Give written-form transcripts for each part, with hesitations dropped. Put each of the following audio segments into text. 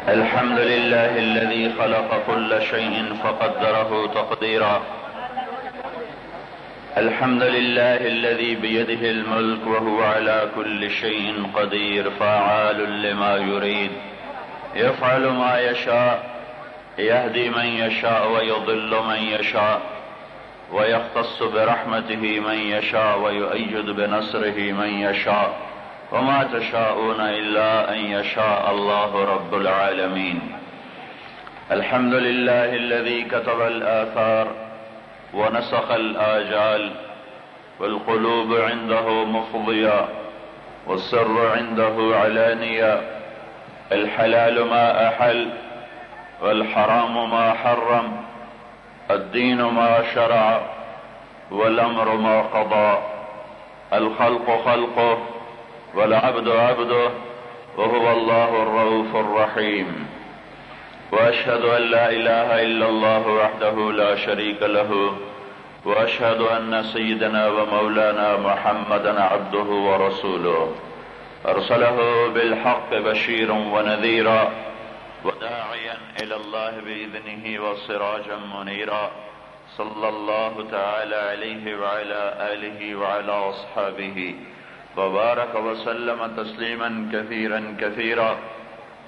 الحمد لله الذي خلق كل شيء فقدره تقديرا. الحمد لله الذي بيده الملك وهو على كل شيء قدير فعال لما يريد يفعل ما يشاء يهدي من يشاء ويضل من يشاء ويختص برحمته من يشاء ويؤيد بنصره من يشاء وما تشاءون إلا أن يشاء الله رب العالمين. الحمد لله الذي كتب الآثار ونسخ الآجال والقلوب عنده مفضية والسر عنده علانية. الحلال ما أحل والحرام ما حرم، الدين ما شرع والأمر ما قضى، الخلق خلقه والعبد عبده وهو الله الرؤوف الرحيم. وأشهد أن لا إله إلا الله وحده لا شريك له، وأشهد أن سيدنا ومولانا محمدا عبده ورسوله أرسله بالحق بشيرا ونذيرا وداعيا إلى الله بإذنه وسراجا منيرا. صلى الله تعالى عليه وعلى آله وعلى أصحابه وبارك وسلم تسليما كثيرا كثيرا.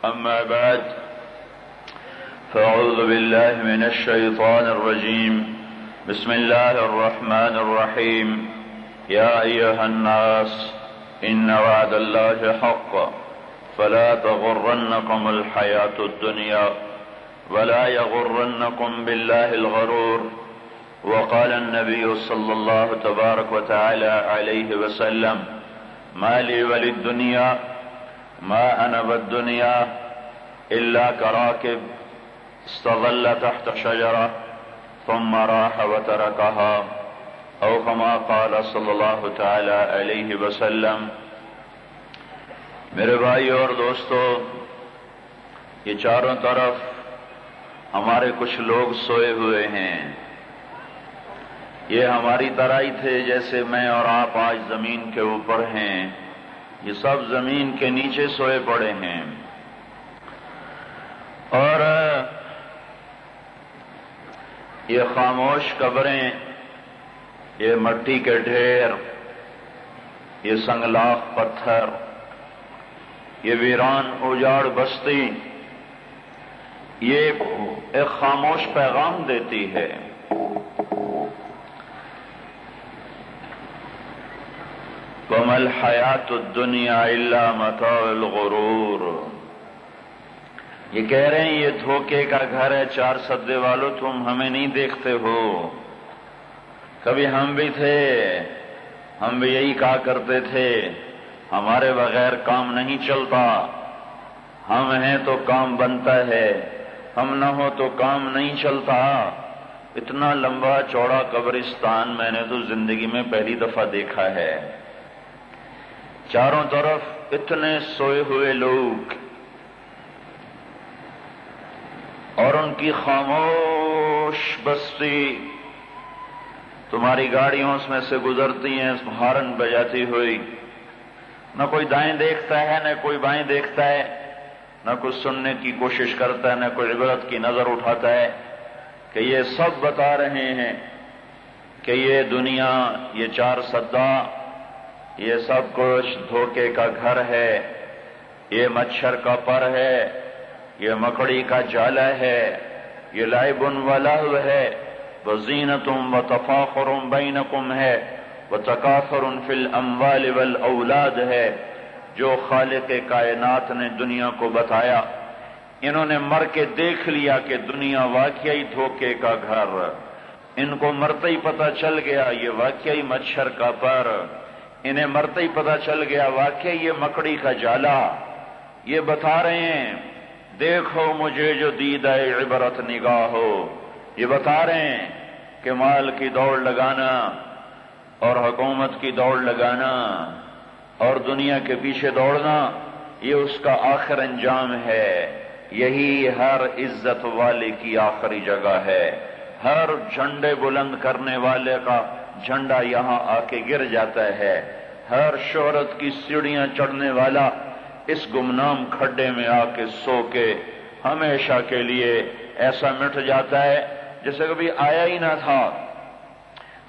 أما بعد، فأعوذ بالله من الشيطان الرجيم. بسم الله الرحمن الرحيم. يا أيها الناس إن وعد الله حق فلا تغرنكم الحياة الدنيا ولا يغرنكم بالله الغرور. وقال النبي صلى الله تبارك وتعالى عليه وسلم: ما لي وللدنيا ما أنا بالدنيا إلا كراكب استظل تحت شجرة ثم راح وتركها، أو كما قال صلی اللہ تعالی علیہ وسلم. میرے بھائی اور دوستو، یہ چاروں طرف ہمارے کچھ لوگ سوئے ہوئے ہیں. یہ ہماری طرح ہی تھے جیسے میں اور آپ آج زمین کے اوپر ہیں. یہ سب زمین کے نیچے سوئے پڑے ہیں. اور یہ خاموش قبریں، یہ مٹی کے ڈھیر، یہ سنگلاخ پتھر، یہ ویران اجاڑ بستی، یہ ایک خاموش پیغام دیتی ہے. وَمَا الْحَيَاةُ الدُّنْيَا إِلَّا مَتَاعُ الْغُرُورِ. یہ کہہ رہے ہیں یہ دھوکے کا گھر ہے. چار سدے والو، تم ہمیں نہیں دیکھتے ہو. کبھی ہم بھی تھے، ہم بھی یہی کہا کرتے تھے ہمارے بغیر کام نہیں چلتا، ہم ہیں تو کام بنتا ہے، ہم نہ ہو تو کام نہیں چلتا. اتنا لمبا چوڑا قبرستان میں نے تو زندگی میں پہلی دفعہ دیکھا ہے. چاروں طرف اتنے سوئے ہوئے لوگ اور ان کی خاموش بستی. تمہاری گاڑیوں اس میں سے گزرتی ہیں ہارن بجاتی ہوئی. نہ کوئی دائیں دیکھتا ہے، نہ کوئی بائیں دیکھتا ہے، نہ کچھ سننے کی کوشش کرتا ہے، نہ کوئی عبرت کی نظر اٹھاتا ہے. کہ یہ سب بتا رہے ہیں کہ یہ دنیا، یہ چار سدا، یہ سب کچھ دھوکے کا گھر ہے. یہ مچھر کا پر ہے، یہ مکڑی کا جالا ہے، یہ لعب و لہو ہے، وزینۃ و تفاخر بینکم ہے، وتکاثر فی الاموال والاولاد ہے. جو خالق کائنات نے دنیا کو بتایا، انہوں نے مر کے دیکھ لیا کہ دنیا واقعی دھوکے کا گھر. ان کو مرتے ہی پتہ چل گیا یہ واقعی مچھر کا پر. انہیں مرتے ہی پتہ چل گیا واقعی یہ مکڑی کا جالا. یہ بتا رہے ہیں دیکھو مجھے جو دیدہ عبرت نگاہ ہو. یہ بتا رہے ہیں کہ مال کی دوڑ لگانا اور حکومت کی دوڑ لگانا اور دنیا کے پیچھے دوڑنا، یہ اس کا آخر انجام ہے. یہی ہر عزت والے کی آخری جگہ ہے. ہر جھنڈے بلند کرنے والے کا جھنڈا یہاں آ کے گر جاتا ہے. ہر شہرت کی سیڑھیاں چڑھنے والا اس گمنام کھڈے میں آ کے سو کے ہمیشہ کے لیے ایسا مٹ جاتا ہے جیسے کبھی آیا ہی نہ تھا۔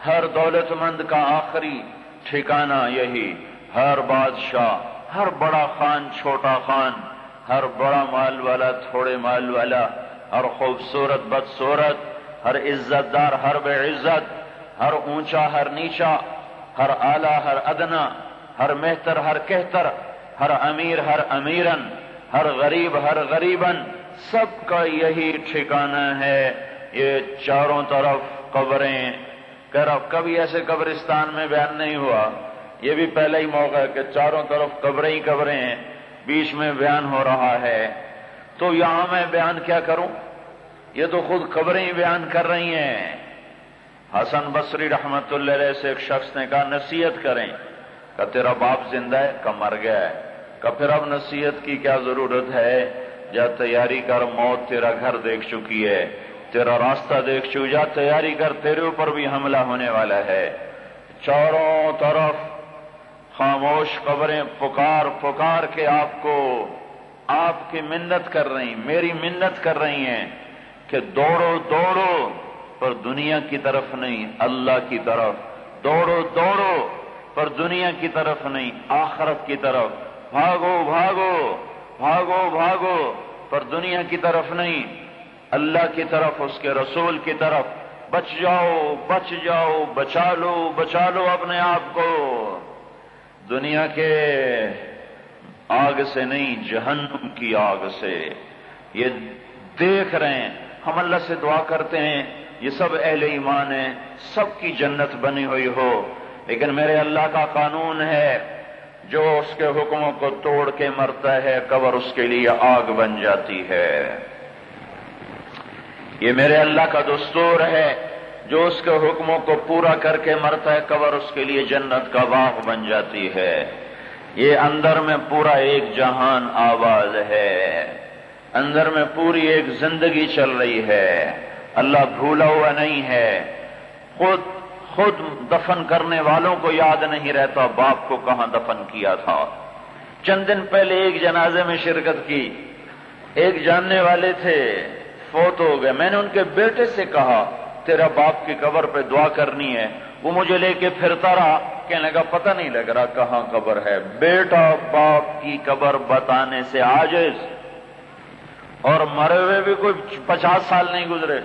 ہر دولت مند کا آخری ٹھکانہ یہی، ہر بادشاہ، ہر بڑا خان چھوٹا خان، ہر بڑا مال والا تھوڑے مال والا، ہر خوبصورت بدصورت، ہر عزت دار ہر بے عزت، ہر اونچا ہر نیچا، ہر اعلیٰ ہر ادنا، ہر مہتر ہر کہتر، ہر امیر ہر امیرن، ہر غریب ہر غریبن، سب کا یہی ٹھکانہ ہے۔ یہ چاروں طرف قبریں، کبھی ایسے قبرستان میں بیان نہیں ہوا، یہ بھی پہلا ہی موقع ہے کہ چاروں طرف قبریں ہی قبریں ہیں، بیچ میں بیان ہو رہا ہے۔ تو یہاں میں بیان کیا کروں؟ یہ تو خود قبریں ہی بیان کر رہی ہیں۔ حسن بصری رحمت اللہ علیہ سے ایک شخص نے کہا نصیحت کریں، کہ تیرا باپ زندہ ہے؟ کہ مر گیا ہے۔ کہ پھر اب نصیحت کی کیا ضرورت ہے؟ جا تیاری کر، موت تیرا گھر دیکھ چکی ہے، تیرا راستہ دیکھ چکی، جا تیاری کر، تیرے اوپر بھی حملہ ہونے والا ہے۔ چاروں طرف خاموش قبریں پکار پکار کے آپ کی منت کر رہی، میری منت کر رہی ہیں کہ دوڑو دوڑو، پر دنیا کی طرف نہیں، اللہ کی طرف۔ دوڑو دوڑو، پر دنیا کی طرف نہیں، آخرت کی طرف۔ بھاگو بھاگو بھاگو بھاگو، پر دنیا کی طرف نہیں، اللہ کی طرف، اس کے رسول کی طرف۔ بچ جاؤ بچ جاؤ، بچا لو اپنے آپ کو، دنیا کے آگ سے نہیں، جہنم کی آگ سے۔ یہ دیکھ رہے ہیں، ہم اللہ سے دعا کرتے ہیں یہ سب اہل ایمان ہیں، سب کی جنت بنی ہوئی ہو، لیکن میرے اللہ کا قانون ہے جو اس کے حکموں کو توڑ کے مرتا ہے، قبر اس کے لیے آگ بن جاتی ہے۔ یہ میرے اللہ کا دستور ہے، جو اس کے حکموں کو پورا کر کے مرتا ہے، قبر اس کے لیے جنت کا باغ بن جاتی ہے۔ یہ اندر میں پورا ایک جہان آباد ہے، اندر میں پوری ایک زندگی چل رہی ہے، اللہ بھولا ہوا نہیں ہے۔ خود دفن کرنے والوں کو یاد نہیں رہتا باپ کو کہاں دفن کیا تھا۔ چند دن پہلے ایک جنازے میں شرکت کی، ایک جاننے والے تھے، فوت ہو گئے۔ میں نے ان کے بیٹے سے کہا تیرا باپ کی قبر پہ دعا کرنی ہے، وہ مجھے لے کے پھرتا رہا، کہنے لگا پتہ نہیں لگ رہا کہاں قبر ہے۔ بیٹا باپ کی قبر بتانے سے عاجز، اور مرے ہوئے بھی کوئی 50 سال نہیں گزرے،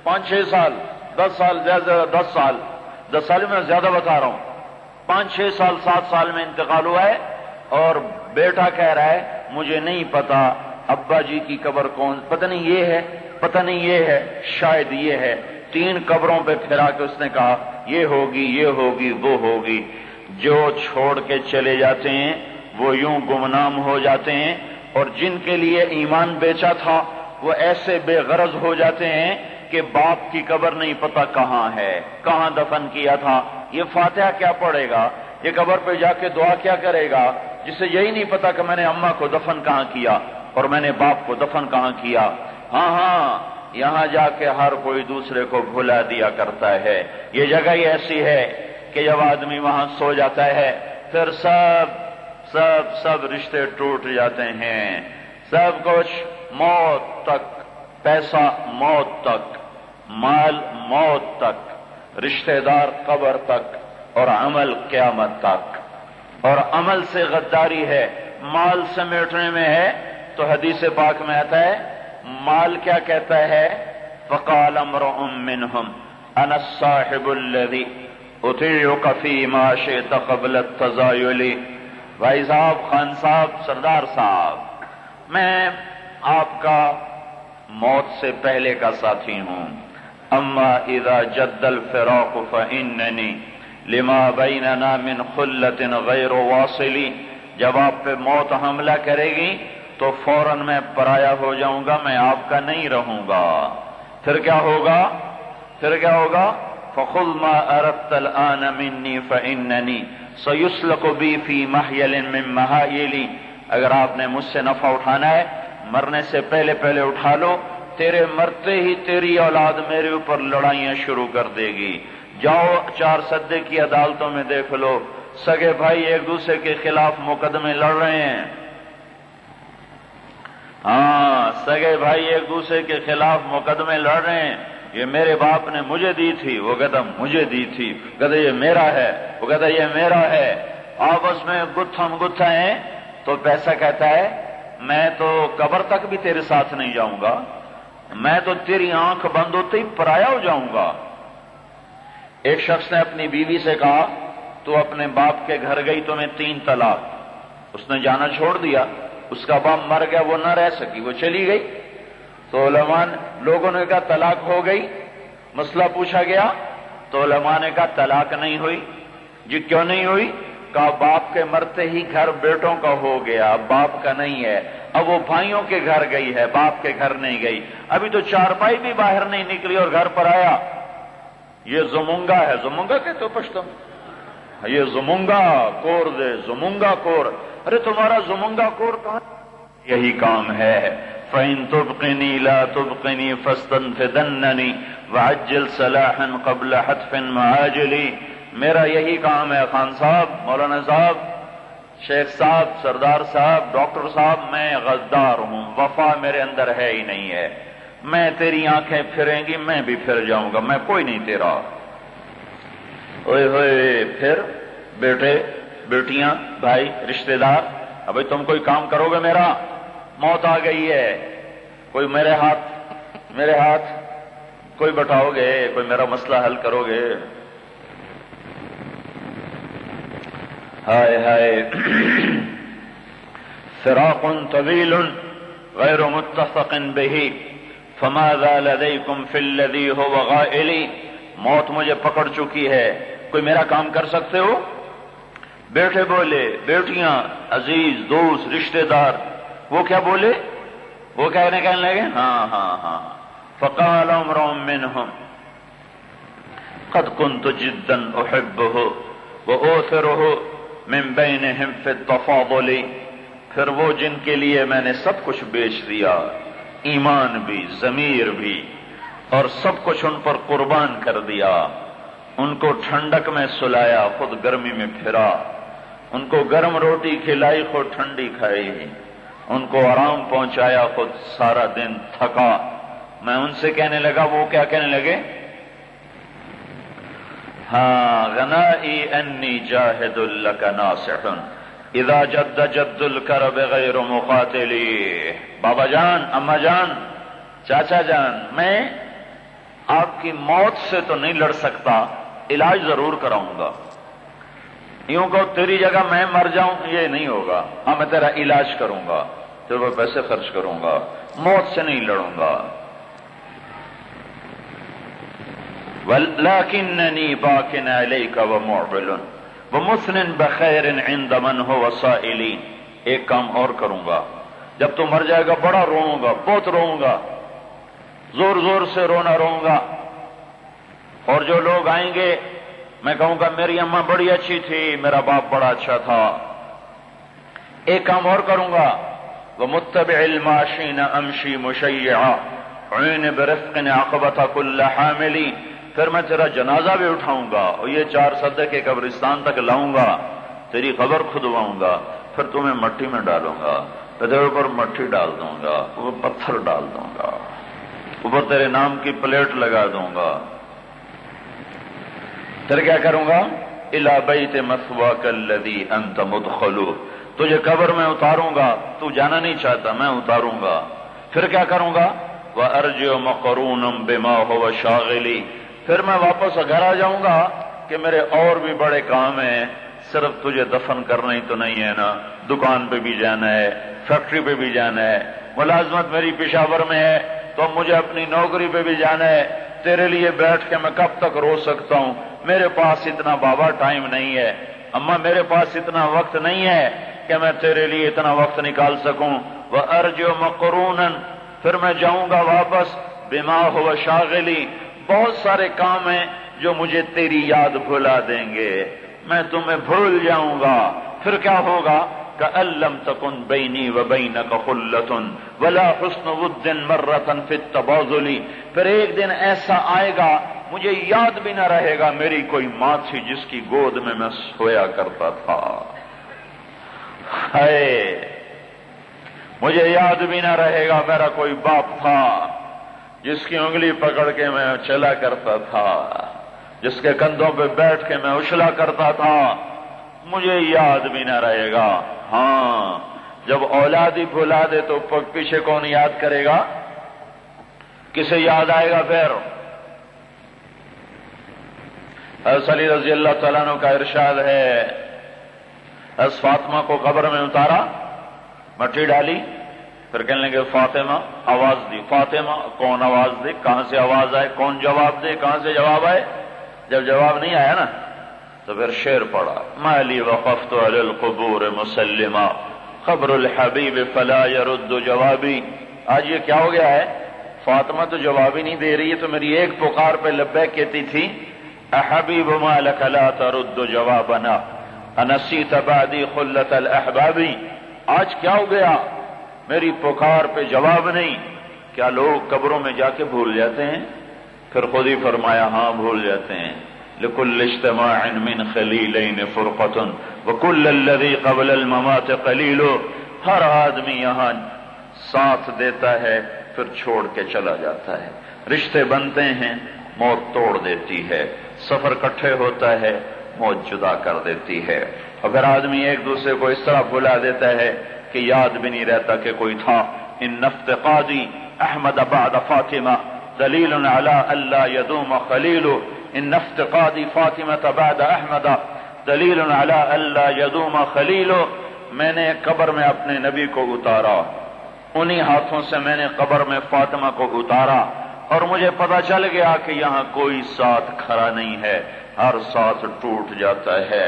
5-6 سال، 10 سال، زیادہ 10 سال میں زیادہ بتا رہا ہوں، 5-6 سال 7 سال میں انتقال ہوا ہے، اور بیٹا کہہ رہا ہے مجھے نہیں پتا ابا جی کی قبر کون، پتہ نہیں یہ ہے، پتہ نہیں یہ ہے، شاید یہ ہے۔ 3 قبروں پہ پھرا کے اس نے کہا یہ ہوگی یہ ہوگی وہ ہوگی۔ جو چھوڑ کے چلے جاتے ہیں وہ یوں گمنام ہو جاتے ہیں، اور جن کے لیے ایمان بیچا تھا وہ ایسے بے غرض ہو جاتے ہیں کہ باپ کی قبر نہیں پتا کہاں ہے، کہاں دفن کیا تھا۔ یہ فاتحہ کیا پڑھے گا، یہ قبر پہ جا کے دعا کیا کرے گا، جسے یہی نہیں پتا کہ میں نے اماں کو دفن کہاں کیا اور میں نے باپ کو دفن کہاں کیا۔ ہاں یہاں جا کے ہر کوئی دوسرے کو بھلا دیا کرتا ہے۔ یہ جگہ ہی ایسی ہے کہ جب آدمی وہاں سو جاتا ہے پھر سب رشتے ٹوٹ جاتے ہیں، سب کچھ موت تک، پیسہ موت تک، مال موت تک، رشتہ دار قبر تک، اور عمل قیامت تک۔ اور عمل سے غداری ہے، مال سمیٹنے میں ہے، تو حدیث پاک میں آتا ہے مال کیا کہتا ہے، فقال امرؤ منهم انا الصاحب الذي اطيعك فيما شئت قبل التزايل۔ بھائی صاحب، خان صاحب، سردار صاحب، میں آپ کا موت سے پہلے کا ساتھی ہوں۔ اما اذا جد الفراق فانني لما بيننا من خلة غير واصل۔ جب آپ پہ موت حملہ کرے گی تو فوراً میں پرایا ہو جاؤں گا، میں آپ کا نہیں رہوں گا۔ پھر کیا ہوگا؟ فخذ ما اردت الآن مني فإنني سيسلك بي في محيل من محائلي۔ اگر آپ نے مجھ سے نفع اٹھانا ہے، مرنے سے پہلے اٹھا لو، تیرے مرتے ہی تیری اولاد میرے اوپر لڑائیاں شروع کر دے گی۔ جاؤ 4 سدے کی عدالتوں میں دیکھ لو، سگے بھائی ایک دوسرے کے خلاف مقدمے لڑ رہے ہیں۔ ہاں سگے بھائی ایک دوسرے کے خلاف مقدمے لڑ رہے ہیں، یہ میرے باپ نے مجھے دی تھی، وہ کہتا مجھے دی تھی، کہتا یہ میرا ہے، وہ کہتا یہ میرا ہے، آپس میں گتھم گتھا ہیں، تو پیسہ کہتا ہے میں تو قبر تک بھی تیرے ساتھ نہیں جاؤں گا، میں تو تیری آنکھ بند ہوتے ہی پرایا ہو جاؤں گا۔ ایک شخص نے اپنی بیوی سے کہا تو اپنے باپ کے گھر گئی، تمہیں 3 طلاق، اس نے جانا چھوڑ دیا، اس کا باپ مر گیا، وہ نہ رہ سکی، وہ چلی گئی، تو علماء لوگوں نے کہا طلاق ہو گئی، مسئلہ پوچھا گیا تو علماء نے کہا طلاق نہیں ہوئی۔ جی کیوں نہیں ہوئی؟ کہا باپ کے مرتے ہی گھر بیٹوں کا ہو گیا، باپ کا نہیں ہے، اب وہ بھائیوں کے گھر گئی ہے، باپ کے گھر نہیں گئی، ابھی تو چارپائی بھی باہر نہیں نکلی اور گھر پر آیا، یہ زمونگا ہے، زمونگا کہتے ہو پشتو، یہ زمونگا کور دے، زمونگا کور، ارے تمہارا زمونگا کور کہاں؟ یہی کام ہے، فَإِن تُبْقِنِي لَا تُبْقِنِي فَاسْتَنْفِدَنَّنِي وَعَجِّلْ صَلَاحًا قَبْلَ حَتْفٍ مَعَاجِلِي، میرا یہی کام ہے خان صاحب، مولانا صاحب، شیخ صاحب، سردار صاحب، ڈاکٹر صاحب، میں غدار ہوں، وفا میرے اندر ہے ہی نہیں ہے، میں تیری آنکھیں پھریں گی میں بھی پھر جاؤں گا، میں کوئی نہیں تیرا۔ اوئے ہوئے، پھر بیٹے بیٹیاں بھائی رشتہ دار، ابھی تم کوئی کام کرو گے میرا؟ موت آ گئی ہے، کوئی میرے ہاتھ کوئی بٹاؤ گے، کوئی میرا مسئلہ حل کرو گے؟ ہائے ہائے، فراق طویل غیر متفق بہ فماذا لدیکم فی الذی هو غائلی، موت مجھے پکڑ چکی ہے، کوئی میرا کام کر سکتے ہو؟ بیٹے بولے، بیٹیاں، عزیز، دوست، رشتہ دار، وہ کیا بولے؟ وہ کہنے لگے ہاں ہاں ہاں، فقال امرؤ منهم قد كنت جدا احبه واؤثره من بينهم في التفاضل، پھر وہ جن کے لیے میں نے سب کچھ بیچ دیا، ایمان بھی، ضمیر بھی، اور سب کچھ ان پر قربان کر دیا، ان کو ٹھنڈک میں سلایا، خود گرمی میں پھرا، ان کو گرم روٹی کھلائی، خود ٹھنڈی کھائی، ان کو آرام پہنچایا، خود سارا دن تھکا۔ میں ان سے کہنے لگا، وہ کیا کہنے لگے؟ ہاں، غنائی انی جاہد لک ناصح اذا جد جد الکرب غیر مقاتلی، بابا جان، اماں جان، چاچا جان، میں آپ کی موت سے تو نہیں لڑ سکتا، علاج ضرور کراؤں گا، یوں کہ تیری جگہ میں مر جاؤں یہ نہیں ہوگا، ہاں میں تیرا علاج کروں گا، تیرے پر پیسے خرچ کروں گا، موت سے نہیں لڑوں گا۔ وَلَكِنَّنِي بَاكٍ عَلَيْكَ وَمُعْبِلٌ وَمُثْنٍ بِخَيْرٍ عِنْدَ مَنْ هُوَ صَائِلِي، ایک کام اور کروں گا، جب تو مر جائے گا بڑا روؤں گا، بہت روؤں گا، زور زور سے روؤں گا، اور جو لوگ آئیں گے میں کہوں گا میری اماں بڑی اچھی تھی، میرا باپ بڑا اچھا تھا۔ ایک کام اور کروں گا، وَمُتَّبِعِ الْمَاشِينَ أَمْشِي مُشَيِّعًا عُيْنِ بِرِفْقٍ عَقَبَةَ كُلَّ حَامِلِ، پھر میں تیرا جنازہ بھی اٹھاؤں گا اور یہ 4 سدے کے قبرستان تک لاؤں گا، تیری قبر کھدواؤں گا، پھر تمہیں مٹی میں ڈالوں گا، تیرے اوپر مٹی ڈال دوں گا، اوپر پتھر ڈال دوں گا، اوپر تیرے نام کی پلیٹ لگا دوں گا، پھر کیا کروں گا؟ اِلَى بَيْتِ مَثْوَاكَ الَّذِي أَنْتَ مُدْخَلُهُ، تجھے قبر میں اتاروں گا، تو جانا نہیں چاہتا، میں اتاروں گا، پھر کیا کروں گا؟ وَأَرْجِعُ مَقْرُونًا بِمَا هُوَ شَاغِلِي، پھر میں واپس گھر آ جاؤں گا کہ میرے اور بھی بڑے کام ہیں، صرف تجھے دفن کرنا ہی تو نہیں ہے نا، دکان پہ بھی جانا ہے، فیکٹری پہ بھی جانا ہے، ملازمت میری پشاور میں ہے تو مجھے اپنی نوکری پہ بھی جانا ہے، تیرے لیے بیٹھ کے میں کب تک رو سکتا ہوں، میرے پاس اتنا بابا ٹائم نہیں ہے، اماں میرے پاس اتنا وقت نہیں ہے کہ میں تیرے لیے اتنا وقت نکال سکوں۔ وَأَرْجِعُ مَقْرُونًا، پھر میں جاؤں گا واپس، بِمَا هُوَ شَاغِلِي، بہت سارے کام ہیں جو مجھے تیری یاد بھلا دیں گے، میں تمہیں بھول جاؤں گا، پھر کیا ہوگا؟ كَأَن لَّمْ تَكُن بَيْنِي وَبَيْنَكَ خُلَّةٌ وَلَا حُسْنُ وُدٍّ مَرَّةً فِي التَّبَاذُلِ، پھر ایک دن ایسا آئے گا مجھے یاد بھی نہ رہے گا میری کوئی ماں تھی جس کی گود میں میں سویا کرتا تھا۔ ہائے، مجھے یاد بھی نہ رہے گا میرا کوئی باپ تھا جس کی انگلی پکڑ کے میں چلا کرتا تھا، جس کے کندھوں پہ بیٹھ کے میں اچھلا کرتا تھا، مجھے یاد بھی نہ رہے گا۔ ہاں، جب اولاد ہی بھلا دے تو پیچھے کون یاد کرے گا؟ کسے یاد آئے گا پھر؟ حضرت علی رضی اللہ تعالیٰ عنہ کا ارشاد ہے، حضرت فاطمہ کو قبر میں اتارا، مٹی ڈالی، پھر کہنے لگے فاطمہ، آواز دی، فاطمہ، کون آواز دے؟ کہاں سے آواز آئے؟ کون جواب دے؟ کہاں سے جواب آئے؟ جب جواب نہیں آیا نا تو پھر شعر پڑا، مالی وقفت علی القبور مسلما خبر الحبیب فلا يرد جوابی۔ آج یہ کیا ہو گیا ہے؟ فاطمہ تو جواب ہی نہیں دے رہی ہے، تو میری ایک پکار پہ لبیک کہتی تھی، احبیب ما لک لا ترد جوابنا انسیت بعدی خلت الاحبابی۔ آج کیا ہو گیا؟ میری پکار پہ جواب نہیں۔ کیا لوگ قبروں میں جا کے بھول جاتے ہیں؟ پھر خود ہی فرمایا، ہاں بھول جاتے ہیں۔ لکل اجتماع من خلیلین فرقۃ وکل الذی قبل الممات قلیل۔ ہر آدمی یہاں ساتھ دیتا ہے پھر چھوڑ کے چلا جاتا ہے، رشتے بنتے ہیں، موت توڑ دیتی ہے، سفر کٹھے ہوتا ہے، موت جدا کر دیتی ہے، اور پھر آدمی ایک دوسرے کو اس طرح بھلا دیتا ہے کہ یاد بھی نہیں رہتا کہ کوئی تھا۔ ان افتقادی احمد بعد فاطمہ دلیل علی الا یدوم خلیل۔ ان افتقادی فاطمہ بعد احمد دلیل علی الا یدوم خلیل۔ میں نے قبر میں اپنے نبی کو اتارا، انہی ہاتھوں سے میں نے قبر میں فاطمہ کو اتارا، اور مجھے پتہ چل گیا کہ یہاں کوئی ساتھ کھڑا نہیں ہے، ہر ساتھ ٹوٹ جاتا ہے۔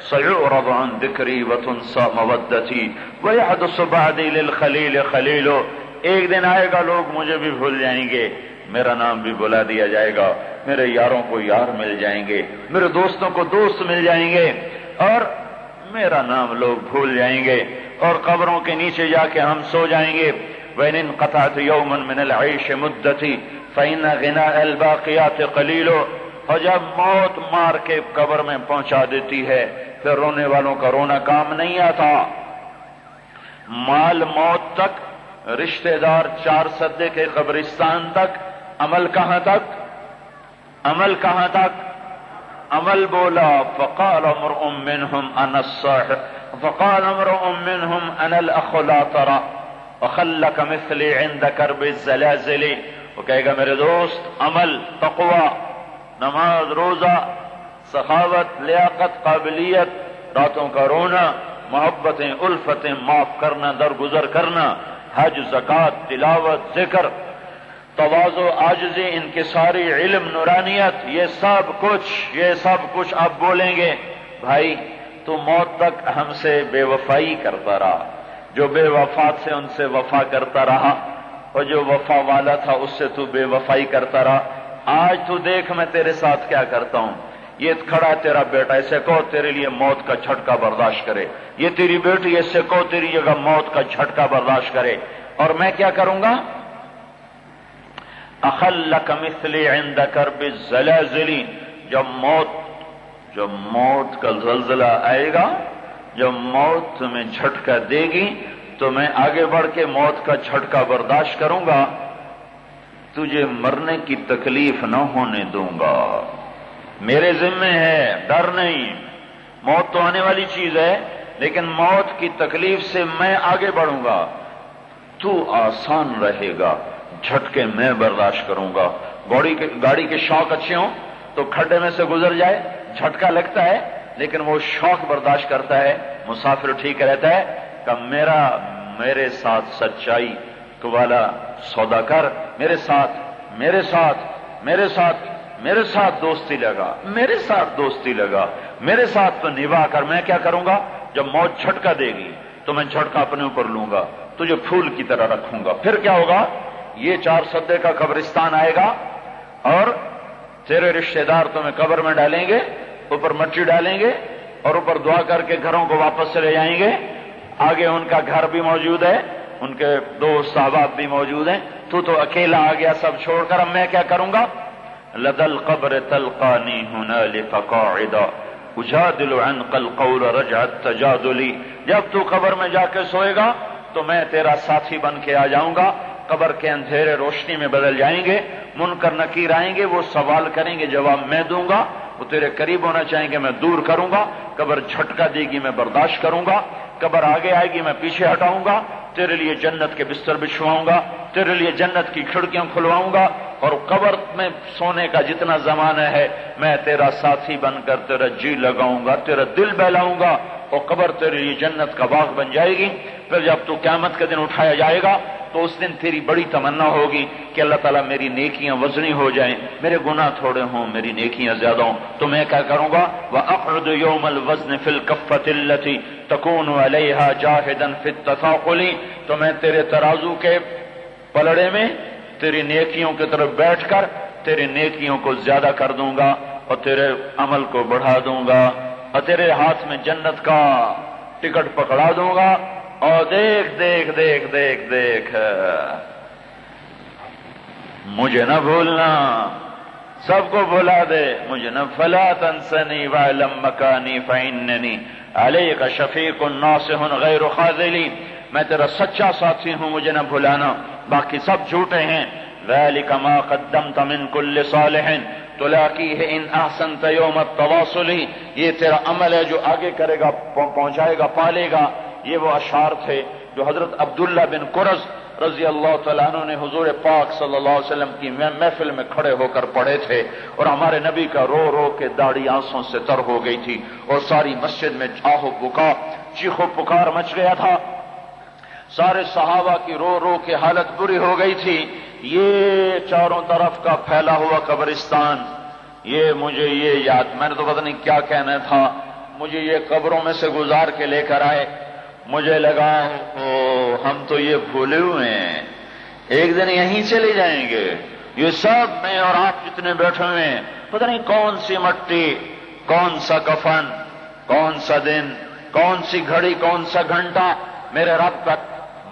سیعرض عن ذکری وتنسى مودتی ویحدث بعدی للخلیل خلیل۔ ایک دن آئے گا لوگ مجھے بھی بھول جائیں گے، میرا نام بھی بلا دیا جائے گا، میرے یاروں کو یار مل جائیں گے، میرے دوستوں کو دوست مل جائیں گے، اور میرا نام لوگ بھول جائیں گے، اور قبروں کے نیچے جا کے ہم سو جائیں گے۔ وَإِنْ انْقَطَعْتُ يَوْمًا مِنَ الْعَيْشِ مُدَّتِي فَإِنَّ غِنَاءَ الْبَاقِيَاتِ قَلِيلٌ۔ اور جب موت مار کے قبر میں پہنچا دیتی ہے پھر رونے والوں کا رونا کام نہیں آتا۔ مال موت تک، رشتہ دار چار سدے کے قبرستان تک، عمل کہاں تک؟ عمل کہاں تک؟ عمل بولا فقال امرؤ منهم انا الصاحب فقال امرؤ منهم انا الاخ لا ترى وخلك مثلي عند كرب الزلازل۔ وہ کہے گا میرے دوست، عمل، تقوی، نماز، روزہ، سخاوت، لیاقت، قابلیت، راتوں کا رونا، محبتیں، الفتیں، معاف کرنا، درگزر کرنا، حج، زکوٰۃ، تلاوت، ذکر، تواضع، عاجزی، انکساری، علم، نورانیت، یہ سب کچھ آپ بولیں گے۔ بھائی تو موت تک ہم سے بے وفائی کرتا رہا، جو بے وفات سے ان سے وفا کرتا رہا، اور جو وفا والا تھا اس سے تو بے وفائی کرتا رہا۔ آج تو دیکھ میں تیرے ساتھ کیا کرتا ہوں۔ یہ کھڑا ہے تیرا بیٹا، اسے کہو تیرے لیے موت کا جھٹکا برداشت کرے، یہ تیری بیٹی، اس سے کہو تیری جگہ موت کا جھٹکا برداشت کرے، اور میں کیا کروں گا؟ اخلک مثلی عند کرب الزلازل۔ جب موت کا زلزلہ آئے گا، جب موت تمہیں جھٹکا دے گی تو میں آگے بڑھ کے موت کا جھٹکا برداشت کروں گا، تجھے مرنے کی تکلیف نہ ہونے دوں گا، میرے ذمہ ہے، ڈر نہیں۔ موت تو آنے والی چیز ہے، لیکن موت کی تکلیف سے میں آگے بڑھوں گا، تو آسان رہے گا، جھٹکے میں برداشت کروں گا۔ گاڑی کے شوق اچھے ہوں تو کھڈے میں سے گزر جائے، جھٹکا لگتا ہے لیکن وہ شوق برداشت کرتا ہے، مسافر ٹھیک رہتا ہے کہ میرے ساتھ سچائی والا سودا کر، میرے ساتھ دوستی لگا، میرے ساتھ تو نبھا کر۔ میں کیا کروں گا؟ جب موت جھٹکا دے گی تو میں جھٹکا اپنے اوپر لوں گا، تجھے پھول کی طرح رکھوں گا۔ پھر کیا ہوگا؟ یہ چار سدے کا قبرستان آئے گا، اور تیرے رشتہ دار تمہیں قبر میں ڈالیں گے، اوپر مٹی ڈالیں گے، اور اوپر دعا کر کے گھروں کو واپس چلے جائیں گے۔ آگے ان کا گھر بھی موجود ہے، ان کے دوست احباب بھی موجود ہیں، تو اکیلا آ گیا سب چھوڑ کر۔ اب میں کیا کروں گا؟ لدى القبر تلقاني هنالك قاعدا اجادل عنق القول رجع التجادل۔ جب تو قبر میں جا کے سوئے گا تو میں تیرا ساتھی بن کے آ جاؤں گا. قبر کے اندھیرے روشنی میں بدل جائیں گے. منکر نکیر آئیں گے, وہ سوال کریں گے, جواب میں دوں گا. وہ تیرے قریب ہونا چاہیں گے, میں دور کروں گا. قبر جھٹکا دے گی, میں برداشت کروں گا. قبر آگے آئے گی, میں پیچھے ہٹاؤں گا. تیرے لیے جنت کے بستر بچھواؤں گا, تیرے لیے جنت کی کھڑکیاں کھلواؤں گا. اور قبر میں سونے کا جتنا زمانہ ہے میں تیرا ساتھی بن کر تیرا جی لگاؤں گا, تیرا دل بہلاؤں گا, اور قبر تیرے لیے جنت کا باغ بن جائے گی. پھر جب تو قیامت کے دن اٹھایا جائے گا تو اس دن تیری بڑی تمنا ہوگی کہ اللہ تعالیٰ میری نیکیاں وزنی ہو جائیں, میرے گناہ تھوڑے ہوں, میری نیکیاں زیادہ ہوں. تو میں کیا کروں گا؟ وَأَقْعُدُ يَوْمَ الْوَزْنِ فِي الْكَفَّةِ الَّتِي تَكُونُ عَلَيْهَا جَاهِدًا فِي التَّثَاقُلِ. تو میں تیرے ترازو کے پلڑے میں تیری نیکیوں کی طرف بیٹھ کر تیری نیکیوں کو زیادہ کر دوں گا اور تیرے عمل کو بڑھا دوں گا, اور تیرے ہاتھ میں جنت کا ٹکٹ پکڑا دوں گا. اور دیکھ دیکھ دیکھ دیکھ دیکھ, مجھے نہ بھولنا, سب کو بھلا دے مجھے نہ. فلا تنسنی واعلم مکانی فإننی علیک شفیق ناصح غیر خاذلی. میں تیرا سچا ساتھی ہوں, مجھے نہ بھلانا, باقی سب جھوٹے ہیں. ذلک ما قدمت من کل صالح تلاقیہ ان احسنت یوم التواصل. یہ تیرا عمل ہے جو آگے کرے گا, پہنچائے گا, پالے گا. یہ وہ اشعار تھے جو حضرت عبداللہ بن قرظ رضی اللہ تعالیٰ عنہ نے حضور پاک صلی اللہ علیہ وسلم کی محفل میں کھڑے ہو کر پڑھے تھے. اور ہمارے نبی کا رو رو کے داڑھی آنسوں سے تر ہو گئی تھی, اور ساری مسجد میں آہ و بکا, چیخ و پکار مچ گیا تھا. سارے صحابہ کی رو رو کے حالت بری ہو گئی تھی. یہ چاروں طرف کا پھیلا ہوا قبرستان, یہ مجھے یہ یاد, میں نے تو پتہ نہیں کیا کہنا تھا, مجھے یہ قبروں میں سے گزار کے لے کر آئے. مجھے لگا ہم تو یہ بھولے ہوئے ہیں, ایک دن یہیں چلے جائیں گے. یہ سب میں اور آپ جتنے بیٹھے ہوئے ہیں, پتہ نہیں کون سی مٹی, کون سا کفن, کون سا دن, کون سی گھڑی, کون سا گھنٹہ. میرے رب کا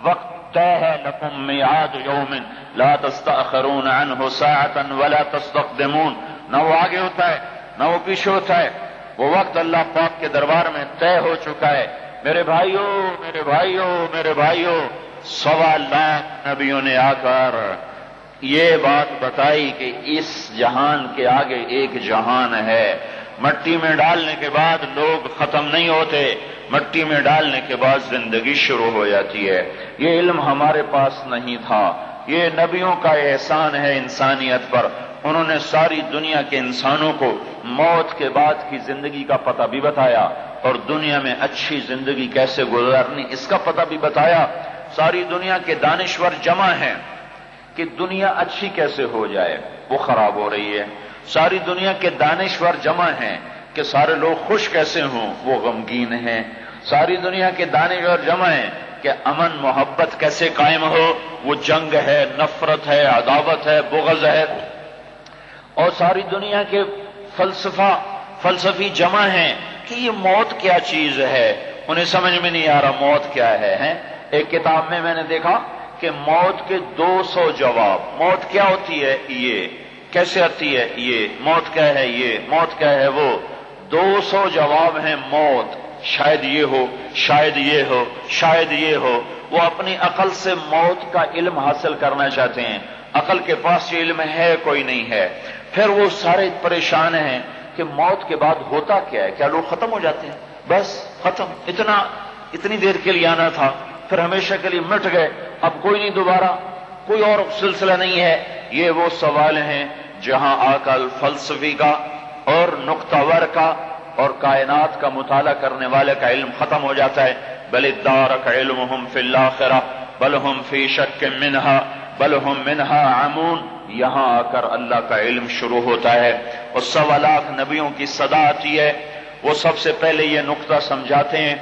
وقت طے ہے. لکم میعاد یوم لا تستأخرون عنہ ساعة ولا تستقدمون. نہ وہ آگے ہوتا ہے نہ وہ پیچھے ہوتا ہے, وہ وقت اللہ پاک کے دربار میں طے ہو چکا ہے. میرے بھائیوں, میرے بھائیوں, میرے بھائیوں, 1.25 لاکھ نبیوں نے آ کر یہ بات بتائی کہ اس جہان کے آگے ایک جہان ہے. مٹی میں ڈالنے کے بعد لوگ ختم نہیں ہوتے, مٹی میں ڈالنے کے بعد زندگی شروع ہو جاتی ہے. یہ علم ہمارے پاس نہیں تھا, یہ نبیوں کا احسان ہے انسانیت پر. انہوں نے ساری دنیا کے انسانوں کو موت کے بعد کی زندگی کا پتہ بھی بتایا, اور دنیا میں اچھی زندگی کیسے گزارنی اس کا پتہ بھی بتایا. ساری دنیا کے دانشور جمع ہیں کہ دنیا اچھی کیسے ہو جائے, وہ خراب ہو رہی ہے. ساری دنیا کے دانشور جمع ہیں کہ سارے لوگ خوش کیسے ہوں, وہ غمگین ہیں. ساری دنیا کے دانشور جمع ہیں کہ امن محبت کیسے قائم ہو, وہ جنگ ہے, نفرت ہے, عداوت ہے, بغض ہے. اور ساری دنیا کے فلسفی جمع ہیں کہ یہ موت کیا چیز ہے, انہیں سمجھ میں نہیں آ رہا موت کیا ہے. ایک کتاب میں نے دیکھا کہ موت کے 200 جواب. موت کیا ہوتی ہے, یہ کیسے آتی ہے, یہ موت کیا ہے, یہ موت کیا ہے, وہ 200 جواب ہیں. موت شاید یہ ہو, شاید یہ ہو, شاید یہ ہو. وہ اپنی عقل سے موت کا علم حاصل کرنا چاہتے ہیں, عقل کے پاس یہ علم ہے کوئی نہیں ہے. پھر وہ سارے پریشان ہیں کہ موت کے بعد ہوتا کیا ہے, کیا لوگ ختم ہو جاتے ہیں, بس ختم, اتنی دیر کے لیے آنا تھا, پھر ہمیشہ کے لیے مٹ گئے, اب کوئی نہیں, دوبارہ کوئی اور سلسلہ نہیں ہے. یہ وہ سوال ہیں جہاں عقل فلسفی کا اور نقطہ ور کا اور کائنات کا مطالعہ کرنے والے کا علم ختم ہو جاتا ہے. بل ادارک علمہم فی الآخرہ بل ہم فی شک منہا بل ہم منہا عمون. یہاں آ کر اللہ کا علم شروع ہوتا ہے, اور 1.25 لاکھ نبیوں کی صدا آتی ہے. وہ سب سے پہلے یہ نقطہ سمجھاتے ہیں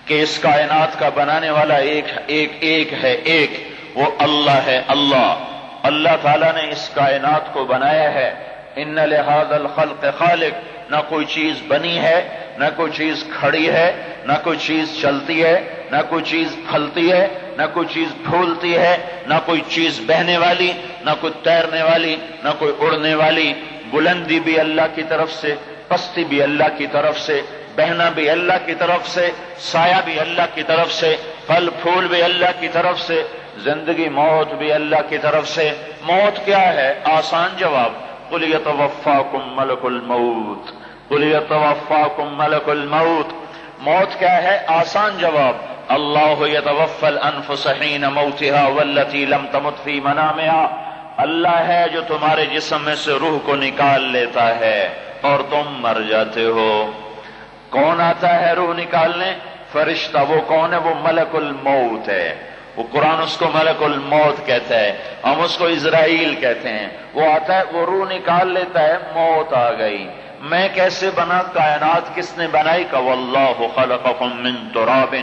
کہ اس کائنات کا بنانے والا ایک ہے, ایک وہ اللہ ہے. اللہ تعالیٰ نے اس کائنات کو بنایا ہے. ان لہذا الخلق خالق, نہ کوئی چیز بنی ہے, نہ کوئی چیز کھڑی ہے, نہ کوئی چیز چلتی ہے, نہ کوئی چیز پھلتی ہے, نہ کوئی چیز پھولتی ہے, نہ کوئی چیز بہنے والی, نہ کوئی تیرنے والی, نہ کوئی اڑنے والی. بلندی بھی اللہ کی طرف سے, پستی بھی اللہ کی طرف سے, بہنا بھی اللہ کی طرف سے, سایہ بھی اللہ کی طرف سے, پھل پھول بھی اللہ کی طرف سے، زندگی موت بھی اللہ کی طرف سے۔ موت کیا ہے؟ آسان جواب، قل یتوفاکم ملک الموت، قل یتوفاکم ملک الموت۔ موت کیا ہے؟ آسان جواب، اللہ یتوفی الانفس حین موتها والتی لم تمت فی منامها۔ اللہ ہے جو تمہارے جسم میں سے روح کو نکال لیتا ہے اور تم مر جاتے ہو۔ کون آتا ہے روح نکالنے؟ فرشتہ۔ وہ کون ہے؟ وہ ملک الموت ہے۔ وہ قرآن اس کو ملک الموت کہتا ہے، ہم اس کو اسرائیل کہتے ہیں۔ وہ آتا ہے، وہ روح نکال لیتا ہے، موت آ گئی۔ میں کیسے بنا؟ کائنات کس نے بنائی؟ کہ واللہ خلقکم من تراب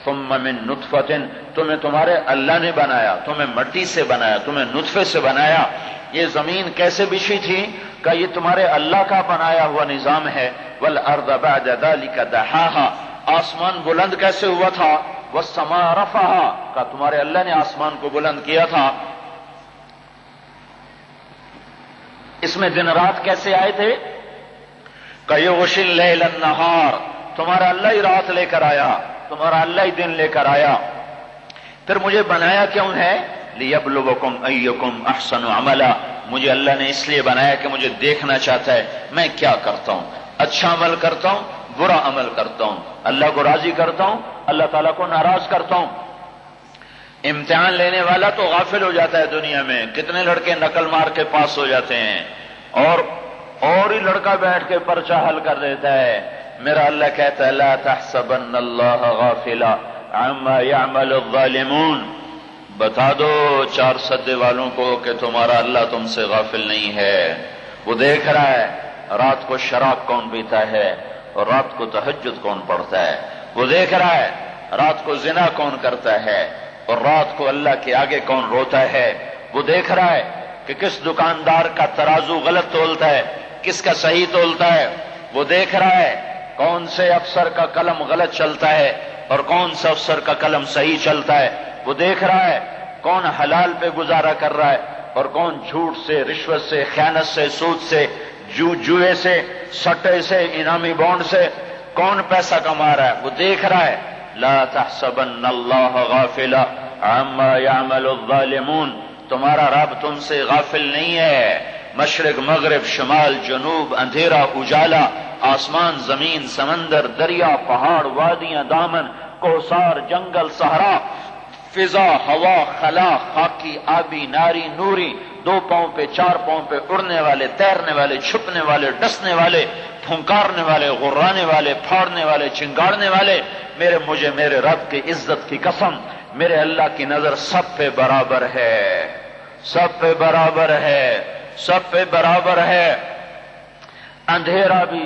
ثم من نطفۃ، تمہیں تمہارے اللہ نے بنایا، تمہیں مٹی سے بنایا، تمہیں نطفے سے بنایا۔ یہ زمین کیسے بچھی تھی؟ کہ یہ تمہارے اللہ کا بنایا ہوا نظام ہے۔ والارض بعد ذلك دحاها، آسمان بلند کیسے ہوا تھا؟ والسماء رفعها، کہ تمہارے اللہ نے آسمان کو بلند کیا تھا۔ اس میں دن رات کیسے آئے تھے؟ کہ یغشی اللیل النہار، تمہارا اللہ ہی رات لے کر آیا، تمہارا اللہ ہی دن لے کر آیا۔ پھر مجھے بنایا کیوں ہے؟ لیبلوکم ایکم احسن عملا، مجھے اللہ نے اس لیے بنایا کہ مجھے دیکھنا چاہتا ہے میں کیا کرتا ہوں، اچھا عمل کرتا ہوں، برا عمل کرتا ہوں، اللہ کو راضی کرتا ہوں، اللہ تعالیٰ کو ناراض کرتا ہوں۔ امتحان لینے والا تو غافل ہو جاتا ہے دنیا میں، کتنے لڑکے نقل مار کے پاس ہو جاتے ہیں، اور ہی لڑکا بیٹھ کے پرچہ حل کر دیتا ہے۔ میرا اللہ کہتا ہے لا تحسبن اللہ غافلا عما يعمل الظالمون، بتا دو چار سدے والوں کو کہ تمہارا اللہ تم سے غافل نہیں ہے۔ وہ دیکھ رہا ہے رات کو شراب کون پیتا ہے اور رات کو تہجد کون پڑھتا ہے، وہ دیکھ رہا ہے رات کو زنا کون کرتا ہے اور رات کو اللہ کے آگے کون روتا ہے، وہ دیکھ رہا ہے کہ کس دکاندار کا ترازو غلط تولتا ہے، کس کا صحیح تولتا ہے، وہ دیکھ رہا ہے کون سے افسر کا قلم غلط چلتا ہے اور کون سے افسر کا قلم صحیح چلتا ہے، وہ دیکھ رہا ہے کون حلال پہ گزارا کر رہا ہے اور کون جھوٹ سے، رشوت سے، خیانت سے، سود سے، جوئے سے، سٹے سے، انعامی بانڈ سے کون پیسہ کما رہا ہے، وہ دیکھ رہا ہے۔ لا تحسبن اللہ غافلا عما يعمل الظالمون، تمہارا رب تم سے غافل نہیں ہے۔ مشرق مغرب شمال جنوب، اندھیرا اجالا، آسمان زمین سمندر دریا پہاڑ وادیاں دامن کوثار جنگل صحرا، فضا ہوا خلا خاکی آبی ناری نوری، دو پاؤں پہ چار پاؤں پہ اڑنے والے تیرنے والے چھپنے والے ڈسنے والے پھنکارنے والے غرانے والے پھاڑنے والے چنگاڑنے والے، مجھے میرے رب کی عزت کی قسم میرے اللہ کی نظر سب پہ برابر ہے، سب پہ برابر ہے، سب پہ برابر ہے۔ اندھیرا بھی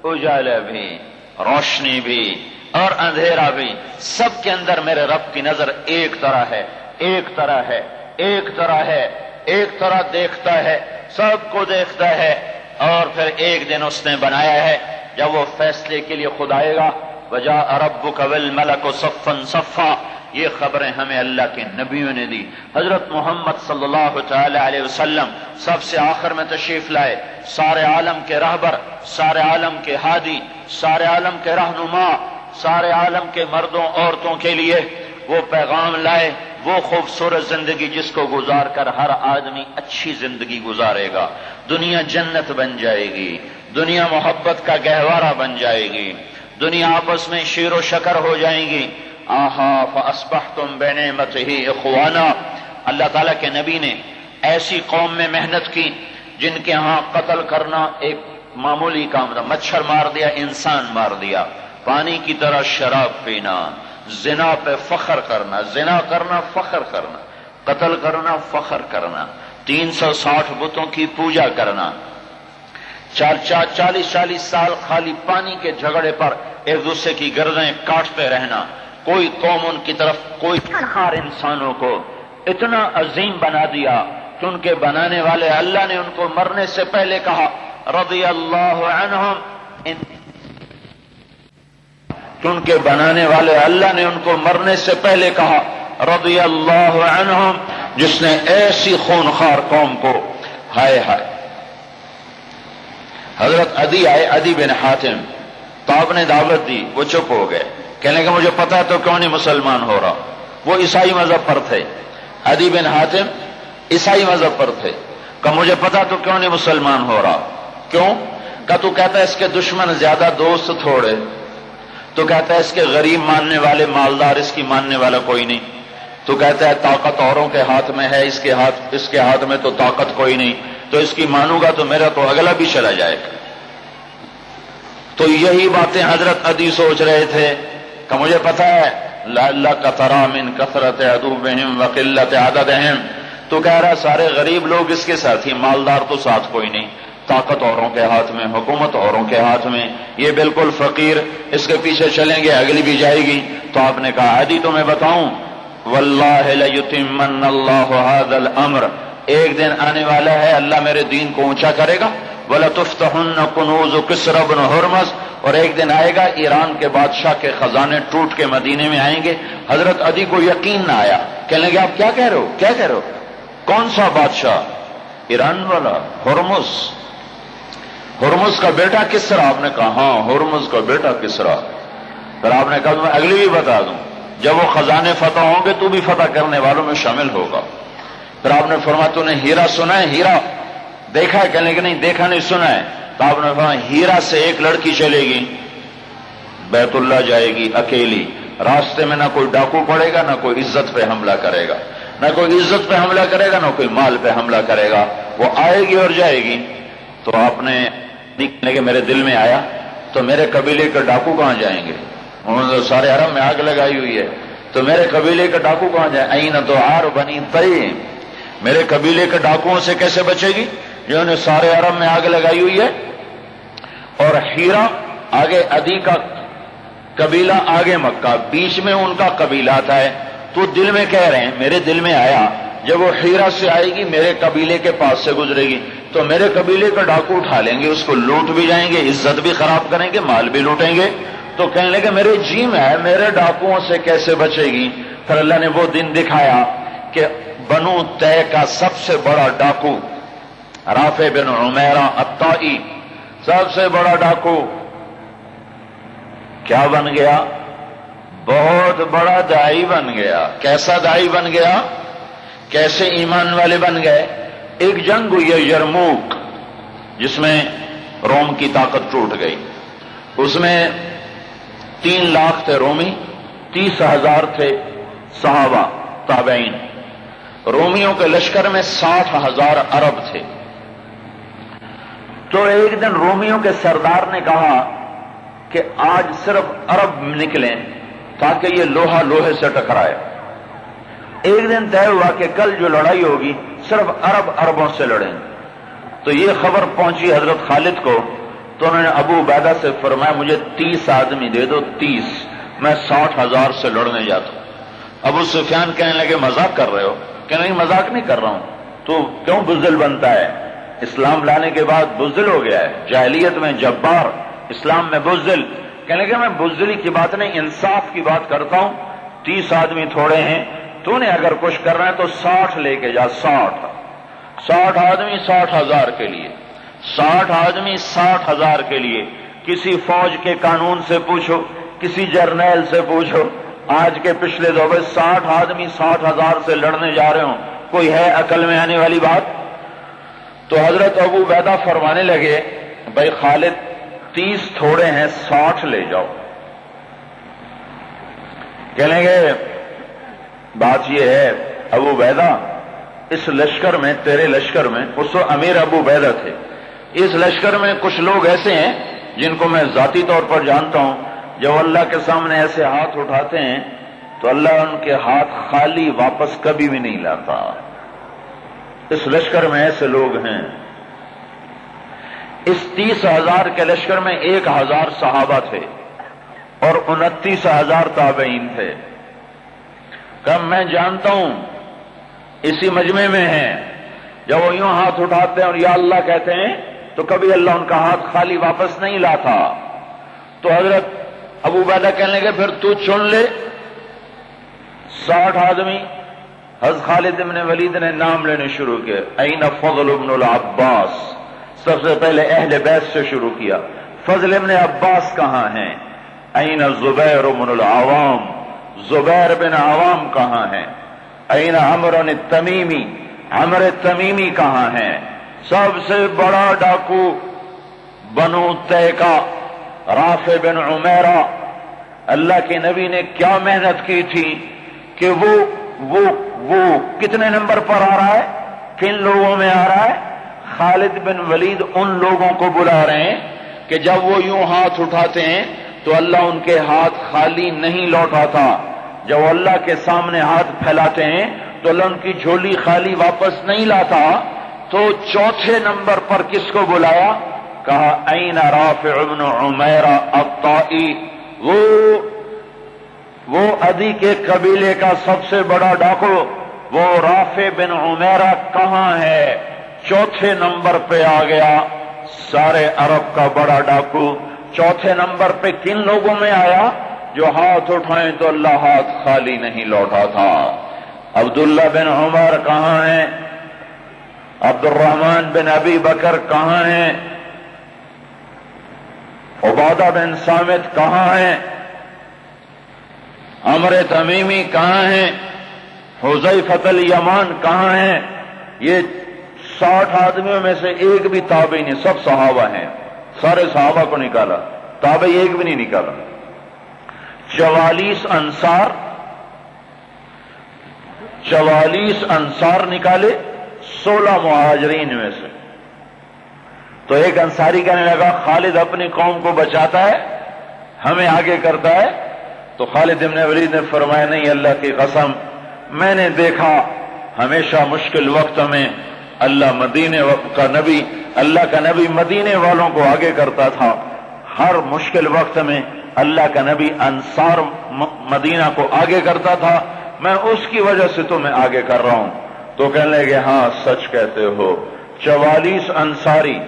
اجالا بھی، روشنی بھی اور اندھیرا بھی، سب کے اندر میرے رب کی نظر ایک طرح ہے، ایک طرح ہے، ایک طرح ہے، ایک طرح دیکھتا ہے، سب کو دیکھتا ہے۔ اور پھر ایک دن اس نے بنایا ہے جب وہ فیصلے کے لیے خود آئے گا، وجاء ربک والملک صفا صفا، یہ خبریں ہمیں اللہ کے نبیوں نے دی۔ حضرت محمد صلی اللہ تعالی علیہ وسلم سب سے آخر میں تشریف لائے، سارے عالم کے رہبر، سارے عالم کے ہادی، سارے عالم کے رہنما، سارے عالم کے مردوں عورتوں کے لیے وہ پیغام لائے، وہ خوبصورت زندگی جس کو گزار کر ہر آدمی اچھی زندگی گزارے گا، دنیا جنت بن جائے گی، دنیا محبت کا گہوارہ بن جائے گی، دنیا آپس میں شیر و شکر ہو جائیں گی۔ آہا فاصبحتم بنعمتہ اخوانا، اللہ تعالیٰ کے نبی نے ایسی قوم میں محنت کی جن کے ہاں قتل کرنا ایک معمولی کام تھا، مچھر مار دیا انسان مار دیا، پانی کی طرح شراب پینا، زنا پہ فخر کرنا، زنا کرنا فخر کرنا، قتل کرنا فخر کرنا، 360 بتوں کی پوجا کرنا، 40 سال خالی پانی کے جھگڑے پر ایک دوسرے کی گردنیں کاٹتے رہنا، کوئی قوم ان کی طرف کوئی ہر انسانوں کو اتنا عظیم بنا دیا کہ ان کے بنانے والے اللہ نے ان کو مرنے سے پہلے کہا رضی اللہ عنہم، ان کے بنانے والے اللہ نے ان کو مرنے سے پہلے کہا رضی اللہ عنہم، جس نے ایسی خونخوار قوم کو، ہائے ہائے۔ حضرت عدی آئے، عدی بن حاتم، تو آپ نے دعوت دی، وہ چپ ہو گئے، کہنے لگے مجھے پتا ہے تو کیوں نہیں مسلمان ہو رہا؟ وہ عیسائی مذہب پر تھے، عدی بن حاتم عیسائی مذہب پر تھے، کہ مجھے پتا تو کیوں نہیں مسلمان ہو رہا؟ کیوں؟ کہ تو کہتا ہے اس کے دشمن زیادہ دوست تھوڑے، تو کہتا ہے اس کے غریب ماننے والے مالدار، اس کی ماننے والا کوئی نہیں، تو کہتا ہے طاقت اوروں کے ہاتھ میں ہے، اس کے ہاتھ میں تو طاقت کوئی نہیں، تو اس کی مانوں گا تو میرا تو اگلا بھی چلا جائے گا۔ تو یہی باتیں حضرت عدی سوچ رہے تھے کہ مجھے پتا ہے لعلک تری من کثرت عدوبہم وقلت عددہم، تو کہہ رہا سارے غریب لوگ اس کے ساتھ ہی، مالدار تو ساتھ کوئی نہیں، طاقت اوروں کے ہاتھ میں، حکومت اوروں کے ہاتھ میں، یہ بالکل فقیر، اس کے پیچھے چلیں گے اگلی بھی جائے گی۔ تو آپ نے کہا عدی تو میں بتاؤں، واللہ لیتمن اللہ ھذا الامر، ایک دن آنے والا ہے اللہ میرے دین کو اونچا کرے گا، وَلَتُفْتَحُنَّ كُنُوزُ كِسْرَى بْنُ هُرْمُزَ، اور ایک دن آئے گا ایران کے بادشاہ کے خزانے ٹوٹ کے مدینے میں آئیں گے۔ حضرت عدی کو یقین نہ آیا، کہنے لگے آپ کیا کہہ رہے ہو، کیا کہہ رہے ہو؟ کون سا بادشاہ؟ ایران والا ہرمز، ہرمز کا بیٹا کسرا؟ آپ نے کہا ہاں ہرمز کا بیٹا کسرا۔ پھر آپ نے کہا میں اگلی بھی بتا دوں، جب وہ خزانے فتح ہوں گے تو بھی فتح کرنے والوں میں شامل ہوگا۔ پھر آپ نے فرمایا تو نے ہیرا سنا ہے؟ ہیرا دیکھا ہے؟ کہنے کہ نہیں دیکھا نہیں سنا ہے۔ تو آپ نے فرمایا ہیرا سے ایک لڑکی چلے گی بیت اللہ جائے گی اکیلی، راستے میں نہ کوئی ڈاکو پڑے گا، نہ کوئی عزت پہ حملہ کرے گا، نہ کوئی عزت پہ حملہ کرے گا، نہ کوئی مال پہ حملہ کرے گا، وہ آئے گی اور جائے گی۔ تو آپ نے کہ میرے دل میں آیا تو میرے قبیلے کے ڈاکو کہاں جائیں گے؟ انہوں نے سارے حرم میں آگ لگائی ہوئی ہے، تو میرے قبیلے کے ڈاکو کہاں جائیں؟ این دعار بنی طیم، میرے قبیلے کے ڈاکوؤں سے کیسے بچے گی جنہوں نے سارے حرم میں آگ لگائی ہوئی ہے؟ اور ہیرا آگے عدی کا قبیلہ، آگے مکہ، بیچ میں ان کا قبیلہ آتا ہے۔ تو دل میں کہہ رہے ہیں، میرے دل میں آیا جب وہ ہیرا سے آئے گی میرے قبیلے کے پاس سے گزرے گی تو میرے قبیلے کا ڈاکو اٹھا لیں گے، اس کو لوٹ بھی جائیں گے، عزت بھی خراب کریں گے، مال بھی لوٹیں گے۔ تو کہنے لگے میرے جی میں ہے میرے ڈاکوؤں سے کیسے بچے گی؟ پھر اللہ نے وہ دن دکھایا کہ بنو طے کا سب سے بڑا ڈاکو رافع بن عمیرہ الطائی، سب سے بڑا ڈاکو کیا بن گیا؟ بہت بڑا داعی بن گیا۔ کیسا داعی بن گیا؟ کیسے ایمان والے بن گئے؟ ایک جنگ ہوئی ہے یرموک، جس میں روم کی طاقت ٹوٹ گئی، اس میں 3 لاکھ تھے رومی، 30,000 تھے صحابہ تابعین، رومیوں کے لشکر میں 60,000 عرب تھے۔ تو ایک دن رومیوں کے سردار نے کہا کہ آج صرف عرب نکلیں تاکہ یہ لوہا لوہے سے ٹکرائے۔ ایک دن طے ہوا کہ کل جو لڑائی ہوگی صرف عربوں سے لڑیں۔ تو یہ خبر پہنچی حضرت خالد کو، تو انہوں نے ابو عبیدہ سے فرمایا مجھے 30 آدمی دے دو، 30، میں 60,000 سے لڑنے جاتا ہوں۔ ابو سفیان کہنے لگے مذاق کر رہے ہو؟ کہ نہیں مذاق نہیں کر رہا ہوں، تو کیوں بزدل بنتا ہے؟ اسلام لانے کے بعد بزدل ہو گیا ہے، جاہلیت میں جبار، اسلام میں بزدل۔ کہنے لگے میں بزدلی کی بات نہیں، انصاف کی بات کرتا ہوں، 30 آدمی تھوڑے ہیں، تو نے اگر کچھ کرنا ہے تو 60 لے کے جا، 60 آدمی 60,000 کے لیے، 60 آدمی 60,000 کے لیے۔ کسی فوج کے قانون سے پوچھو، کسی جرنیل سے پوچھو، آج کے پچھلے دور میں 60 آدمی 60,000 سے لڑنے جا رہے ہوں، کوئی ہے عقل میں آنے والی بات؟ تو حضرت ابو عبیدہ فرمانے لگے بھائی خالد 30 تھوڑے ہیں، 60 لے جاؤ۔ کہنے گے بات یہ ہے ابو عبیدہ، اس لشکر میں، تیرے لشکر میں، اس وقت امیر ابو عبیدہ تھے، اس لشکر میں کچھ لوگ ایسے ہیں جن کو میں ذاتی طور پر جانتا ہوں، جب اللہ کے سامنے ایسے ہاتھ اٹھاتے ہیں تو اللہ ان کے ہاتھ خالی واپس کبھی بھی نہیں لاتا۔ اس لشکر میں ایسے لوگ ہیں۔ اس 30,000 کے لشکر میں 1,000 صحابہ تھے اور 29,000 تابعین تھے۔ کہ میں جانتا ہوں اسی مجمع میں ہیں، جب وہ یوں ہاتھ اٹھاتے ہیں اور یا اللہ کہتے ہیں تو کبھی اللہ ان کا ہاتھ خالی واپس نہیں لاتا۔ تو حضرت ابو عبیدہ کہنے لگے پھر تو چن لے 60 آدمی۔ حضرت خالد بن ولید نے نام لینے شروع کیے، این فضل ابن العباس، سب سے پہلے اہل بیت سے شروع کیا، فضل ابن عباس کہاں ہیں؟ این زبیر بن العوام، زبیر بن عوام کہاں ہیں؟ این عمرو التمیمی، عمرو تمیمی کہاں ہیں؟ سب سے بڑا ڈاکو بنو طے کا رافع بن عمیرہ، اللہ کے نبی نے کیا محنت کی تھی کہ وہ کتنے نمبر پر آ رہا ہے، کن لوگوں میں آ رہا ہے؟ خالد بن ولید ان لوگوں کو بلا رہے ہیں کہ جب وہ یوں ہاتھ اٹھاتے ہیں تو اللہ ان کے ہاتھ خالی نہیں لوٹاتا، جب اللہ کے سامنے ہاتھ پھیلاتے ہیں تو اللہ ان کی جھولی خالی واپس نہیں لاتا۔ تو چوتھے نمبر پر کس کو بلایا؟ کہا این رافع بن عمیرہ الطائی، وہ عدی کے قبیلے کا سب سے بڑا ڈاکو وہ رافع بن عمیرہ کہاں ہے؟ چوتھے نمبر پہ آ گیا، سارے عرب کا بڑا ڈاکو چوتھے نمبر پہ کن لوگوں میں آیا؟ جو ہاتھ اٹھائیں تو اللہ ہاتھ خالی نہیں لوٹا تھا۔ عبداللہ بن عمر کہاں ہیں؟ عبد الرحمن بن ابی بکر کہاں ہیں؟ عبادہ بن صامت کہاں ہیں؟ عمرو تمیمی کہاں ہیں؟ حذیفہ الیمان کہاں ہیں؟ یہ 60 آدمیوں میں سے ایک بھی تابعی نہیں، سب صحابہ ہیں، سارے صحابہ کو نکالا، تابعی ایک بھی نہیں نکالا۔ 44 انصار نکالے 16 مہاجرین میں سے۔ تو ایک انصاری کہنے لگا خالد اپنی قوم کو بچاتا ہے، ہمیں آگے کرتا ہے۔ تو خالد بن ولید نے فرمایا نہیں، اللہ کی قسم میں نے دیکھا ہمیشہ مشکل وقت میں اللہ کا نبی مدینے والوں کو آگے کرتا تھا، ہر مشکل وقت میں اللہ کا نبی انصار مدینہ کو آگے کرتا تھا، میں اس کی وجہ سے تمہیں آگے کر رہا ہوں۔ تو کہنے لگے ہاں سچ کہتے ہو، 44 انصاری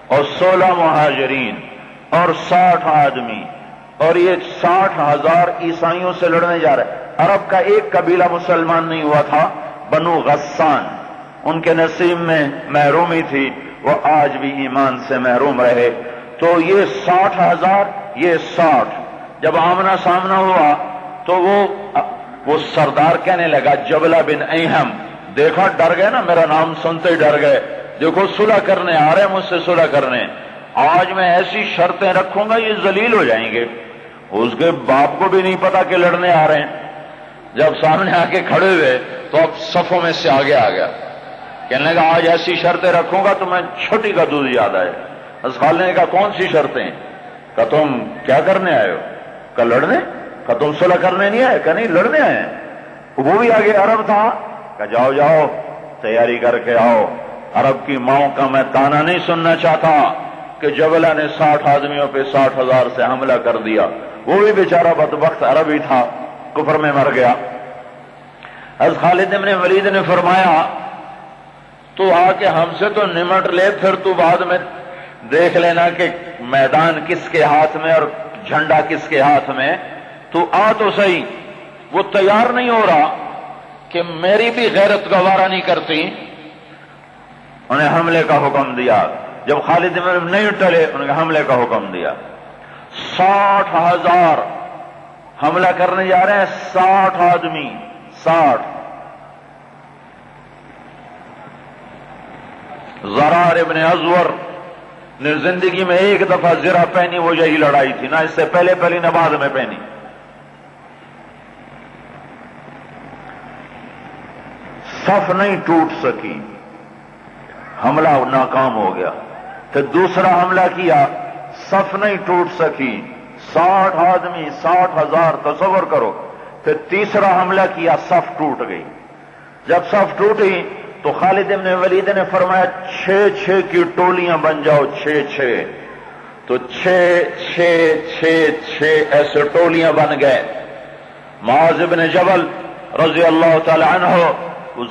اور 16 مہاجرین اور 60 آدمی، اور یہ 60,000 عیسائیوں سے لڑنے جا رہے۔ عرب کا ایک قبیلہ مسلمان نہیں ہوا تھا، بنو غسان، ان کے نصیب میں محرومی تھی، وہ آج بھی ایمان سے محروم رہے۔ تو یہ 60,000 یہ 60 جب آمنا سامنا ہوا تو وہ سردار کہنے لگا جبلہ بن ایہم، دیکھا ڈر گئے نا، میرا نام سنتے ہی ڈر گئے، دیکھو صلح کرنے آ رہے ہیں مجھ سے صلح کرنے، آج میں ایسی شرطیں رکھوں گا یہ ذلیل ہو جائیں گے۔ اس کے باپ کو بھی نہیں پتا کہ لڑنے آ رہے ہیں۔ جب سامنے آ کے کھڑے ہوئے تو اب صفوں میں سے آگے آ گیا، کہنے لگا آج ایسی شرطیں رکھوں گا تو میں چھوٹی کا دودھ یاد آئے۔ خالد نے کہا کون سی شرطیں؟ کہ تم کیا کرنے آئے ہو؟ کہ لڑنے؟ کہ تم صلح کرنے نہیں آئے؟ کہ نہیں لڑنے آئے ہیں۔ وہ بھی آگے عرب تھا، کہ جاؤ جاؤ تیاری کر کے آؤ۔ عرب کی ماؤں کا میں تانا نہیں سننا چاہتا کہ جبلہ نے 60 آدمیوں پہ 60,000 سے حملہ کر دیا، وہ بھی بیچارہ بدبخت عربی تھا، کفر میں مر گیا۔ حضرت خالد بن ولید نے فرمایا تو آ کے ہم سے تو نمٹ لے، پھر تو بعد میں دیکھ لینا کہ میدان کس کے ہاتھ میں اور جھنڈا کس کے ہاتھ میں، تو آ تو صحیح۔ وہ تیار نہیں ہو رہا کہ میری بھی غیرت گوارا نہیں کرتی، انہیں حملے کا حکم دیا۔ جب خالد بن نہیں ٹلے انہیں حملے کا حکم دیا۔ 60,000 حملہ کرنے جا رہے ہیں، 60 آدمی، 60۔ زرار ابن ازور نے زندگی میں ایک دفعہ زرہ پہنی، وہ یہی لڑائی تھی، نہ اس سے پہلے پہلی نہ بعد میں پہنی۔ صف نہیں ٹوٹ سکی، حملہ ناکام ہو گیا۔ پھر دوسرا حملہ کیا، صف نہیں ٹوٹ سکی، 60 آدمی، 60,000، تصور کرو۔ پھر تیسرا حملہ کیا، صف ٹوٹ گئی۔ جب صف ٹوٹی تو خالد بن ولید نے فرمایا 6 کی ٹولیاں بن جاؤ، 6 تو 6 ایسے ٹولیاں بن گئے۔ معاذ بن جبل رضی اللہ تعالی عنہ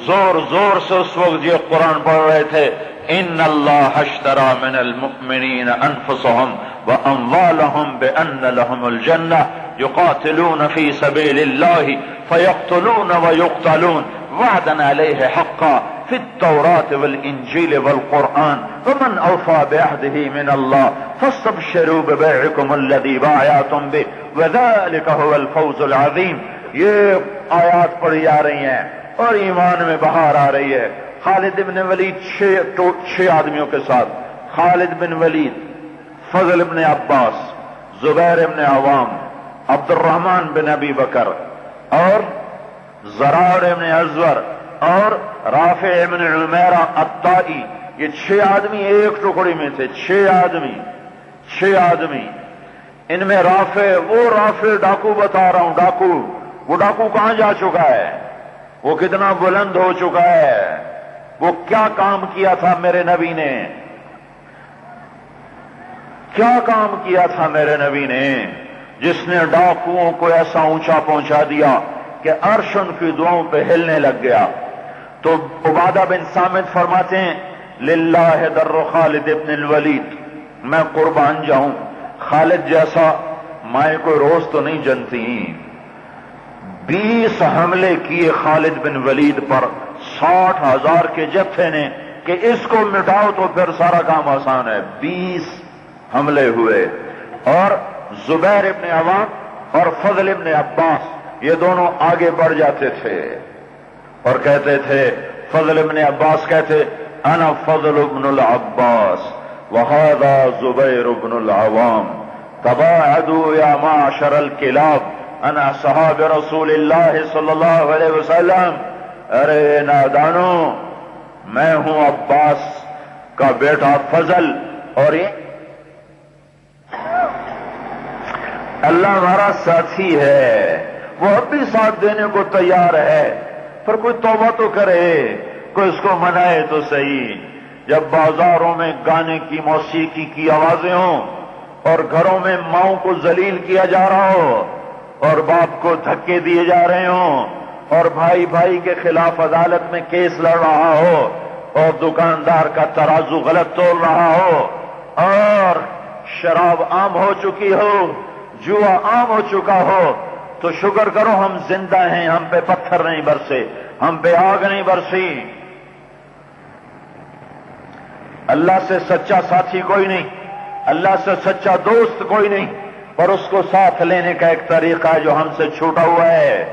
زور زور سے اس وقت یہ قرآن پڑھ رہے تھے، ان اللہ اشترى من المؤمنین انفسهم واموالهم بان لهم الجنہ يقاتلون في سبيل الله فيقتلون ويقتلون وعدا عليه حقا في التوراة والإنجيل والقرآن ومن أوفى بعهده من الله فاستبشروا ببيعكم الذي بايعتم به وذلك هو الفوز العظيم. یہ آیات پڑھی جا رہی ہیں اور ایمان میں بہار آ رہی ہے. خالد بن ولید چھ آدمیوں کے ساتھ، خالد بن ولید، فضل بن عباس، زبیر بن عوام، عبد الرحمن بن ابی بکر اور زرار بن ازور اور رافع بن عمیرہ الطائی. یہ چھ آدمی ایک ٹکڑی میں تھے. چھ آدمی. ان میں رافع ڈاکو بتا رہا ہوں، ڈاکو. وہ ڈاکو کہاں جا چکا ہے؟ وہ کتنا بلند ہو چکا ہے؟ وہ کیا کام کیا تھا میرے نبی نے؟ کیا کام کیا تھا میرے نبی نے جس نے ڈاکوؤں کو ایسا اونچا پہنچا دیا کہ عرش ان کی دعاؤں پہ ہلنے لگ گیا؟ تو عبادہ بن صامت فرماتے ہیں للہ در خالد ابن الولید، میں قربان جاؤں خالد جیسا مائیں کوئی روز تو نہیں جنتی. 20 حملے کیے خالد بن ولید پر 60,000 کے جتھے نے کہ اس کو مٹاؤ تو پھر سارا کام آسان ہے. 20 حملے ہوئے. اور زبیر ابن عوام اور فضل ابن عباس یہ دونوں آگے بڑھ جاتے تھے اور کہتے تھے، فضل ابن عباس کہتے انا فضل ابن العباس وہذا زبیر ابن العوام تباعدوا یا معشر الکلاب انا صحاب رسول اللہ صلی اللہ علیہ وسلم. ارے نادانو، میں ہوں عباس کا بیٹا فضل اور یہ اللہ ہمارا ساتھی ہے، وہ اب بھی ساتھ دینے کو تیار ہے. پر کوئی توبہ تو کرے، کوئی اس کو منائے تو صحیح. جب بازاروں میں گانے کی موسیقی کی آوازیں ہوں اور گھروں میں ماؤں کو ذلیل کیا جا رہا ہو اور باپ کو دھکے دیے جا رہے ہوں اور بھائی بھائی کے خلاف عدالت میں کیس لڑ رہا ہو اور دکاندار کا ترازو غلط تول رہا ہو اور شراب عام ہو چکی ہو، جوا عام ہو چکا ہو، تو شکر کرو ہم زندہ ہیں، ہم پہ پتھر نہیں برسے، ہم پہ آگ نہیں برسی. اللہ سے سچا ساتھی کوئی نہیں، اللہ سے سچا دوست کوئی نہیں، اور اس کو ساتھ لینے کا ایک طریقہ ہے جو ہم سے چھوٹا ہوا ہے.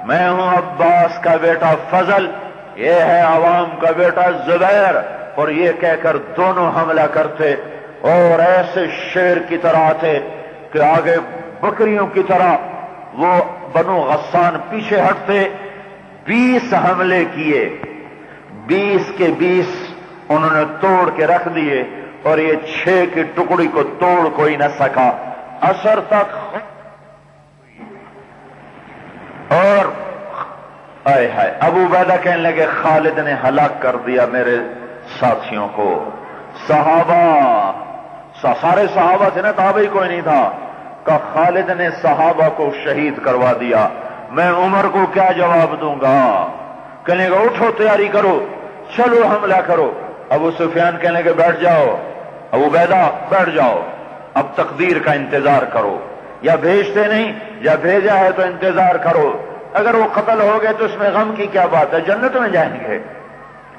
میں ہوں عباس کا بیٹا فضل، یہ ہے عوام کا بیٹا زبیر. اور یہ کہہ کر دونوں حملہ کرتے اور ایسے شیر کی طرح تھے کہ آگے بکریوں کی طرح وہ بنو غسان پیچھے ہٹتے. 20 حملے کیے، 20 کے 20 انہوں نے توڑ کے رکھ دیے اور یہ 6 کی ٹکڑی کو توڑ کوئی نہ سکا. عصر تک اور آئے ہائے ابو عبیدہ کہنے لگے خالد نے ہلاک کر دیا میرے ساتھیوں کو. صحابہ سارے صحابہ تھے نا، تابعی کوئی نہیں تھا. کہ خالد نے صحابہ کو شہید کروا دیا. میں عمر کو کیا جواب دوں گا؟ کہنے گا اٹھو تیاری کرو، چلو حملہ کرو. ابو سفیان کہنے کے بیٹھ جاؤ، ابو عبیدہ بیٹھ جاؤ، اب تقدیر کا انتظار کرو. یا بھیجتے نہیں یا بھیجا ہے تو انتظار کرو. اگر وہ قتل ہو گئے تو اس میں غم کی کیا بات ہے، جنت میں جائیں گے.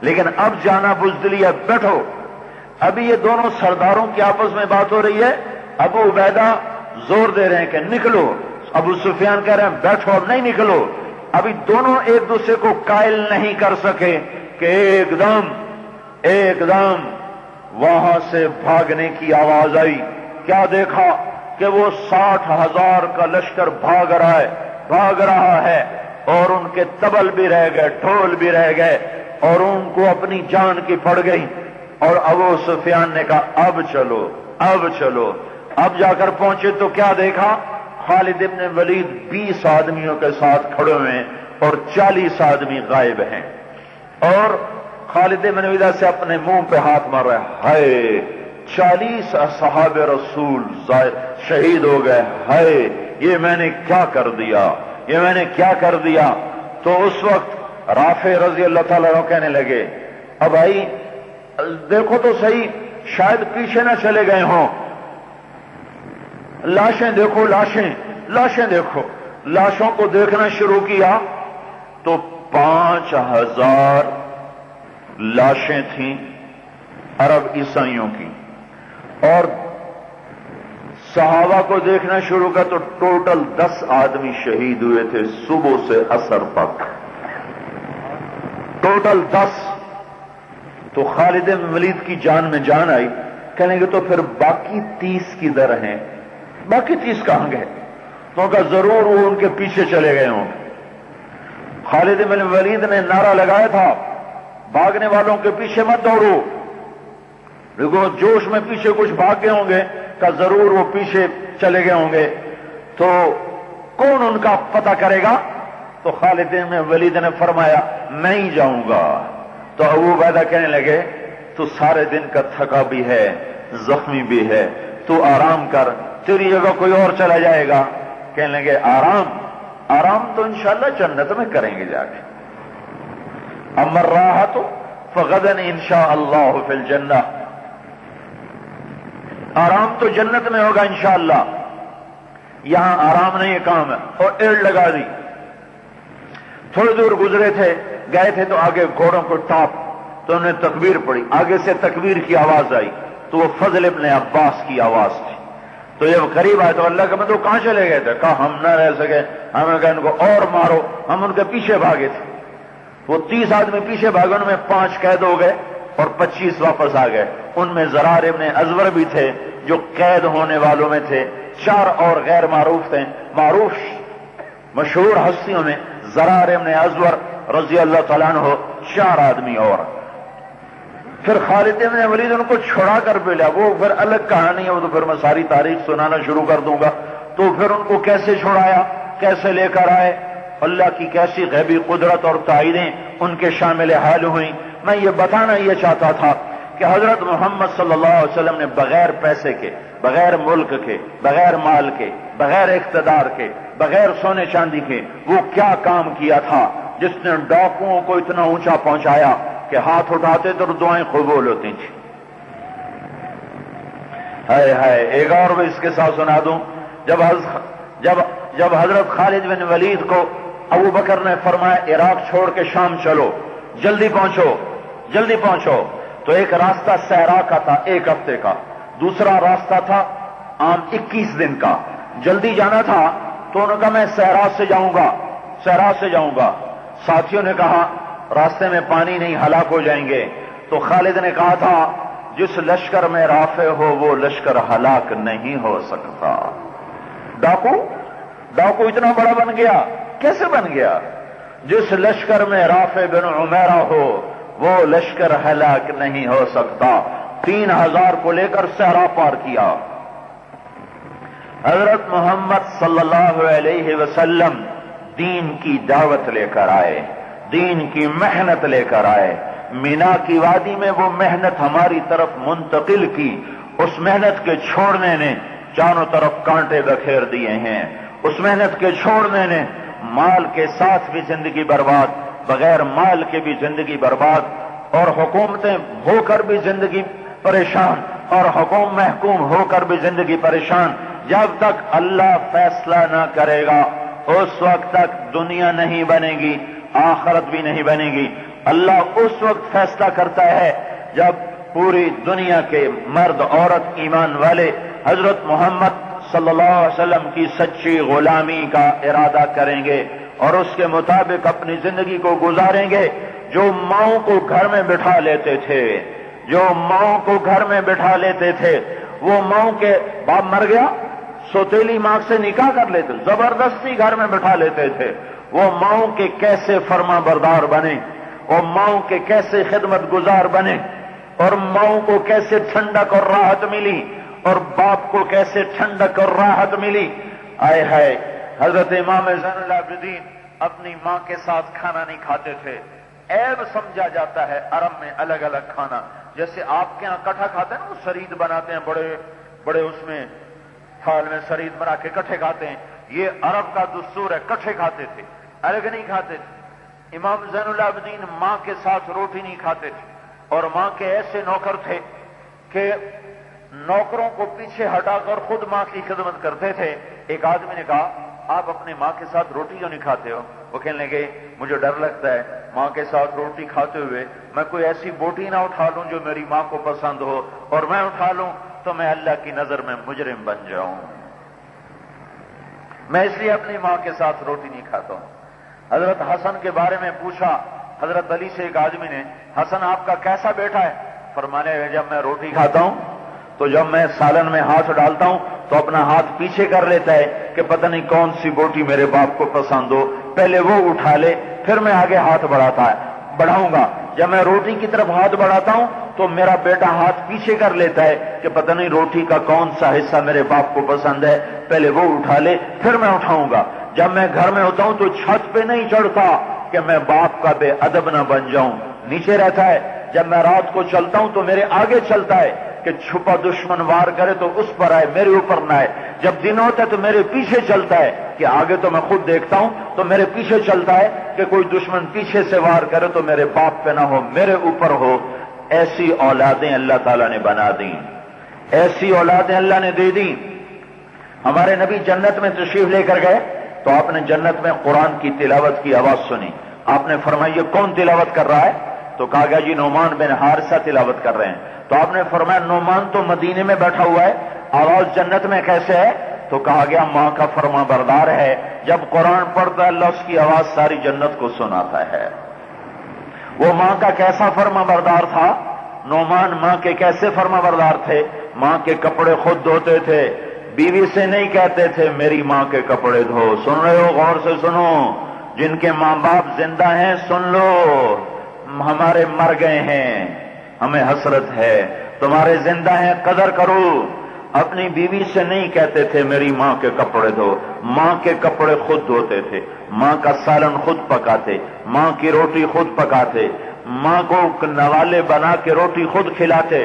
لیکن اب جانا بزدلی ہے، بیٹھو. ابھی یہ دونوں سرداروں کی آپس میں بات ہو رہی ہے. ابو عبیدہ زور دے رہے ہیں کہ نکلو، ابو سفیان کہہ رہے ہیں بیٹھو اب نہیں نکلو. ابھی دونوں ایک دوسرے کو قائل نہیں کر سکے کہ ایک دم وہاں سے بھاگنے کی آواز آئی. کیا دیکھا کہ وہ 60,000 کا لشکر بھاگ رہا ہے اور ان کے طبل بھی رہ گئے، ڈھول بھی رہ گئے اور ان کو اپنی جان کی پڑ گئی. اور ابو سفیان نے کہا اب چلو. اب جا کر پہنچے تو کیا دیکھا؟ خالد ابن ولید 20 آدمیوں کے ساتھ کھڑے ہوئے ہیں اور 40 آدمی غائب ہیں. اور خالد ابن ولید سے اپنے منہ پہ ہاتھ مار رہا ہے، ہائے 40 اصحاب رسول شہید ہو گئے، ہائے یہ میں نے کیا کر دیا. تو اس وقت رافع رضی اللہ تعالیٰ عنہ کہنے لگے اب بھائی دیکھو تو صحیح، شاید پیچھے نہ چلے گئے ہوں. لاشیں دیکھو، لاشیں لاشیں دیکھو۔ لاشوں کو دیکھنا شروع کیا تو 5000 لاشیں تھیں عرب عیسائیوں کی، اور صحابہ کو دیکھنا شروع کیا تو ٹوٹل 10 آدمی شہید ہوئے تھے صبح سے عصر تک، ٹوٹل 10۔ تو خالد بن ولید کی جان میں جان آئی، کہنے گے تو پھر باقی 30 کدھر ہیں؟ باقی 30 کہاں گئے؟ تو کہا ضرور وہ ان کے پیچھے چلے گئے ہوں۔ خالد بن ولید نے نعرہ لگایا تھا بھاگنے والوں کے پیچھے مت دوڑو، دیکھو جوش میں پیچھے کچھ بھاگ گئے ہوں گے، کہ ضرور وہ پیچھے چلے گئے ہوں گے، تو کون ان کا پتہ کرے گا؟ تو خالد بن ولید نے فرمایا میں ہی جاؤں گا۔ تو ابو عبیدہ کہنے لگے تو سارے دن کا تھکا بھی ہے، زخمی بھی ہے، تو آرام کر، تیری جگہ کوئی اور چلا جائے گا۔ کہنے لگے آرام تو انشاءاللہ جنت میں کریں گے جا کے، اما الراحۃ فغدا انشاءاللہ فی الجنہ، آرام تو جنت میں ہوگا انشاءاللہ، یہاں آرام نہیں کام ہے۔ اور ایڑ لگا دی، تھوڑی دور گزرے تھے، گئے تھے تو آگے گھوڑوں کو ٹاپ، تو انہوں نے تکبیر پڑھی، آگے سے تکبیر کی آواز آئی تو وہ فضل ابن عباس کی آواز تھی۔ تو جب قریب آئے تو اللہ کا تو کہاں چلے گئے تھے؟ کہا ہم نہ رہ سکے، ہم نے کہا ان کو اور مارو، ہم ان کے پیچھے بھاگے تھے۔ وہ 30 آدمی پیچھے بھاگے، ان میں 5 قید ہو گئے اور 25 واپس آ گئے۔ ان میں زرار ابن ازور بھی تھے جو قید ہونے والوں میں تھے، 4 اور غیر معروف تھے۔ معروف مشہور ہستیوں میں زرار ابن ازور رضی اللہ تعالیٰ عنہ، 4 آدمی اور۔ پھر خالد بن ولید ان کو چھڑا کر بھی لیا، وہ پھر الگ کہانی ہے، وہ تو پھر میں ساری تاریخ سنانا شروع کر دوں گا۔ تو پھر ان کو کیسے چھڑایا، کیسے لے کر آئے، اللہ کی کیسی غیبی قدرت اور تائیدیں ان کے شامل حال ہوئیں۔ میں یہ بتانا یہ چاہتا تھا کہ حضرت محمد صلی اللہ علیہ وسلم نے بغیر پیسے کے، بغیر ملک کے، بغیر مال کے، بغیر اقتدار کے، بغیر سونے چاندی کے وہ کیا کام کیا تھا جس نے ڈاکوؤں کو اتنا اونچا پہنچایا کہ ہاتھ اٹھاتے تو دعائیں قبول ہوتی تھیں۔ ہائے ایک اور بھی اس کے ساتھ سنا دوں، جب حضرت خالد بن ولید کو ابو بکر نے فرمایا عراق چھوڑ کے شام چلو، جلدی پہنچو، تو ایک راستہ صحرا کا تھا 1 ہفتے کا، دوسرا راستہ تھا عام 21 دن کا۔ جلدی جانا تھا تو انہوں نے کہا میں صحرا سے جاؤں گا۔ ساتھیوں نے کہا راستے میں پانی نہیں، ہلاک ہو جائیں گے۔ تو خالد نے کہا تھا جس لشکر میں رافع ہو وہ لشکر ہلاک نہیں ہو سکتا۔ ڈاکو اتنا بڑا بن گیا، کیسے بن گیا؟ جس لشکر میں رافع بن عمیرہ ہو وہ لشکر ہلاک نہیں ہو سکتا۔ 3000 کو لے کر صحرا پار کیا۔ حضرت محمد صلی اللہ علیہ وسلم دین کی دعوت لے کر آئے، دین کی محنت لے کر آئے۔ مینا کی وادی میں وہ محنت ہماری طرف منتقل کی، اس محنت کے چھوڑنے نے چاروں طرف کانٹے بکھیر دیے ہیں، اس محنت کے چھوڑنے نے مال کے ساتھ بھی زندگی برباد، بغیر مال کے بھی زندگی برباد، اور حکومتیں ہو کر بھی زندگی پریشان، اور محکوم ہو کر بھی زندگی پریشان۔ جب تک اللہ فیصلہ نہ کرے گا اس وقت تک دنیا نہیں بنے گی، آخرت بھی نہیں بنے گی۔ اللہ اس وقت فیصلہ کرتا ہے جب پوری دنیا کے مرد عورت ایمان والے حضرت محمد صلی اللہ علیہ وسلم کی سچی غلامی کا ارادہ کریں گے اور اس کے مطابق اپنی زندگی کو گزاریں گے۔ جو ماؤں کو گھر میں بٹھا لیتے تھے، وہ ماؤں کے باپ مر گیا، سوتیلی ماں سے نکاح کر لیتے، زبردستی گھر میں بٹھا لیتے تھے۔ وہ ماؤں کے کیسے فرما بردار بنے، وہ ماؤں کے کیسے خدمت گزار بنے، اور ماؤں کو کیسے ٹھنڈک اور راحت ملی، اور باپ کو کیسے ٹھنڈک اور راحت ملی۔ آئے ہائے، حضرت امام زین العابدین اپنی ماں کے ساتھ کھانا نہیں کھاتے تھے۔ عیب سمجھا جاتا ہے عرب میں الگ الگ کھانا، جیسے آپ کے ہاں کٹھا کھاتے ہیں نا، وہ سرید بناتے ہیں بڑے اس میں تھال میں سرید بنا کے کٹھے کھاتے ہیں، یہ عرب کا دستور ہے، کٹھے کھاتے تھے، الگ نہیں کھاتے تھے۔ امام زین العابدین ماں کے ساتھ روٹی نہیں کھاتے تھے، اور ماں کے ایسے نوکر تھے کہ نوکروں کو پیچھے ہٹا کر خود ماں کی خدمت کرتے تھے۔ ایک آدمی نے کہا آپ اپنی ماں کے ساتھ روٹی کیوں نہیں کھاتے ہو؟ وہ کہنے لگے مجھے ڈر لگتا ہے ماں کے ساتھ روٹی کھاتے ہوئے میں کوئی ایسی بوٹی نہ اٹھا لوں جو میری ماں کو پسند ہو، اور میں اٹھا لوں تو میں اللہ کی نظر میں مجرم بن جاؤں، میں اس لیے اپنی ماں کے ساتھ روٹی نہیں کھاتا ہوں۔ حضرت حسن کے بارے میں پوچھا حضرت علی سے، ایک آدمی نے، حسن آپ کا کیسا بیٹا ہے؟ فرمانے لگے جب میں روٹی کھاتا ہوں تو جب میں سالن میں ہاتھ ڈالتا ہوں تو اپنا ہاتھ پیچھے کر لیتا ہے کہ پتہ نہیں کون سی بوٹی میرے باپ کو پسند ہو، پہلے وہ اٹھا لے پھر میں آگے ہاتھ بڑھاؤں گا۔ جب میں روٹی کی طرف ہاتھ بڑھاتا ہوں تو میرا بیٹا ہاتھ پیچھے کر لیتا ہے کہ پتہ نہیں روٹی کا کون سا حصہ میرے باپ کو پسند ہے، پہلے وہ اٹھا لے پھر میں اٹھاؤں گا۔ جب میں گھر میں ہوتا ہوں تو چھت پہ نہیں چڑھتا کہ میں باپ کا بے ادب نہ بن جاؤں، نیچے رہتا ہے۔ جب میں رات کو چلتا ہوں تو میرے آگے چلتا ہے کہ چھپا دشمن وار کرے تو اس پر آئے، میرے اوپر نہ آئے۔ جب دن ہوتا ہے تو میرے پیچھے چلتا ہے کہ آگے تو میں خود دیکھتا ہوں تو میرے پیچھے چلتا ہے کہ کوئی دشمن پیچھے سے وار کرے تو میرے باپ پہ نہ ہو، میرے اوپر ہو۔ ایسی اولادیں اللہ تعالیٰ نے بنا دیں، ایسی اولادیں اللہ نے دے دیں۔ ہمارے نبی جنت میں تشریف لے کر گئے تو آپ نے جنت میں قرآن کی تلاوت کی آواز سنی۔ آپ نے فرمایا یہ کون تلاوت کر رہا ہے؟ تو کہا گیا جی نعمان بن حارثہ تلاوت کر رہے ہیں۔ تو آپ نے فرمایا نعمان تو مدینے میں بیٹھا ہوا ہے، آواز جنت میں کیسے ہے؟ تو کہا گیا ماں کا فرما بردار ہے، جب قرآن پڑھتا ہے اللہ اس کی آواز ساری جنت کو سناتا ہے۔ وہ ماں کا کیسا فرما بردار تھا؟ نعمان ماں کے کیسے فرما بردار تھے؟ ماں کے کپڑے خود دھوتے تھے، بیوی سے نہیں کہتے تھے میری ماں کے کپڑے دھو۔ سن رہے ہو؟ غور سے سنو، جن کے ماں باپ زندہ ہیں سن لو، ہمارے مر گئے ہیں ہمیں حسرت ہے، تمہارے زندہ ہیں قدر کرو۔ اپنی بیوی سے نہیں کہتے تھے میری ماں کے کپڑے دھو، ماں کے کپڑے خود دھوتے تھے، ماں کا سالن خود پکاتے، ماں کی روٹی خود پکاتے، ماں کو نوالے بنا کے روٹی خود کھلاتے،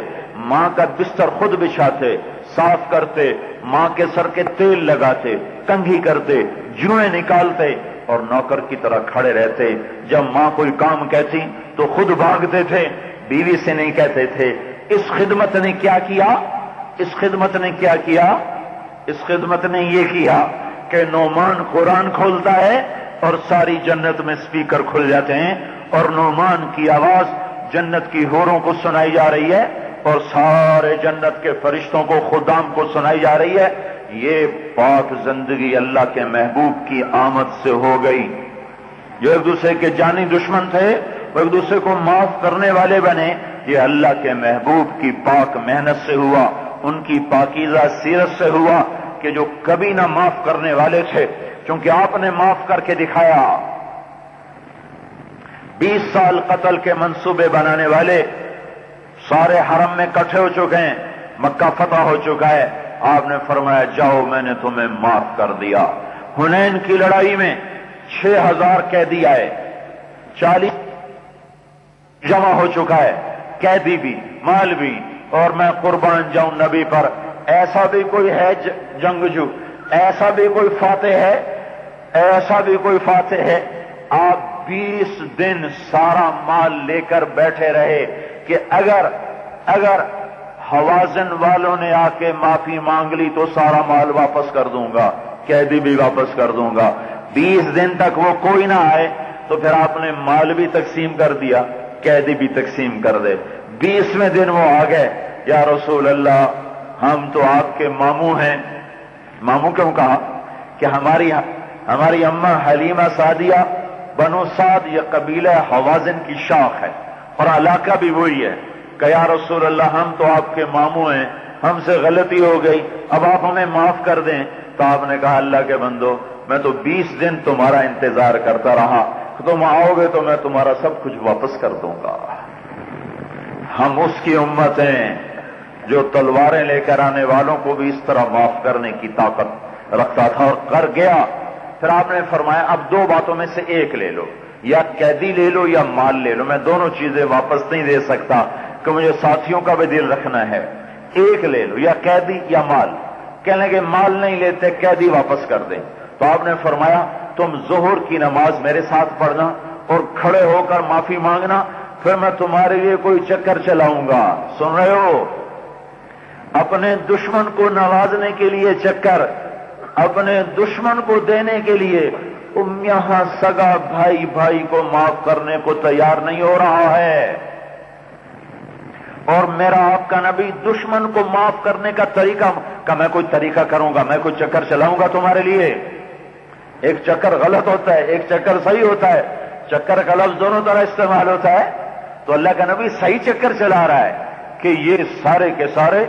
ماں کا بستر خود بچھاتے، صاف کرتے، ماں کے سر کے تیل لگاتے، کنگھی کرتے، جوئیں نکالتے اور نوکر کی طرح کھڑے رہتے۔ جب ماں کوئی کام کہتی تو خود بھاگتے تھے، بیوی سے نہیں کہتے تھے۔ اس خدمت نے کیا کیا؟ اس خدمت نے کیا کیا؟ اس خدمت نے یہ کیا کہ نعمان قرآن کھولتا ہے اور ساری جنت میں سپیکر کھل جاتے ہیں اور نعمان کی آواز جنت کی حوروں کو سنائی جا رہی ہے اور سارے جنت کے فرشتوں کو، خدام کو سنائی جا رہی ہے۔ یہ پاک زندگی اللہ کے محبوب کی آمد سے ہو گئی۔ جو ایک دوسرے کے جانی دشمن تھے وہ ایک دوسرے کو معاف کرنے والے بنے، یہ اللہ کے محبوب کی پاک محنت سے ہوا، ان کی پاکیزہ سیرت سے ہوا کہ جو کبھی نہ معاف کرنے والے تھے، چونکہ آپ نے معاف کر کے دکھایا۔ 20 سال قتل کے منصوبے بنانے والے سارے حرم میں اکٹھے ہو چکے ہیں، مکہ فتح ہو چکا ہے، آپ نے فرمایا جاؤ میں نے تمہیں معاف کر دیا۔ حنین کی لڑائی میں 6000 قیدی آئے، 40 جمع ہو چکا ہے، قیدی بھی مال بھی، اور میں قربان جاؤں نبی پر۔ ایسا بھی کوئی ہے جنگجو، ایسا بھی کوئی فاتح ہے، ایسا بھی کوئی فاتح ہے؟ آپ 20 دن سارا مال لے کر بیٹھے رہے کہ اگر حوازن والوں نے آ کے معافی مانگ لی تو سارا مال واپس کر دوں گا، قیدی بھی واپس کر دوں گا۔ 20 دن تک وہ کوئی نہ آئے تو پھر آپ نے مال بھی تقسیم کر دیا، قیدی بھی تقسیم کر دے۔ 20ویں دن وہ آ گئے، یا رسول اللہ ہم تو آپ کے ماموں ہیں۔ ماموں کیوں کہا؟ کہ ہماری اماں حلیمہ سعدیہ بنو سعد یہ قبیلہ حوازن کی شاخ ہے اور علاقہ بھی وہی ہے، کہ یا رسول اللہ ہم تو آپ کے ماموں ہیں، ہم سے غلطی ہو گئی، اب آپ ہمیں معاف کر دیں۔ تو آپ نے کہا اللہ کے بندو میں تو 20 دن تمہارا انتظار کرتا رہا، تم آؤ گے تو میں تمہارا سب کچھ واپس کر دوں گا۔ ہم اس کی امت ہیں جو تلواریں لے کر آنے والوں کو بھی اس طرح معاف کرنے کی طاقت رکھتا تھا اور کر گیا۔ پھر آپ نے فرمایا اب 2 باتوں میں سے ایک لے لو، یا قیدی لے لو یا مال لے لو، میں دونوں چیزیں واپس نہیں دے سکتا کہ مجھے ساتھیوں کا بھی دل رکھنا ہے، ایک لے لو، یا قیدی یا مال۔ کہنے لگے مال نہیں لیتے، قیدی واپس کر دیں۔ تو آپ نے فرمایا تم ظہر کی نماز میرے ساتھ پڑھنا اور کھڑے ہو کر معافی مانگنا، پھر میں تمہارے لیے کوئی چکر چلاؤں گا۔ سن رہے ہو؟ اپنے دشمن کو نوازنے کے لیے چکر، اپنے دشمن کو دینے کے لیے یہاں سگا بھائی بھائی کو معاف کرنے کو تیار نہیں ہو رہا ہے۔ اور میرا آپ کا نبی دشمن کو معاف کرنے کا طریقہ کہ میں کوئی طریقہ کروں گا، میں کوئی چکر چلاؤں گا تمہارے لیے۔ ایک چکر غلط ہوتا ہے، ایک چکر صحیح ہوتا ہے، چکر کا لفظ دونوں طرح استعمال ہوتا ہے۔ تو اللہ کا نبی صحیح چکر چلا رہا ہے کہ یہ سارے کے سارے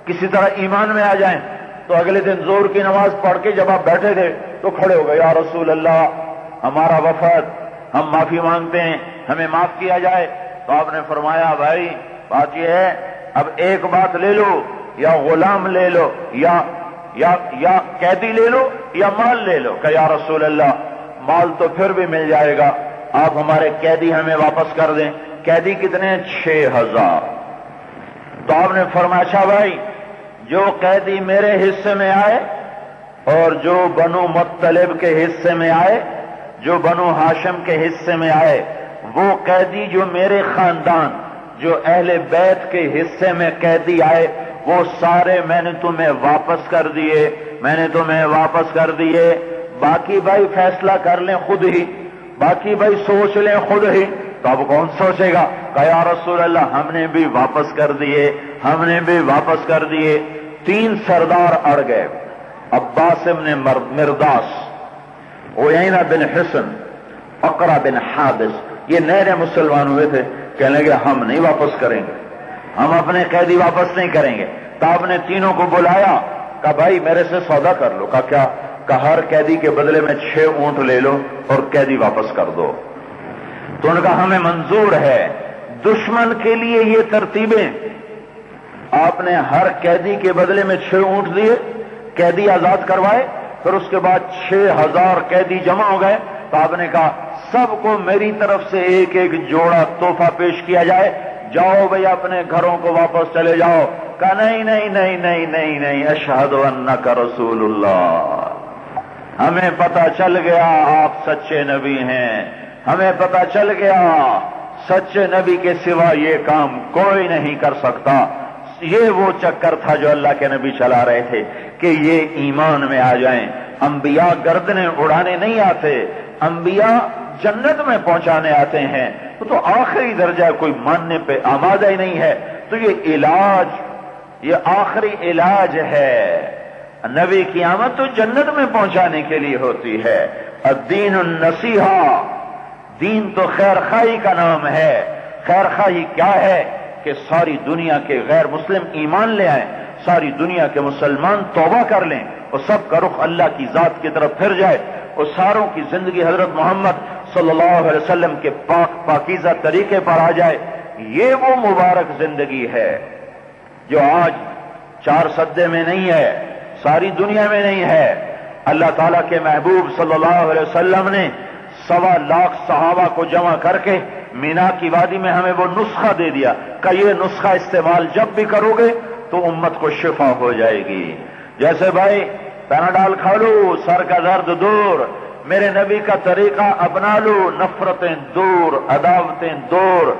کسی طرح ایمان میں آ جائیں۔ تو اگلے دن ظہر کی نماز پڑھ کے جب آپ بیٹھے تھے تو کھڑے ہو گئے، یا رسول اللہ ہمارا وفد، ہم معافی مانگتے ہیں، ہمیں معاف کیا جائے۔ تو آپ نے فرمایا بھائی بات یہ ہے، اب ایک بات لے لو، یا غلام لے لو، یا قیدی لے لو، یا مال لے لو۔ کہ یا رسول اللہ مال تو پھر بھی مل جائے گا، آپ ہمارے قیدی ہمیں واپس کر دیں۔ قیدی کتنے؟ 6000۔ تو آپ نے فرمایا اچھا بھائی، جو قیدی میرے حصے میں آئے اور جو بنو مطلب کے حصے میں آئے، جو بنو ہاشم کے حصے میں آئے، وہ قیدی جو میرے خاندان، جو اہل بیت کے حصے میں قیدی آئے، وہ سارے میں نے تمہیں واپس کر دیے، میں نے تمہیں واپس کر دیے۔ باقی بھائی فیصلہ کر لیں خود ہی، باقی بھائی سوچ لیں خود ہی۔ تو اب کون سوچے گا؟ کہ یا رسول اللہ ہم نے بھی واپس کر دیے، ہم نے بھی واپس کر دیے۔ 3 سردار اڑ گئے، عباس بن مرداس، عیینہ بن حصن، اقرا بن حابس، یہ نئے مسلمان ہوئے تھے۔ کہنے لگے ہم نہیں واپس کریں گے، ہم اپنے قیدی واپس نہیں کریں گے۔ تو آپ نے تینوں کو بلایا، کہا بھائی میرے سے سودا کر لو۔ کہا کیا؟ کہا ہر قیدی کے بدلے میں 6 اونٹ لے لو اور قیدی واپس کر دو۔ تو انہوں نے کہا ہمیں منظور ہے۔ دشمن کے لیے یہ ترتیبیں، آپ نے ہر قیدی کے بدلے میں 6 اونٹ دیے، قیدی آزاد کروائے، پھر اس کے بعد 6000 قیدی جمع ہو گئے۔ تو آپ نے کہا سب کو میری طرف سے ایک ایک جوڑا تحفہ پیش کیا جائے، جاؤ بھئی اپنے گھروں کو واپس چلے جاؤ۔ کہا نہیں نہیں نہیں نہیں نہیں نہیں، اشہد انک رسول اللہ، ہمیں پتہ چل گیا آپ سچے نبی ہیں، ہمیں پتہ چل گیا سچے نبی کے سوا یہ کام کوئی نہیں کر سکتا۔ یہ وہ چکر تھا جو اللہ کے نبی چلا رہے تھے کہ یہ ایمان میں آ جائیں۔ انبیاء گردنیں اڑانے نہیں آتے، انبیاء جنت میں پہنچانے آتے ہیں۔ تو آخری درجہ کوئی ماننے پہ آمادہ ہی نہیں ہے۔ تو یہ علاج، یہ آخری علاج ہے۔ نبی کی آمد تو جنت میں پہنچانے کے لیے ہوتی ہے۔ الدین النصیحہ، دین تو خیر خواہی کا نام ہے۔ خیر خواہی کیا ہے؟ کہ ساری دنیا کے غیر مسلم ایمان لے آئیں، ساری دنیا کے مسلمان توبہ کر لیں اور سب کا رخ اللہ کی ذات کی طرف پھر جائے اور ساروں کی زندگی حضرت محمد صلی اللہ علیہ وسلم کے پاک پاکیزہ طریقے پر آ جائے۔ یہ وہ مبارک زندگی ہے جو آج 4 سدے میں نہیں ہے، ساری دنیا میں نہیں ہے۔ اللہ تعالیٰ کے محبوب صلی اللہ علیہ وسلم نے 1.25 لاکھ صحابہ کو جمع کر کے مینا کی وادی میں ہمیں وہ نسخہ دے دیا کہ یہ نسخہ استعمال جب بھی کرو گے تو امت کو شفا ہو جائے گی۔ جیسے بھائی پیناڈال کھا لو، سر کا درد دور، میرے نبی کا طریقہ اپنا لو، نفرتیں دور، عداوتیں دور،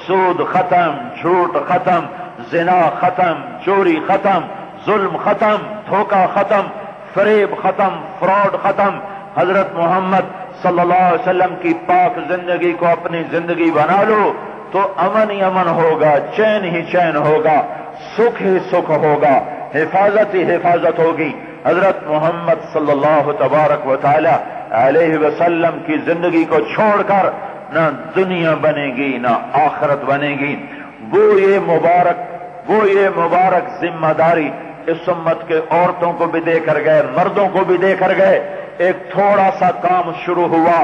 سود ختم، جھوٹ ختم، زنا ختم، چوری ختم، ظلم ختم، دھوکہ ختم، فریب ختم، فراڈ ختم۔ حضرت محمد صلی اللہ علیہ وسلم کی پاک زندگی کو اپنی زندگی بنا لو تو امن ہی امن ہوگا، چین ہی چین ہوگا، سکھ ہی سکھ ہوگا، حفاظت ہی حفاظت ہوگی۔ حضرت محمد صلی اللہ تبارک و تعالی علیہ وسلم کی زندگی کو چھوڑ کر نہ دنیا بنے گی نہ آخرت بنے گی۔ وہ یہ مبارک ذمہ داری اس امت کے عورتوں کو بھی دے کر گئے، مردوں کو بھی دے کر گئے۔ ایک تھوڑا سا کام شروع ہوا،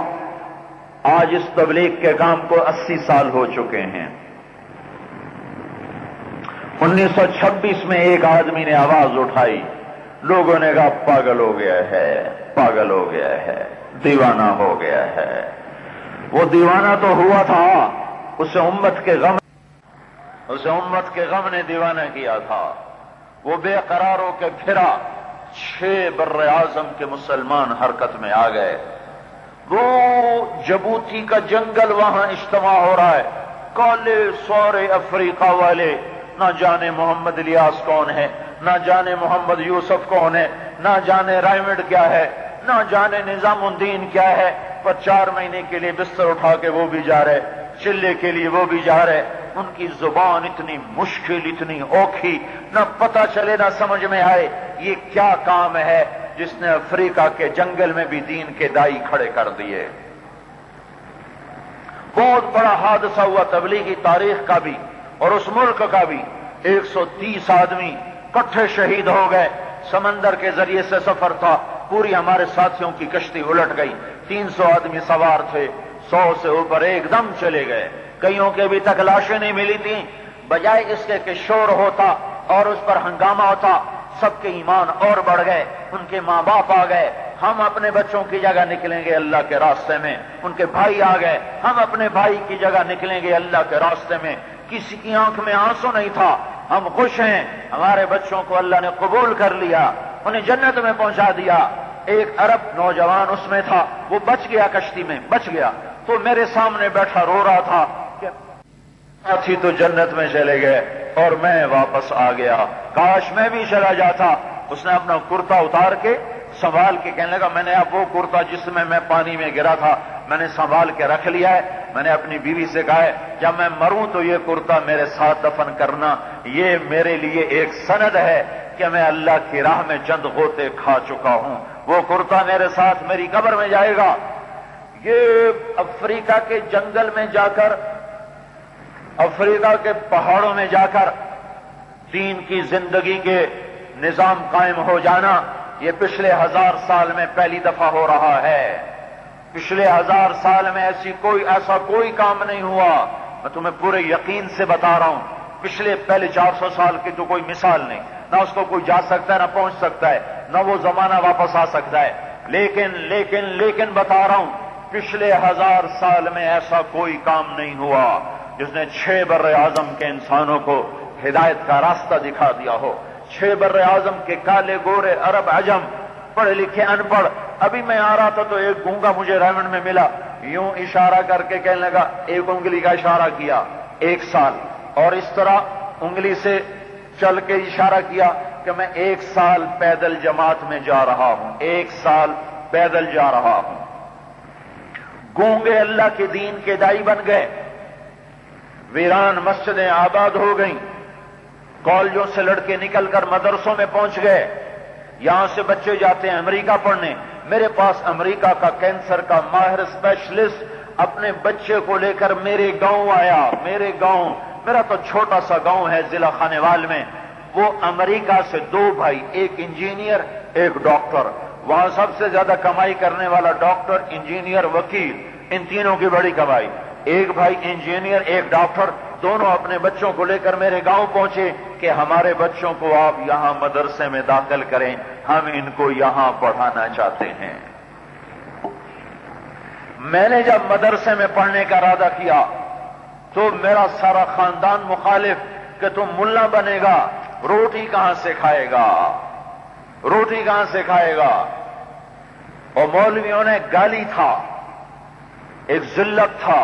آج اس تبلیغ کے کام کو 80 سال ہو چکے ہیں۔ 1926 میں ایک آدمی نے آواز اٹھائی، لوگوں نے کہا پاگل ہو گیا ہے، پاگل ہو گیا ہے، دیوانہ ہو گیا ہے۔ وہ دیوانہ تو ہوا تھا، اسے امت کے غم نے دیوانہ کیا تھا۔ وہ بے قرار ہو کے پھرا، 6 بر اعظم کے مسلمان حرکت میں آ گئے۔ وہ جبوتی کا جنگل وہاں اجتماع ہو رہا ہے، کالے سورے افریقہ والے نہ جانے محمد الیاس کون ہے، نہ جانے محمد یوسف کون ہے، نہ جانے رائمنڈ کیا ہے، نہ جانے نظام الدین کیا ہے، پر 4 مہینے کے لیے بستر اٹھا کے وہ بھی جا رہے، چلے کے لیے وہ بھی جا رہے۔ ان کی زبان اتنی مشکل، اتنی اوکھی، نہ پتہ چلے نہ سمجھ میں آئے یہ کیا کام ہے جس نے افریقہ کے جنگل میں بھی دین کے دائی کھڑے کر دیے۔ بہت بڑا حادثہ ہوا تبلیغی تاریخ کا بھی اور اس ملک کا بھی۔ 130 آدمی کٹھے شہید ہو گئے۔ سمندر کے ذریعے سے سفر تھا، پوری ہمارے ساتھیوں کی کشتی الٹ گئی، 300 آدمی سوار تھے، 100 سے اوپر ایک دم چلے گئے۔ کئیوں کے ابھی تک لاشیں نہیں ملی تھیں۔ بجائے اس کے کہ شور ہوتا اور اس پر ہنگامہ ہوتا، سب کے ایمان اور بڑھ گئے، ان کے ماں باپ آ گئے، ہم اپنے بچوں کی جگہ نکلیں گے اللہ کے راستے میں، ان کے بھائی آ گئے، ہم اپنے بھائی کی جگہ نکلیں گے اللہ کے راستے میں۔ کسی کی آنکھ میں آنسو نہیں تھا، ہم خوش ہیں، ہمارے بچوں کو اللہ نے قبول کر لیا، انہیں جنت میں پہنچا دیا۔ ایک عرب نوجوان اس میں تھا، وہ بچ گیا، کشتی میں بچ گیا، تو میرے سامنے بیٹھا رو رہا تھا کہ ساتھی تو جنت میں چلے گئے اور میں واپس آ گیا، کاش میں بھی چلا جاتا۔ اس نے اپنا کرتا اتار کے سنبھال کے کہنے لگا، میں نے اب وہ کرتا جس میں میں پانی میں گرا تھا میں نے سنبھال کے رکھ لیا ہے، میں نے اپنی بیوی سے کہا ہے جب میں مروں تو یہ کرتا میرے ساتھ دفن کرنا، یہ میرے لیے ایک سند ہے کہ میں اللہ کی راہ میں چند غوطے کھا چکا ہوں، وہ کرتا میرے ساتھ میری قبر میں جائے گا۔ یہ افریقہ کے جنگل میں جا کر، افریقہ کے پہاڑوں میں جا کر دین کی زندگی کے نظام قائم ہو جانا، یہ پچھلے 1000 سال میں پہلی دفعہ ہو رہا ہے۔ پچھلے 1000 سال میں ایسا کوئی کام نہیں ہوا، میں تمہیں پورے یقین سے بتا رہا ہوں۔ پہلے 400 سال کی تو کوئی مثال نہیں، نہ اس کو کوئی جا سکتا ہے، نہ پہنچ سکتا ہے، نہ وہ زمانہ واپس آ سکتا ہے، لیکن بتا رہا ہوں پچھلے 1000 سال میں ایسا کوئی کام نہیں ہوا جس نے 6 بر اعظم کے انسانوں کو ہدایت کا راستہ دکھا دیا ہو۔ 6 بر اعظم کے کالے گورے عرب عجم، پڑھے لکھے ان پڑھ۔ ابھی میں آ رہا تھا تو ایک گونگا مجھے ریمنڈ میں ملا، یوں اشارہ کر کے کہنے لگا، ایک انگلی کا اشارہ کیا 1 سال، اور اس طرح انگلی سے چل کے اشارہ کیا کہ میں 1 سال پیدل جماعت میں جا رہا ہوں، 1 سال پیدل جا رہا ہوں۔ گونگے اللہ کے دین کے دائی بن گئے، ویران مسجدیں آباد ہو گئیں، کالجوں سے لڑکے نکل کر مدرسوں میں پہنچ گئے، یہاں سے بچے جاتے ہیں امریکہ پڑھنے۔ میرے پاس امریکہ کا کینسر کا ماہر اسپیشلسٹ اپنے بچے کو لے کر میرے گاؤں آیا، میرا تو چھوٹا سا گاؤں ہے ضلع خانیوال میں، وہ امریکہ سے 2 بھائی، ایک انجینئر ایک ڈاکٹر، وہاں سب سے زیادہ کمائی کرنے والا ڈاکٹر، انجینئر، وکیل، ان تینوں کی بڑی کمائی۔ ایک بھائی انجینئر ایک ڈاکٹر، دونوں اپنے بچوں کو لے کر میرے گاؤں پہنچے کہ ہمارے بچوں کو آپ یہاں مدرسے میں داخل کریں، ہم ان کو یہاں پڑھانا چاہتے ہیں۔ میں نے جب مدرسے میں پڑھنے کا ارادہ کیا تو میرا سارا خاندان مخالف کہ تم ملا بنے گا، روٹی کہاں سے کھائے گا، روٹی کہاں سے کھائے گا۔ اور مولویوں نے گالی تھا، ایک ذلت تھا۔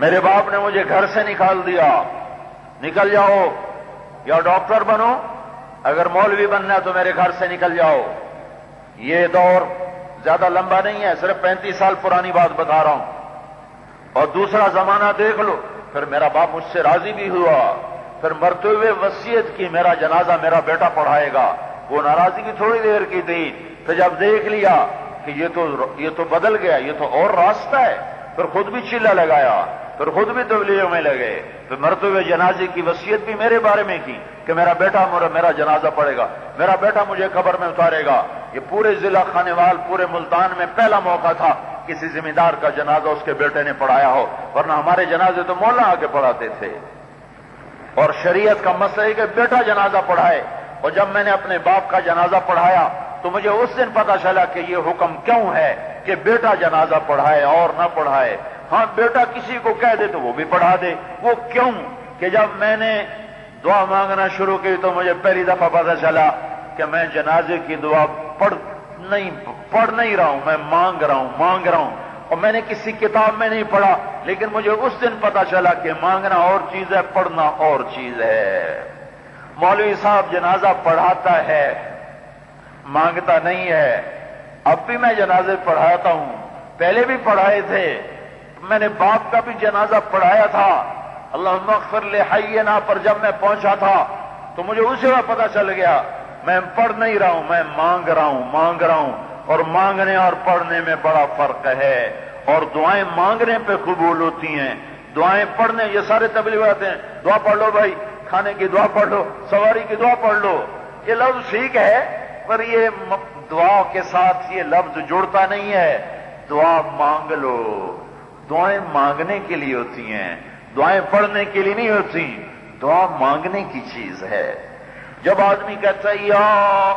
میرے باپ نے مجھے گھر سے نکال دیا، نکل جاؤ، یا ڈاکٹر بنو، اگر مولوی بننا ہے تو میرے گھر سے نکل جاؤ۔ یہ دور زیادہ لمبا نہیں ہے، صرف 35 سال پرانی بات بتا رہا ہوں۔ اور دوسرا زمانہ دیکھ لو، پھر میرا باپ مجھ سے راضی بھی ہوا، پھر مرتے ہوئے وصیت کی میرا جنازہ میرا بیٹا پڑھائے گا۔ وہ ناراضی کی تھوڑی دیر کی تھی، پھر جب دیکھ لیا کہ یہ تو بدل گیا، یہ تو اور راستہ ہے، پھر خود بھی چیلا لگایا، پھر خود بھی تبلیغ میں لگے، پھر مرتے ہوئے جنازے کی وصیت بھی میرے بارے میں کی کہ میرا بیٹا میرا جنازہ پڑھے گا، میرا بیٹا مجھے قبر میں اتارے گا۔ یہ پورے ضلع خانیوال، پورے ملتان میں پہلا موقع تھا کسی ذمہ دار کا جنازہ اس کے بیٹے نے پڑھایا ہو، ورنہ ہمارے جنازے تو مولا آ کے پڑھاتے تھے۔ اور شریعت کا مسئلہ ہے کہ بیٹا جنازہ پڑھائے، اور جب میں نے اپنے باپ کا جنازہ پڑھایا تو مجھے اس دن پتا چلا کہ یہ حکم کیوں ہے کہ بیٹا جنازہ پڑھائے اور نہ پڑھائے۔ ہاں بیٹا کسی کو کہہ دے تو وہ بھی پڑھا دے، وہ کیوں کہ جب میں نے دعا مانگنا شروع کی تو مجھے پہلی دفعہ پتا چلا کہ میں جنازے کی دعا پڑھ نہیں رہا ہوں، میں مانگ رہا ہوں، اور میں نے کسی کتاب میں نہیں پڑھا، لیکن مجھے اس دن پتا چلا کہ مانگنا اور چیز ہے، پڑھنا اور چیز ہے۔ مولوی صاحب جنازہ پڑھاتا ہے، مانگتا نہیں ہے۔ اب بھی میں جنازے پڑھاتا ہوں، پہلے بھی پڑھائے تھے، میں نے باپ کا بھی جنازہ پڑھایا تھا، اللہم اغفر لحینا پر جب میں پہنچا تھا تو مجھے اسی وقت پتا چل گیا میں پڑھ نہیں رہا ہوں، میں مانگ رہا ہوں، اور مانگنے اور پڑھنے میں بڑا فرق ہے۔ اور دعائیں مانگنے پہ قبول ہوتی ہیں، دعائیں پڑھنے، یہ سارے تبلیغات ہیں، دعا پڑھ لو بھائی، کھانے کی دعا پڑھ لو، سواری کی دعا پڑھ لو، یہ لفظ ٹھیک ہے پر یہ دعا کے ساتھ یہ لفظ جڑتا نہیں ہے۔ دعا مانگ لو، دعائیں مانگنے کے لیے ہوتی ہیں، دعائیں پڑھنے کے لیے نہیں ہوتی، دعا مانگنے کی چیز ہے۔ جب آدمی کہتا ہے یا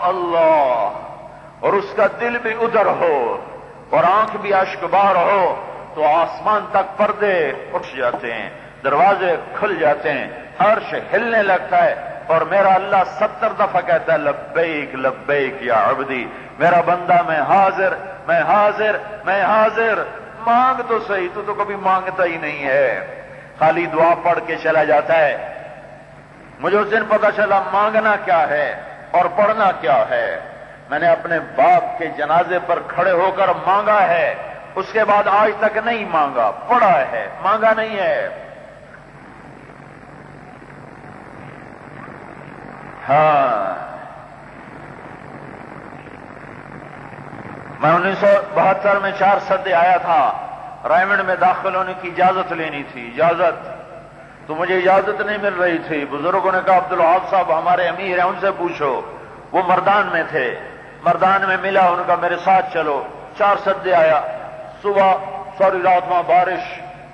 اللہ اور اس کا دل بھی ادھر ہو اور آنکھ بھی اشکبار ہو تو آسمان تک پردے اٹھ جاتے ہیں، دروازے کھل جاتے ہیں، عرش ہلنے لگتا ہے، اور میرا اللہ 70 دفعہ کہتا ہے لبیک لبیک یا عبدی، میرا بندہ میں حاضر میں حاضر میں حاضر۔ مانگ تو صحیح، تو کبھی مانگتا ہی نہیں ہے، خالی دعا پڑھ کے چلا جاتا ہے۔ مجھے اس دن پتا چلا مانگنا کیا ہے اور پڑھنا کیا ہے۔ میں نے اپنے باپ کے جنازے پر کھڑے ہو کر مانگا ہے، اس کے بعد آج تک نہیں مانگا، پڑھا ہے، مانگا نہیں ہے۔ ہاں، میں 1972 میں 4 سدے آیا تھا، رائمنڈ میں داخل ہونے کی اجازت لینی تھی، اجازت تو مجھے اجازت نہیں مل رہی تھی۔ بزرگوں نے کہا عبدالوہاب صاحب ہمارے امیر ہیں، ان سے پوچھو، وہ مردان میں تھے، مردان میں ملا، ان کا میرے ساتھ چلو۔ 4 سدے آیا، صبح ساری رات وہاں بارش،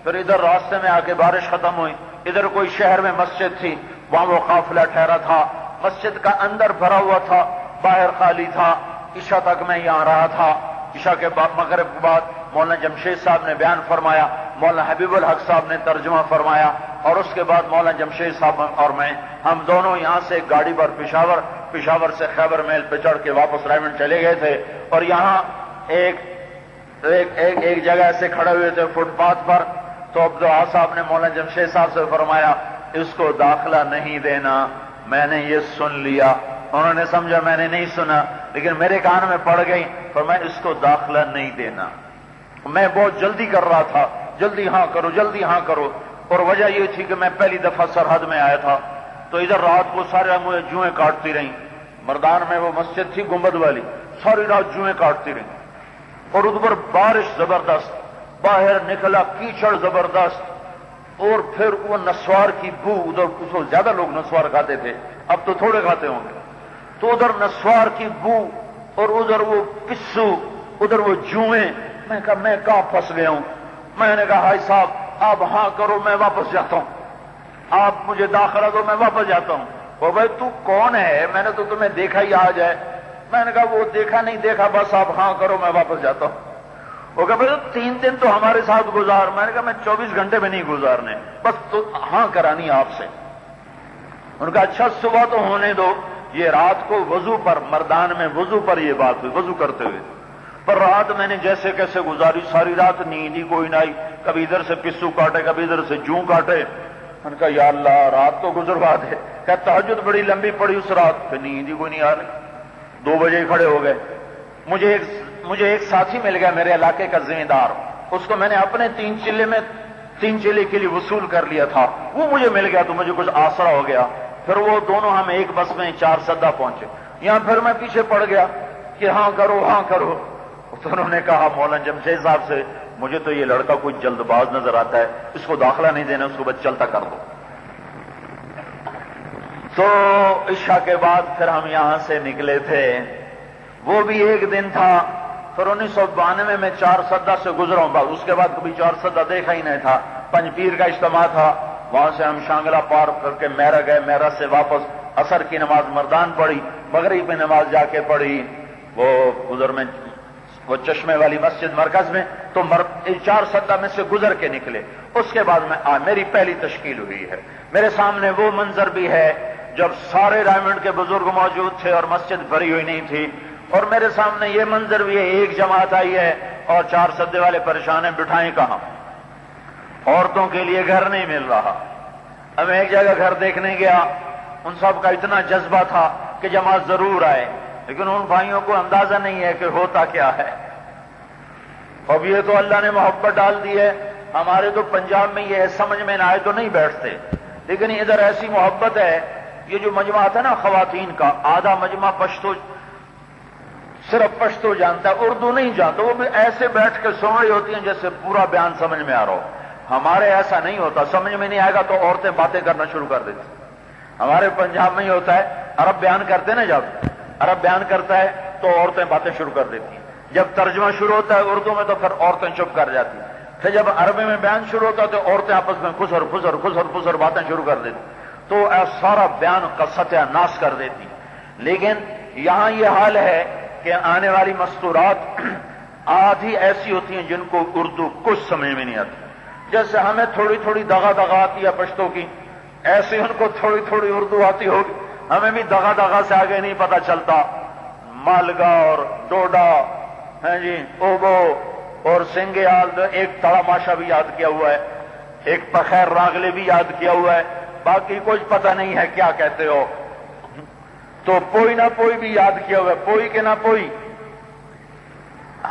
پھر ادھر راستے میں آ کے بارش ختم ہوئی، ادھر کوئی شہر میں مسجد تھی، وہاں وہ قافلہ ٹھہرا تھا، مسجد کا اندر بھرا ہوا تھا، باہر خالی تھا۔ عشاء تک میں یہاں رہا تھا، عشاء کے بعد مغرب کے بعد مولانا جمشید صاحب نے بیان فرمایا، مولانا حبیب الحق صاحب نے ترجمہ فرمایا، اور اس کے بعد مولانا جمشید صاحب اور میں، ہم دونوں یہاں سے ایک گاڑی پر پشاور سے خیبر میل پہ چڑھ کے واپس رائمنڈ چلے گئے تھے، اور یہاں ایک جگہ سے کھڑے ہوئے تھے فٹ پاتھ پر، تو عبدالوہاب صاحب نے مولانا جمشید صاحب سے فرمایا اس کو داخلہ نہیں دینا۔ میں نے یہ سن لیا، انہوں نے سمجھا میں نے نہیں سنا، لیکن میرے کان میں پڑ گئی، تو میں اس کو داخلہ نہیں دینا۔ میں بہت جلدی کر رہا تھا، جلدی ہاں کرو، جلدی ہاں کرو، اور وجہ یہ تھی کہ میں پہلی دفعہ سرحد میں آیا تھا، تو ادھر رات کو سارے مجھے جوئیں کاٹتی رہیں، مردان میں وہ مسجد تھی گنبد والی، ساری رات جوئیں کاٹتی رہیں، اور ادھر بارش زبردست، باہر نکلا کیچڑ زبردست، اور پھر وہ نسوار کی بو، ادھر اس وقت زیادہ لوگ نسوار کھاتے تھے، اب تو تھوڑے کھاتے ہوں گے، تو ادھر نسوار کی بو اور ادھر وہ پسو، ادھر وہ جوئیں۔ میں کہا میں کہاں پھنس گیا ہوں؟ میں نے کہا بھائی صاحب آپ ہاں کرو، میں واپس جاتا ہوں، آپ مجھے داخلہ دو، میں واپس جاتا ہوں۔ وہ بھائی تو کون ہے؟ میں نے تو تمہیں دیکھا ہی آج ہے۔ میں نے کہا وہ دیکھا نہیں دیکھا، بس آپ ہاں کرو، میں واپس جاتا ہوں۔ وہ کہا بھائی 3 دن تو ہمارے ساتھ گزار۔ میں نے کہا میں 24 گھنٹے میں نہیں گزارنے، بس تو ہاں کرانی آپ سے۔ ان کا اچھا صبح تو ہونے دو، یہ رات کو وضو پر، مردان میں وضو پر یہ بات ہوئی، وضو کرتے ہوئے، پر رات میں نے جیسے کیسے گزاری، ساری رات نیند ہی کوئی نہ آئی، کبھی ادھر سے پسو کاٹے، کبھی ادھر سے جوں کاٹے۔ میں نے کہا یا اللہ رات تو گزروا دے۔ کہ تہجد بڑی لمبی پڑی اس رات، پھر نیند ہی کوئی نہیں آ رہی، 2 بجے کھڑے ہو گئے۔ مجھے ایک ساتھی مل گیا میرے علاقے کا ذمہ دار، اس کو میں نے اپنے 3 چلے کے لیے وصول کر لیا تھا، وہ مجھے مل گیا تو مجھے کچھ آسرا ہو گیا۔ پھر وہ دونوں ہم ایک بس میں 4 سدہ پہنچے، یہاں پھر میں پیچھے پڑ گیا کہ ہاں کرو ہاں کرو۔ تو انہوں نے کہا مولانا جمشید صاحب سے مجھے تو یہ لڑکا کوئی جلد باز نظر آتا ہے، اس کو داخلہ نہیں دینا، اس کو بس چلتا کر دو۔ تو عشاء کے بعد پھر ہم یہاں سے نکلے تھے، وہ بھی ایک دن تھا۔ پھر 1992 میں 4 سدہ سے گزرا ہوں، اس کے بعد کبھی 4 سدہ دیکھا ہی نہیں تھا۔ پنج پیر کا اجتماع تھا، وہاں سے ہم شانگلہ پار کر کے میرا گئے، میرا سے واپس عصر کی نماز مردان پڑھی، مغرب میں نماز جا کے پڑھی وہ ادھر میں وہ چشمے والی مسجد مرکز میں، تو 4 سدہ میں سے گزر کے نکلے۔ اس کے بعد میری پہلی تشکیل ہوئی ہے۔ میرے سامنے وہ منظر بھی ہے جب سارے رائمنڈ کے بزرگ موجود تھے اور مسجد بھری ہوئی نہیں تھی، اور میرے سامنے یہ منظر بھی ہے، ایک جماعت آئی ہے اور چار سدے والے پریشان ہیں، بٹھائیں کہاں؟ عورتوں کے لیے گھر نہیں مل رہا۔ اب ایک جگہ گھر دیکھنے گیا، ان سب کا اتنا جذبہ تھا کہ جماعت ضرور آئے، لیکن ان بھائیوں کو اندازہ نہیں ہے کہ ہوتا کیا ہے۔ اب یہ تو اللہ نے محبت ڈال دی ہے، ہمارے تو پنجاب میں یہ سمجھ میں نہ آئے تو نہیں بیٹھتے، لیکن ادھر ایسی محبت ہے۔ یہ جو مجمع تھا نا خواتین کا، آدھا مجمع پشتو، صرف پشتو جانتا ہے، اردو نہیں جانتا، وہ بھی ایسے بیٹھ کے سن رہی ہوتی ہیں جیسے پورا بیان سمجھ میں آ رہا ہو۔ ہمارے ایسا نہیں ہوتا، سمجھ میں نہیں آئے گا تو عورتیں باتیں کرنا شروع کر دیتی۔ ہمارے پنجاب میں ہی ہوتا ہے، عرب بیان کرتے نا، جب عرب بیان کرتا ہے تو عورتیں باتیں شروع کر دیتی ہیں، جب ترجمہ شروع ہوتا ہے اردو میں تو پھر عورتیں چپ کر جاتی ہیں، پھر جب عربی میں بیان شروع ہوتا ہے تو عورتیں آپس میں خسر خسر خسر خسر باتیں شروع کر دیتی، تو سارا بیان کا ستیہ ناش کر دیتی۔ لیکن یہاں یہ حال ہے کہ آنے والی مستورات آدھی ایسی ہوتی ہیں جن کو اردو کچھ سمجھ میں نہیں آتی، جیسے ہمیں تھوڑی تھوڑی دغا دغا آتی ہے پشتوں کی، ایسے ان کو تھوڑی تھوڑی اردو آتی ہوگی، ہمیں بھی دغا دغا سے آگے نہیں پتا چلتا۔ مالگا اور ڈوڈا ہیں جی، اوبو اور سنگے آل، ایک تڑا ماشا بھی یاد کیا ہوا ہے، ایک پخیر راگلے بھی یاد کیا ہوا ہے، باقی کچھ پتہ نہیں ہے کیا کہتے ہو۔ تو پوئی نہ پوئی بھی یاد کیا ہوا ہے، پوئی کے نہ پوئی،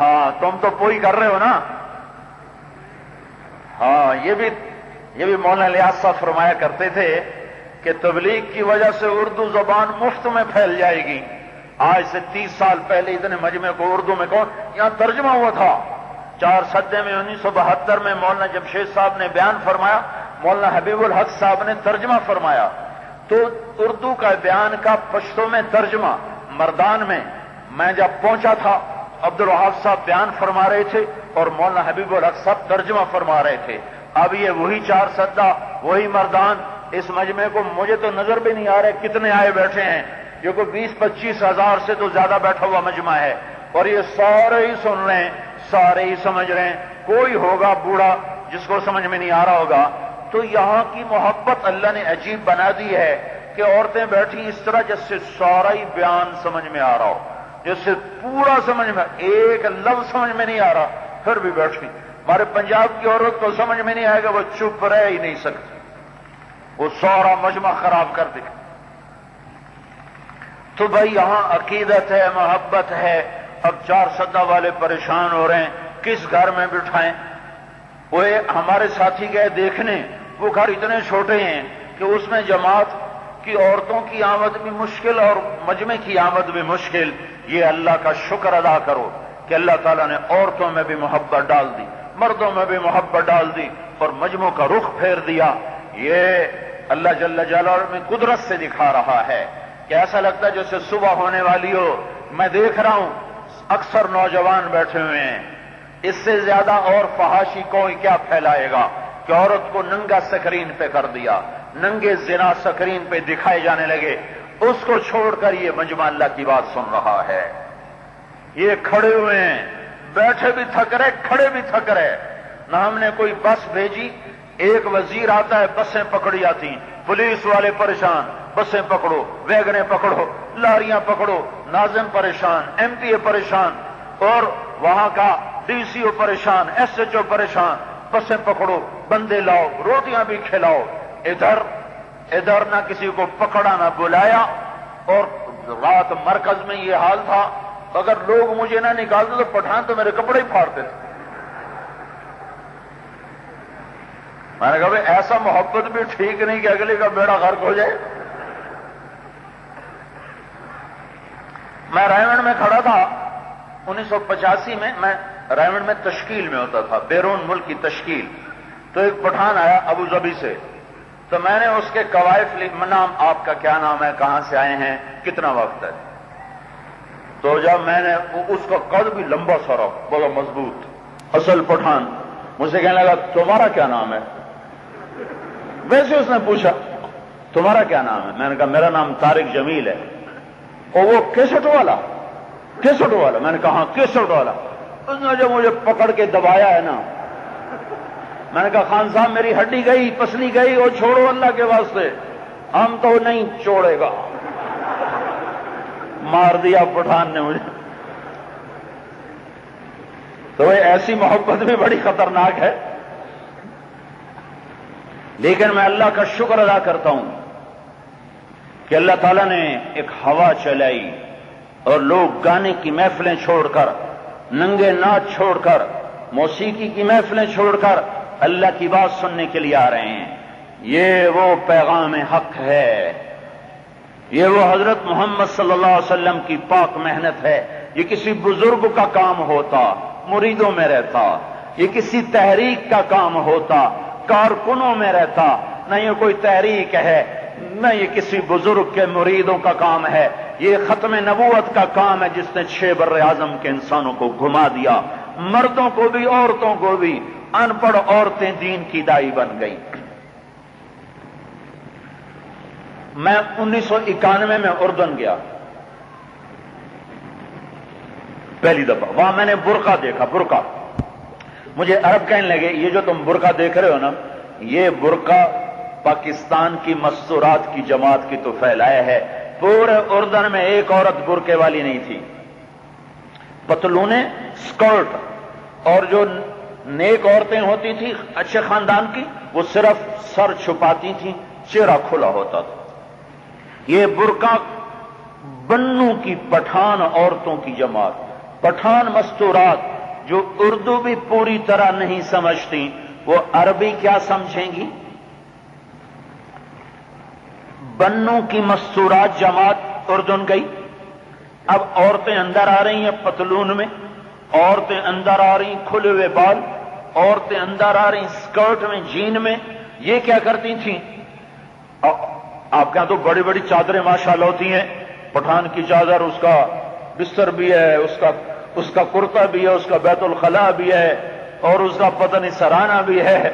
ہاں تم تو پوئی کر رہے ہو نا، ہاں یہ بھی مولانا الیاس صاحب فرمایا کرتے تھے کہ تبلیغ کی وجہ سے اردو زبان مفت میں پھیل جائے گی۔ آج سے 30 سال پہلے اتنے مجمع کو اردو میں کون یہاں ترجمہ ہوا تھا؟ چار سدے میں 1972 میں مولانا جمشید صاحب نے بیان فرمایا، مولانا حبیب الحق صاحب نے ترجمہ فرمایا، تو اردو کا بیان کا پشتوں میں ترجمہ مردان میں جب پہنچا تھا، عبدالوہاب صاحب بیان فرما رہے تھے اور مولانا حبیب الحق صاحب ترجمہ فرما رہے تھے۔ اب یہ وہی چار سدہ، وہی مردان، اس مجمع کو مجھے تو نظر بھی نہیں آ رہے کتنے آئے بیٹھے ہیں، یہ کوئی 20-25 ہزار سے تو زیادہ بیٹھا ہوا مجمع ہے، اور یہ سارے ہی سن رہے ہیں، سارے ہی سمجھ رہے ہیں۔ کوئی ہوگا بوڑھا جس کو سمجھ میں نہیں آ رہا ہوگا۔ تو یہاں کی محبت اللہ نے عجیب بنا دی ہے کہ عورتیں بیٹھی اس طرح جس سے سارا ہی بیان سمجھ میں آ رہا ہو، جس سے پورا سمجھ میں، ایک لفظ سمجھ میں نہیں آ رہا پھر بھی بیٹھی۔ ہمارے پنجاب کی عورت کو سمجھ میں نہیں آئے گا، وہ چپ رہ ہی نہیں سکتی، وہ سارا مجمع خراب کر دے۔ تو بھائی یہاں عقیدت ہے، محبت ہے۔ اب چار سدہ والے پریشان ہو رہے ہیں کس گھر میں بٹھائیں۔ وہ ہمارے ساتھی گئے دیکھنے، وہ گھر اتنے چھوٹے ہیں کہ اس میں جماعت کی عورتوں کی آمد بھی مشکل اور مجمع کی آمد بھی مشکل۔ یہ اللہ کا شکر ادا کرو کہ اللہ تعالیٰ نے عورتوں میں بھی محبت ڈال دی، مردوں میں بھی محبت ڈال دی، اور مجمعوں کا رخ پھیر دیا۔ یہ اللہ جل جلالہ میں قدرت سے دکھا رہا ہے کہ ایسا لگتا ہے جیسے صبح ہونے والی ہو۔ میں دیکھ رہا ہوں اکثر نوجوان بیٹھے ہوئے ہیں، اس سے زیادہ اور فحاشی کوئی کیا پھیلائے گا کہ عورت کو ننگا سکرین پہ کر دیا، ننگے زنا سکرین پہ دکھائے جانے لگے۔ اس کو چھوڑ کر یہ مجمع اللہ کی بات سن رہا ہے۔ یہ کھڑے ہوئے ہیں، بیٹھے بھی تھک رہے، کھڑے بھی تھک رہے۔ نہ ہم نے کوئی بس بھیجی، ایک وزیر آتا ہے بسیں پکڑی آتی ہیں، پولیس والے پریشان، بسیں پکڑو، ویگنیں پکڑو، لاریاں پکڑو، ناظم پریشان، ایم پی اے پریشان، اور وہاں کا ڈی سی او پریشان، ایس ایچ او پریشان، بسیں پکڑو، بندے لاؤ، روٹیاں بھی کھلاؤ۔ ادھر نہ کسی کو پکڑا نہ بلایا۔ اور رات مرکز میں یہ حال تھا، اگر لوگ مجھے نہ نکالتے تو پٹھان تو میرے کپڑے ہی پھاڑتے تھے۔ میں نے کہا بھائی ایسا محبت بھی ٹھیک نہیں کہ اگلے کا بیڑا غرق ہو جائے۔ میں رائمنڈ میں کھڑا تھا 1985 میں رائمنڈ میں تشکیل میں ہوتا تھا، بیرون ملک کی تشکیل۔ تو ایک پٹھان آیا ابو ظبی سے، تو میں نے اس کے قوائف نام، آپ کا کیا نام ہے، کہاں سے آئے ہیں، کتنا وقت ہے۔ تو جب میں نے، اس کا قد بھی لمبا سارا، بڑا مضبوط اصل پٹھان، مجھ سے کہنے لگا تمہارا کیا نام ہے۔ ویسے اس نے پوچھا تمہارا کیا نام ہے، میں نے کہا میرا نام طارق جمیل ہے۔ اور وہ کیسٹ والا، میں نے کہا ہاں کیسٹ والا۔ اس نے جب مجھے پکڑ کے دبایا ہے نا، میں نے کہا خان صاحب میری ہڈی گئی، پسلی گئی، اور چھوڑو اللہ کے واسطے، ہم تو نہیں چھوڑے گا۔ مار دیا پٹھان نے مجھے۔ تو ایسی محبت بھی بڑی خطرناک ہے. لیکن میں اللہ کا شکر ادا کرتا ہوں کہ اللہ تعالیٰ نے ایک ہوا چلائی اور لوگ گانے کی محفلیں چھوڑ کر، ننگے ناچ چھوڑ کر، موسیقی کی محفلیں چھوڑ کر اللہ کی بات سننے کے لیے آ رہے ہیں. یہ وہ پیغام حق ہے، یہ وہ حضرت محمد صلی اللہ علیہ وسلم کی پاک محنت ہے. یہ کسی بزرگ کا کام ہوتا، مریدوں میں رہتا. یہ کسی تحریک کا کام ہوتا، کارکنوں میں رہتا. نہ یہ کوئی تحریک ہے، نہ یہ کسی بزرگ کے مریدوں کا کام ہے. یہ ختم نبوت کا کام ہے جس نے 6 بر اعظم کے انسانوں کو گھما دیا، مردوں کو بھی عورتوں کو بھی. ان پڑھ عورتیں دین کی دائی بن گئی. میں 1991 میں اردن گیا پہلی دفعہ. وہاں میں نے برقع دیکھا. برقع مجھے عرب کہنے لگے یہ جو تم برقع دیکھ رہے ہو نا، یہ برقع پاکستان کی مستورات کی جماعت کی تو پھیلایا ہے. پورے اردن میں ایک عورت برقعے والی نہیں تھی. پتلونیں، سکرٹ، اور جو نیک عورتیں ہوتی تھیں اچھے خاندان کی، وہ صرف سر چھپاتی تھیں، چہرہ کھلا ہوتا تھا. یہ برقع بنوں کی پٹھان عورتوں کی جماعت، پٹھان مستورات جو اردو بھی پوری طرح نہیں سمجھتی، وہ عربی کیا سمجھیں گی؟ بنوں کی مستورات جماعت اردن گئی. اب عورتیں اندر آ رہی ہیں پتلون میں، عورتیں اندر آ رہی ہیں کھلے ہوئے بال، عورتیں اندر آ رہی ہیں سکرٹ میں، جین میں. یہ کیا کرتی تھیں؟ آپ کے یہاں تو بڑی بڑی چادریں ماشاءاللہ ہوتی ہیں. پٹھان کی چادر، اس کا بستر بھی ہے، اس کا کرتا بھی ہے، اس کا بیت الخلا بھی ہے، اور اس کا پتہ نہیں سرانہ بھی ہے،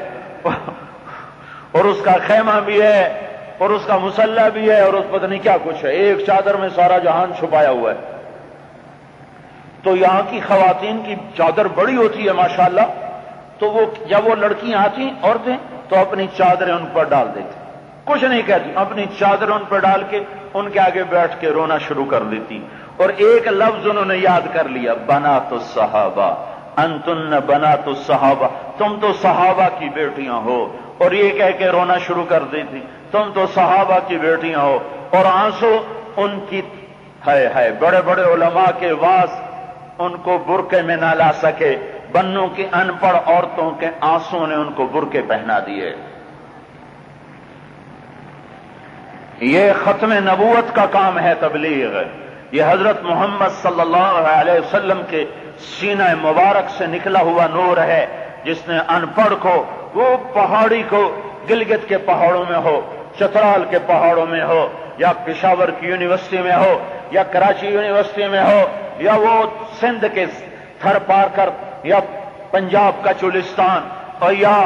اور اس کا خیمہ بھی ہے، اور اس کا مسلح بھی ہے، اور اس پتہ نہیں کیا کچھ ہے. ایک چادر میں سارا جہان چھپایا ہوا ہے. تو یہاں کی خواتین کی چادر بڑی ہوتی ہے ماشاءاللہ. تو وہ جب وہ لڑکیاں آتی عورتیں تو اپنی چادریں ان پر ڈال دیتی، کچھ نہیں کہتی، اپنی چادر ان پر ڈال کے ان کے آگے بیٹھ کے رونا شروع کر دیتی. اور ایک لفظ انہوں نے یاد کر لیا، بنات الصحابہ، انتن بنات الصحابہ، تم تو صحابہ کی بیٹیاں ہو. اور یہ کہہ کے رونا شروع کر دیتی، تم تو صحابہ کی بیٹیاں ہو. اور آنسو ان کی ہے بڑے بڑے علماء کے واس ان کو برقعے میں نہ لا سکے. بنوں کی ان پڑھ عورتوں کے آنسوں نے ان کو برقعے پہنا دیے. یہ ختم نبوت کا کام ہے تبلیغ. یہ حضرت محمد صلی اللہ علیہ وسلم کے سینہ مبارک سے نکلا ہوا نور ہے جس نے ان پڑھ کو، وہ پہاڑی کو گلگت کے پہاڑوں میں ہو، چترال کے پہاڑوں میں ہو، یا پشاور کی یونیورسٹی میں ہو، یا کراچی یونیورسٹی میں ہو، یا وہ سندھ کے تھر پار کر، یا پنجاب کا چولستان، اور یا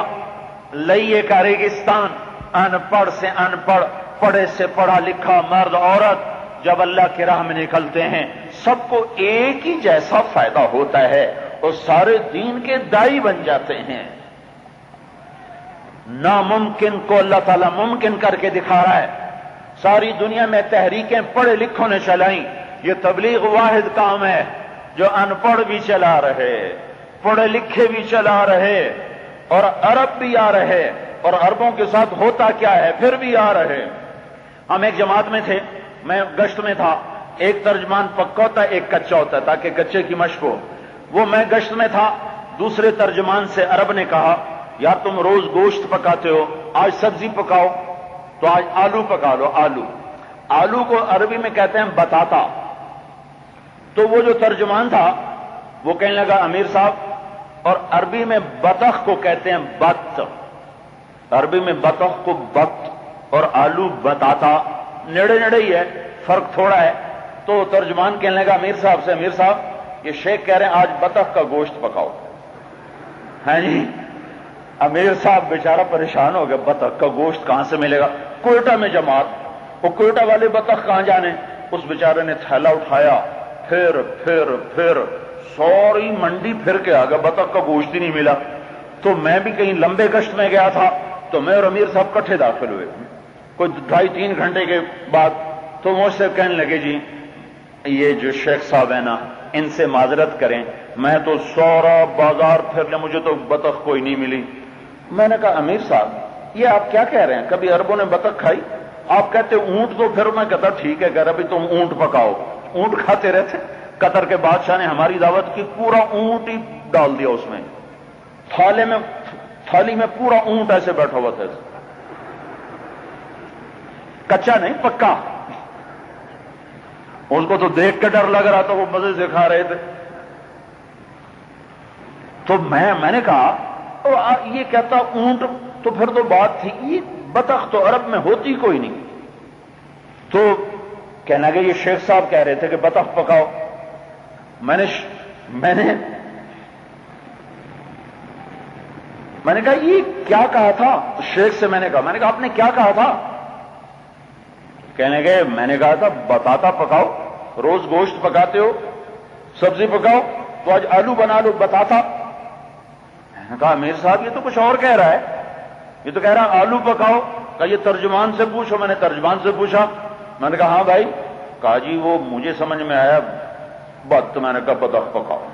لئیے کا ریگستان، ان پڑھ سے ان پڑھ، پڑھے سے پڑھا لکھا مرد عورت جب اللہ کی راہ میں نکلتے ہیں سب کو ایک ہی جیسا فائدہ ہوتا ہے اور سارے دین کے دائی بن جاتے ہیں. ناممکن کو اللہ تعالیٰ ممکن کر کے دکھا رہا ہے. ساری دنیا میں تحریکیں پڑھے لکھوں نے چلائیں. یہ تبلیغ واحد کام ہے جو ان پڑھ بھی چلا رہے، پڑھے لکھے بھی چلا رہے، اور عرب بھی آ رہے، اور عربوں کے ساتھ ہوتا کیا ہے پھر بھی آ رہے. ہم ایک جماعت میں تھے، میں گشت میں تھا. ایک ترجمان پکا ہوتا ہے، ایک کچا ہوتا ہے تاکہ کچے کی مشق ہو. وہ میں گشت میں تھا. دوسرے ترجمان سے عرب نے کہا یار تم روز گوشت پکاتے ہو، آج سبزی پکاؤ. تو آج آلو پکا لو. آلو کو عربی میں کہتے ہیں بتاتا. تو وہ جو ترجمان تھا وہ کہنے لگا امیر صاحب، اور عربی میں بطخ کو کہتے ہیں بط. عربی میں بطخ کو بط اور آلو بتاتا نیڑے نیڑے ہی ہے، فرق تھوڑا ہے. تو ترجمان کہنے لگا امیر صاحب سے، امیر صاحب یہ شیخ کہہ رہے ہیں آج بطخ کا گوشت پکاؤ. ہاں جی. امیر صاحب بیچارہ پریشان ہو گیا، بطخ کا گوشت کہاں سے ملے گا؟ کوئٹہ میں جماعت، وہ کوئٹہ والے بطخ کہاں جانے. اس بیچارے نے تھیلا اٹھایا، پھر سوری منڈی پھر کے آ گیا، بطخ کا گوشت ہی نہیں ملا. تو میں بھی کہیں لمبے گشت میں گیا تھا، تو میں اور امیر صاحب کٹھے داخل ہوئے کوئی 2.5-3 گھنٹے کے بعد. تو مجھ سے کہنے لگے جی یہ جو شیخ صاحب ہے نا ان سے معذرت کریں، میں تو سورا بازار پھر لے، مجھے تو بطخ کوئی نہیں ملی۔ میں نے کہا امیر صاحب یہ آپ کیا کہہ رہے ہیں، کبھی عربوں نے بطخ کھائی؟ آپ کہتے اونٹ، تو پھر میں کہتا ٹھیک ہے کہ ابھی تم اونٹ پکاؤ، اونٹ کھاتے رہتے۔ قطر کے بادشاہ نے ہماری دعوت کی، پورا اونٹ ہی ڈال دیا اس میں، تھالی میں پورا اونٹ ایسے بیٹھا ہوا تھا، کچا نہیں پکا۔ اس کو تو دیکھ کے ڈر لگ رہا تھا، وہ مزے سے کھا رہے تھے۔ تو میں نے کہا یہ کہتا اونٹ، تو پھر تو بات تھی، یہ بطخ تو عرب میں ہوتی کوئی نہیں۔ تو کہنے لگے یہ شیخ صاحب کہہ رہے تھے کہ بطخ پکاؤ۔ میں نے کہا یہ کیا کہا تھا شیخ سے؟ میں نے کہا آپ نے کیا کہا تھا؟ کہنے لگے میں نے کہا تھا بتاتا پکاؤ، روز گوشت پکاتے ہو، سبزی پکاؤ، تو آج آلو بنا لو بتاتا۔ میں نے کہا امیر صاحب یہ تو کچھ اور کہہ رہا ہے، یہ تو کہہ رہا آلو پکاؤ۔ کہا یہ ترجمان سے پوچھو۔ میں نے ترجمان سے پوچھا، میں نے کہا ہاں بھائی۔ کہا جی وہ مجھے سمجھ میں آیا بات، تو میں نے کہا بطخ پکاؤ۔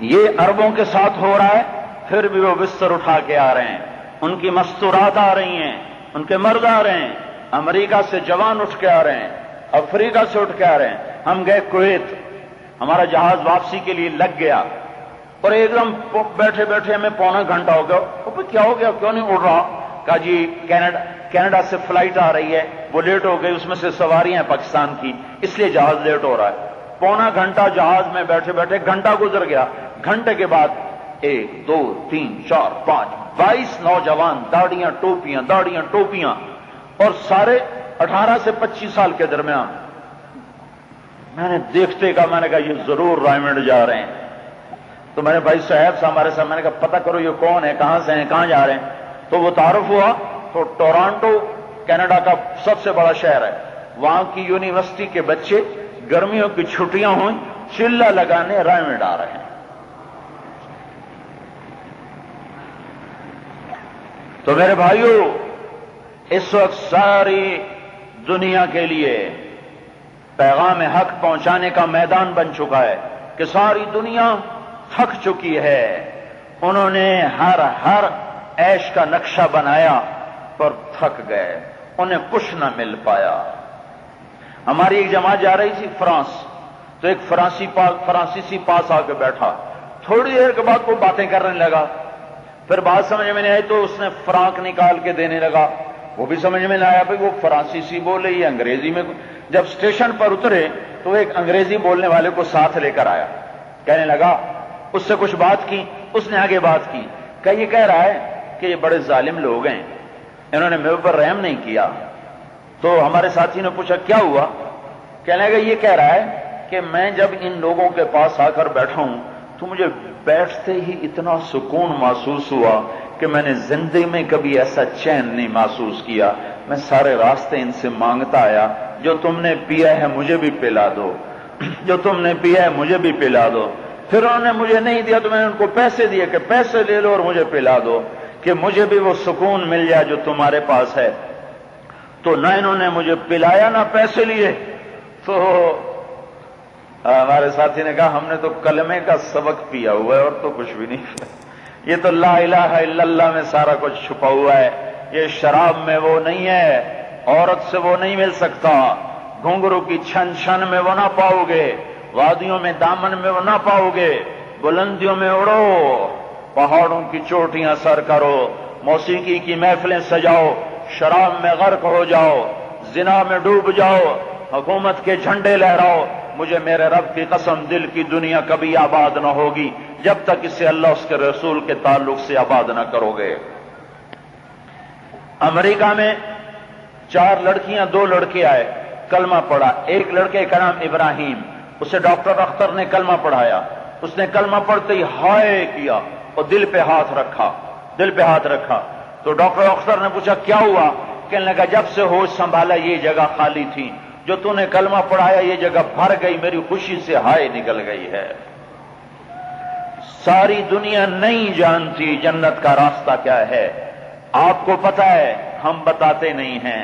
یہ عربوں کے ساتھ ہو رہا ہے، پھر بھی وہ بستر اٹھا کے آ رہے ہیں، ان کی مستورات آ رہی ہیں، ان کے مرد آ رہے ہیں، امریکہ سے جوان اٹھ کے آ رہے ہیں، افریقہ سے اٹھ کے آ رہے ہیں۔ ہم گئے کویت، ہمارا جہاز واپسی کے لیے لگ گیا، اور ایک دم بیٹھے بیٹھے ہمیں پونا گھنٹہ ہو گیا۔ کیا ہو گیا، کیوں نہیں اڑ رہا؟ کہا جی کینیڈا سے فلائٹ آ رہی ہے، وہ لیٹ ہو گئی، اس میں سے سواریاں ہیں پاکستان کی، اس لیے جہاز لیٹ ہو رہا ہے۔ پونا گھنٹہ جہاز میں بیٹھے بیٹھے گھنٹہ گزر گیا۔ گھنٹے کے بعد 1 2 3 4 5 22 نوجوان، داڑیاں ٹوپیاں، اور سارے 18 سے 25 سال کے درمیان۔ میں نے دیکھتے کہا، میں نے کہا یہ ضرور رائمنڈ جا رہے ہیں۔ تو میں نے بھائی صاحب سے ہمارے ساتھ، میں نے کہا پتہ کرو یہ کون ہے، کہاں سے ہیں، کہاں جا رہے ہیں؟ تو وہ تعارف ہوا، تو ٹورانٹو کینیڈا کا سب سے بڑا شہر ہے، وہاں کی یونیورسٹی کے بچے گرمیوں کی چھٹیاں ہوئیں، چلہ لگانے رائمنڈ آ رہے ہیں۔ تو میرے بھائیوں، اس وقت ساری دنیا کے لیے پیغام حق پہنچانے کا میدان بن چکا ہے کہ ساری دنیا تھک چکی ہے۔ انہوں نے ہر عیش کا نقشہ بنایا پر تھک گئے، انہیں کچھ نہ مل پایا۔ ہماری ایک جماعت جا رہی تھی فرانس، تو ایک فرانسیسی پاس آ کے بیٹھا، تھوڑی دیر کے بعد وہ باتیں کرنے لگا، پھر بات سمجھ میں نہیں آئی تو اس نے فرانک نکال کے دینے لگا، وہ بھی سمجھ میں نہ آیا بھائی وہ فرانسیسی بولے یا انگریزی میں۔ جب اسٹیشن پر اترے تو ایک انگریزی بولنے والے کو ساتھ لے کر آیا، کہنے لگا، اس سے کچھ بات کی، اس نے آگے بات کی، کہ یہ کہہ رہا ہے کہ یہ بڑے ظالم لوگ ہیں، انہوں نے میرے اوپر رحم نہیں کیا۔ تو ہمارے ساتھی نے پوچھا کیا ہوا؟ کہنے لگا یہ کہہ رہا ہے کہ میں جب ان لوگوں کے پاس آ کر بیٹھا ہوں تو مجھے بیٹھتے ہی اتنا سکون محسوس ہوا کہ میں نے زندگی میں کبھی ایسا چین نہیں محسوس کیا۔ میں سارے راستے ان سے مانگتا آیا، جو تم نے پیا ہے مجھے بھی پلا دو، جو تم نے پیا ہے مجھے بھی پلا دو۔ پھر انہوں نے مجھے نہیں دیا تو میں نے ان کو پیسے دیے کہ پیسے لے لو اور مجھے پلا دو، کہ مجھے بھی وہ سکون مل جائے جو تمہارے پاس ہے۔ تو نہ انہوں نے مجھے پلایا نہ پیسے لیے۔ تو ہمارے ساتھی نے کہا ہم نے تو کلمے کا سبق پیا ہوا ہے اور تو کچھ بھی نہیں، یہ تو لا الہ الا اللہ میں سارا کچھ چھپا ہوا ہے، یہ شراب میں وہ نہیں ہے، عورت سے وہ نہیں مل سکتا، گھنگرو کی چھن چھن میں وہ نہ پاؤ گے، وادیوں میں دامن میں وہ نہ پاؤ گے، بلندیوں میں اڑو، پہاڑوں کی چوٹیاں سر کرو، موسیقی کی محفلیں سجاؤ، شراب میں غرق ہو جاؤ، زنا میں ڈوب جاؤ، حکومت کے جھنڈے لہراؤ، مجھے میرے رب کی قسم دل کی دنیا کبھی آباد نہ ہوگی جب تک اسے اللہ اس کے رسول کے تعلق سے آباد نہ کرو گے۔ امریکہ میں 4 لڑکیاں 2 لڑکے آئے، کلمہ پڑھا، ایک لڑکے کا نام ابراہیم، اسے ڈاکٹر اختر نے کلمہ پڑھایا، اس نے کلمہ پڑھتے ہی ہائے کیا اور دل پہ ہاتھ رکھا، تو ڈاکٹر اختر نے پوچھا کیا ہوا؟ کہنے لگا جب سے ہوش سنبھالا یہ جگہ خالی تھی، جو تو نے کلمہ پڑھایا یہ جگہ بھر گئی، میری خوشی سے ہائے نکل گئی ہے۔ ساری دنیا نہیں جانتی جنت کا راستہ کیا ہے، آپ کو پتا ہے، ہم بتاتے نہیں ہیں۔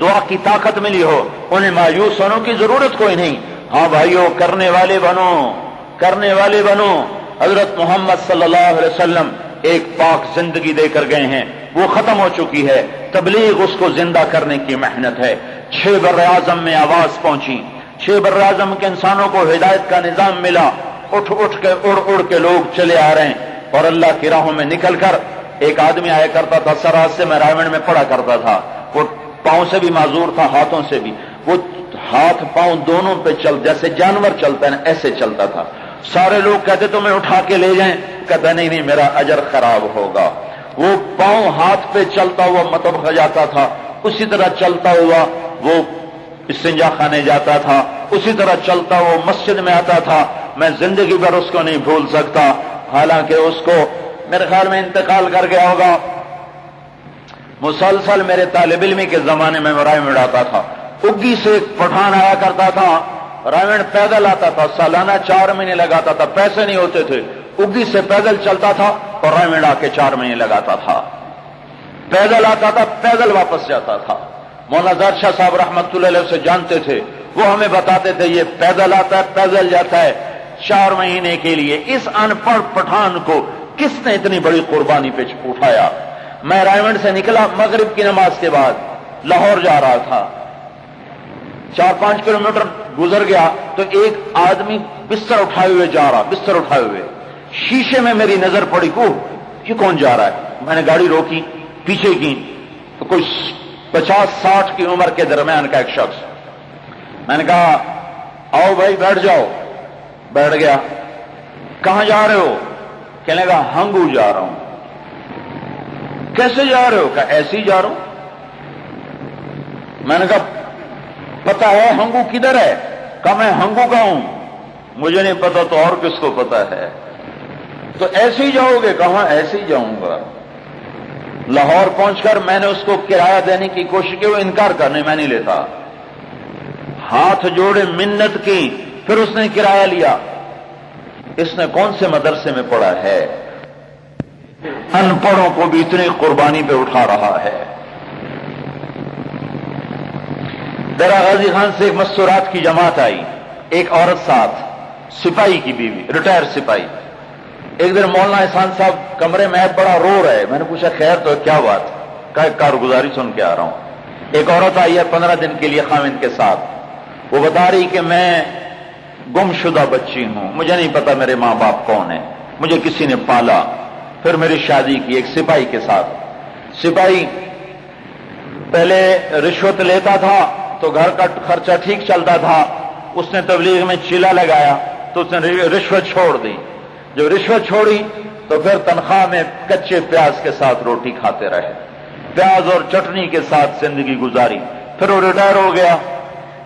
دعا کی طاقت ملی ہو، انہیں مایوس ہونے کی ضرورت کوئی نہیں۔ ہاں بھائیو، کرنے والے بنو، کرنے والے بنو۔ حضرت محمد صلی اللہ علیہ وسلم ایک پاک زندگی دے کر گئے ہیں، وہ ختم ہو چکی ہے، تبلیغ اس کو زندہ کرنے کی محنت ہے۔ 6 بر اعظم میں آواز پہنچی، 6 بر اعظم کے انسانوں کو ہدایت کا نظام ملا، اٹھ اٹھ کے اڑ کے لوگ چلے آ رہے ہیں، اور اللہ کی راہوں میں نکل کر ایک آدمی آیا کرتا تھا، سراج سے میں رائمنڈ میں پڑا کرتا تھا، وہ پاؤں سے بھی معذور تھا، ہاتھوں سے بھی، وہ ہاتھ پاؤں دونوں پہ جیسے جانور چلتا ہے نا ایسے چلتا تھا۔ سارے لوگ کہتے تو میں اٹھا کے لے جائیں، کہتا نہیں نہیں میرا اجر خراب ہوگا۔ وہ پاؤں ہاتھ پہ چلتا ہوا مطبخ جاتا تھا، اسی طرح چلتا ہوا وہ استنجا خانے جاتا تھا، اسی طرح چلتا ہوا مسجد میں آتا تھا۔ میں زندگی بھر اس کو نہیں بھول سکتا، حالانکہ اس کو میرے خیال میں انتقال کر گیا ہوگا۔ مسلسل میرے طالب علمی کے زمانے میں رائمنڈ آتا تھا، اگی سے ایک پٹھان آیا کرتا تھا، رائمنڈ پیدل آتا تھا، سالانہ 4 مہینے لگاتا تھا، پیسے نہیں ہوتے تھے، اگی سے پیدل چلتا تھا اور رائمنڈ آ کے 4 مہینے لگاتا تھا، پیدل آتا تھا پیدل واپس جاتا تھا۔ مولانا زاد شاہ صاحب رحمت اللہ علیہ سے جانتے تھے، وہ ہمیں بتاتے تھے یہ پیدل آتا ہے پیدل جاتا ہے 4 مہینے کے لیے۔ اس ان پڑھ پٹھان کو کس نے اتنی بڑی قربانی پہ اٹھایا؟ میں رائمنڈ سے نکلا مغرب کی نماز کے بعد، لاہور جا رہا تھا، 4-5 کلومیٹر گزر گیا تو ایک آدمی بستر اٹھائے ہوئے جا رہا، بستر اٹھائے ہوئے، شیشے میں میری نظر پڑی، یہ کون جا رہا ہے؟ میں نے گاڑی روکی، پیچھے کی تو کوئی 50-60 کی عمر کے درمیان کا ایک شخص، میں نے کہا آؤ بھائی بیٹھ جاؤ، بیٹھ گیا۔ کہاں جا رہے ہو؟ کہنے لگا ہنگو جا رہا ہوں۔ کیسے جا رہے ہو؟ کہا ایسے ہی جا رہا ہوں۔ میں نے کہا پتا ہے ہنگو کدھر ہے؟ کہا میں ہنگو کا ہوں۔ مجھے نہیں پتا تو اور کس کو پتا ہے؟ تو ایسے ہی جاؤ گے؟ کہا ایسے ہی جاؤں گا۔ لاہور پہنچ کر میں نے اس کو کرایہ دینے کی کوشش کی، وہ انکار کرنے، میں نہیں لیتا، ہاتھ جوڑے منت کی، پھر اس نے کرایہ لیا۔ اس نے کون سے مدرسے میں پڑھا ہے؟ ان پڑھوں کو بھی اتنی قربانی پہ اٹھا رہا ہے۔ درا غازی خان سے ایک مستورات کی جماعت آئی، ایک عورت ساتھ، سپاہی کی بیوی، ریٹائر سپاہی۔ ایک دن مولانا احسان صاحب کمرے میں بڑا رو رہے، میں نے پوچھا خیر تو کیا بات؟ کہا ایک کارگزاری سن کے آ رہا ہوں۔ ایک عورت آئی ہے 15 دن کے لیے خاوند کے ساتھ، وہ بتا رہی کہ میں گم شدہ بچی ہوں، مجھے نہیں پتا میرے ماں باپ کون ہیں، مجھے کسی نے پالا، پھر میری شادی کی ایک سپاہی کے ساتھ۔ سپاہی پہلے رشوت لیتا تھا تو گھر کا خرچہ ٹھیک چلتا تھا، اس نے تبلیغ میں چیلا لگایا تو اس نے رشوت چھوڑ دی، جب رشوت چھوڑی تو پھر تنخواہ میں کچے پیاز کے ساتھ روٹی کھاتے رہے، پیاز اور چٹنی کے ساتھ زندگی گزاری۔ پھر وہ ریٹائر ہو گیا،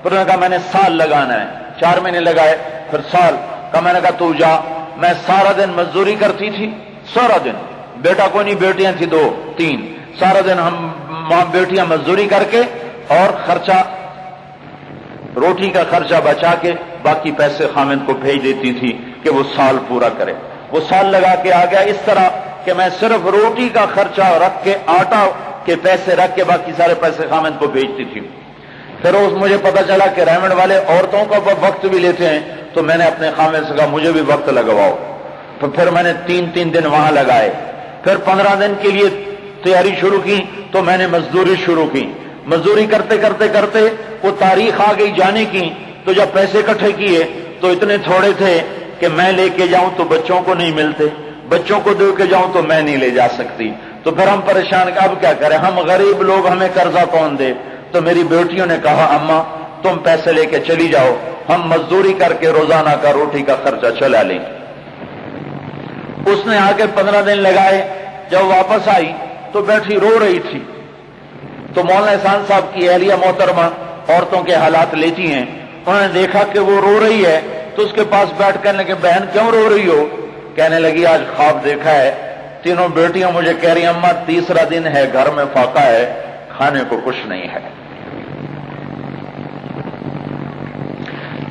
پھر انہوں نے کہا میں نے سال لگانا ہے، 4 مہینے لگائے، پھر سال کا۔ میں نے کہا تو جا، میں سارا دن مزدوری کرتی تھی، سارا دن، بیٹا کوئی نہیں، بیٹیاں تھی 2-3، سارا دن ہم ماں بیٹیاں مزدوری کر کے اور خرچہ روٹی کا خرچہ بچا کے باقی پیسے خامد کو بھیج دیتی تھی کہ وہ سال پورا کرے۔ وہ سال لگا کے آ گیا اس طرح کہ میں صرف روٹی کا خرچہ رکھ کے، آٹا کے پیسے رکھ کے باقی سارے پیسے خامد کو بھیجتی تھی۔ پھر مجھے پتا چلا کہ رائمنڈ والے عورتوں کا وقت بھی لیتے ہیں، تو میں نے اپنے خامد سے کہا مجھے بھی وقت لگواؤ، تو پھر میں نے 3 دن وہاں لگائے۔ پھر 15 دن کے لیے تیاری شروع کی تو میں نے مزدوری شروع کی، مزدوری کرتے کرتے کرتے وہ تاریخ آ گئی جانے کی، تو جب پیسے اکٹھے کیے تو اتنے تھوڑے تھے کہ میں لے کے جاؤں تو بچوں کو نہیں ملتے، بچوں کو دے کے جاؤں تو میں نہیں لے جا سکتی، تو پھر ہم پریشان کہ اب کیا کریں، ہم غریب لوگ، ہمیں قرضہ کون دے؟ تو میری بیٹیوں نے کہا اماں تم پیسے لے کے چلی جاؤ، ہم مزدوری کر کے روزانہ کا روٹی کا خرچہ چلا لیں۔ اس نے آ کے 15 دن لگائے، جب واپس آئی تو بیٹھی رو رہی تھی، تو مولانا احسان صاحب کی اہلیہ محترمہ عورتوں کے حالات لیتی ہیں، انہوں نے دیکھا کہ وہ رو رہی ہے تو اس کے پاس بیٹھ کر لگے بہن کیوں رو رہی ہو؟ کہنے لگی آج خواب دیکھا ہے، تینوں بیٹیاں مجھے کہہ رہی اماں تیسرا دن ہے، گھر میں فاقہ ہے، کھانے کو کچھ نہیں ہے۔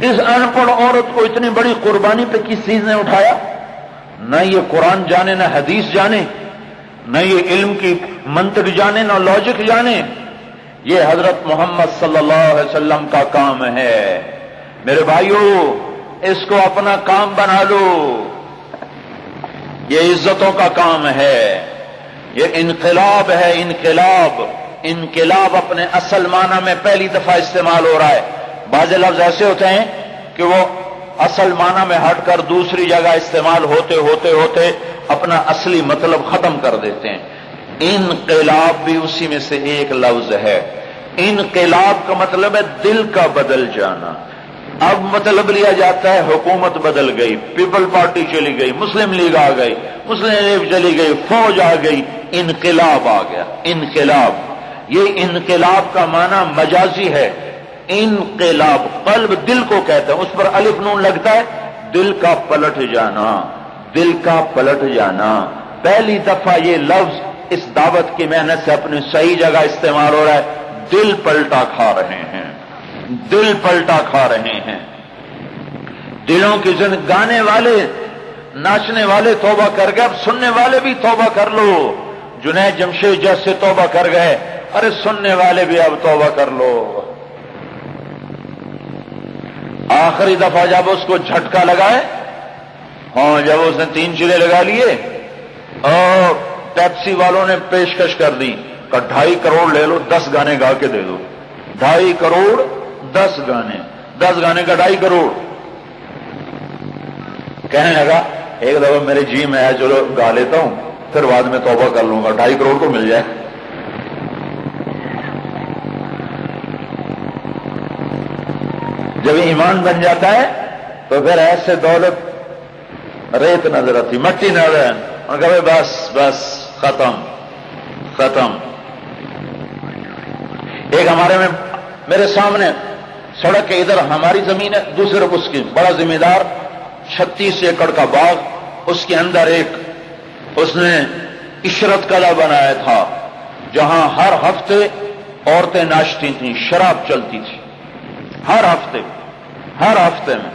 اس ان پڑھ عورت کو اتنی بڑی قربانی پہ کس چیز نے اٹھایا؟ نہ یہ قرآن جانے، نہ حدیث جانے، نہ یہ علم کی منطق جانے، نہ لاجک جانے، یہ حضرت محمد صلی اللہ علیہ وسلم کا کام ہے۔ میرے بھائیوں، اس کو اپنا کام بنا لو، یہ عزتوں کا کام ہے، یہ انقلاب ہے، انقلاب۔ انقلاب اپنے اصل معنی میں پہلی دفعہ استعمال ہو رہا ہے۔ بعض لفظ ایسے ہوتے ہیں کہ وہ اصل معنی میں ہٹ کر دوسری جگہ استعمال ہوتے ہوتے ہوتے اپنا اصلی مطلب ختم کر دیتے ہیں۔ انقلاب بھی اسی میں سے ایک لفظ ہے۔ انقلاب کا مطلب ہے دل کا بدل جانا۔ اب مطلب لیا جاتا ہے حکومت بدل گئی، پیپل پارٹی چلی گئی، مسلم لیگ آ گئی، مسلم لیگ چلی گئی، فوج آ گئی، انقلاب آ گیا۔ انقلاب، یہ انقلاب کا معنی مجازی ہے۔ انقلاب قلب دل کو کہتے ہیں، اس پر الف نون لگتا ہے، دل کا پلٹ جانا، دل کا پلٹ جانا۔ پہلی دفعہ یہ لفظ اس دعوت کی محنت سے اپنی صحیح جگہ استعمال ہو رہا ہے۔ دل پلٹا کھا رہے ہیں، دل پلٹا کھا رہے ہیں۔ دلوں کی گانے والے، ناچنے والے توبہ کر گئے، اب سننے والے بھی توبہ کر لو۔ جنید جمشید جیسے توبہ کر گئے، ارے سننے والے بھی اب توبہ کر لو۔ آخری دفعہ جب اس کو جھٹکا لگائے، ہاں جب اس نے 3 چلے لگا لیے اور ٹیکسی والوں نے پیشکش کر دی کہ 2.5 کروڑ لے لو، 10 گانے گا کے دے دو۔ 2.5 کروڑ 10 گانے، 10 گانے کا 2.5 کروڑ۔ کہنے لگا ایک دفعہ میرے جی میں ہے، چلو گا لیتا ہوں، پھر بعد میں توبہ کر لوں گا، 2.5 کروڑ تو مل جائے۔ جب ایمان بن جاتا ہے تو پھر ایسے دولت ریت نظر آتی، مٹی نظر، اور کہے بس بس ختم ختم۔ ایک میرے سامنے سڑک کے ادھر ہماری زمین ہے، دوسرے اس کی بڑا ذمہ دار 36 ایکڑ کا باغ، اس کے اندر ایک اس نے عشرت کلا بنایا تھا جہاں ہر ہفتے عورتیں ناچتی تھیں، شراب چلتی تھی، ہر ہفتے میں،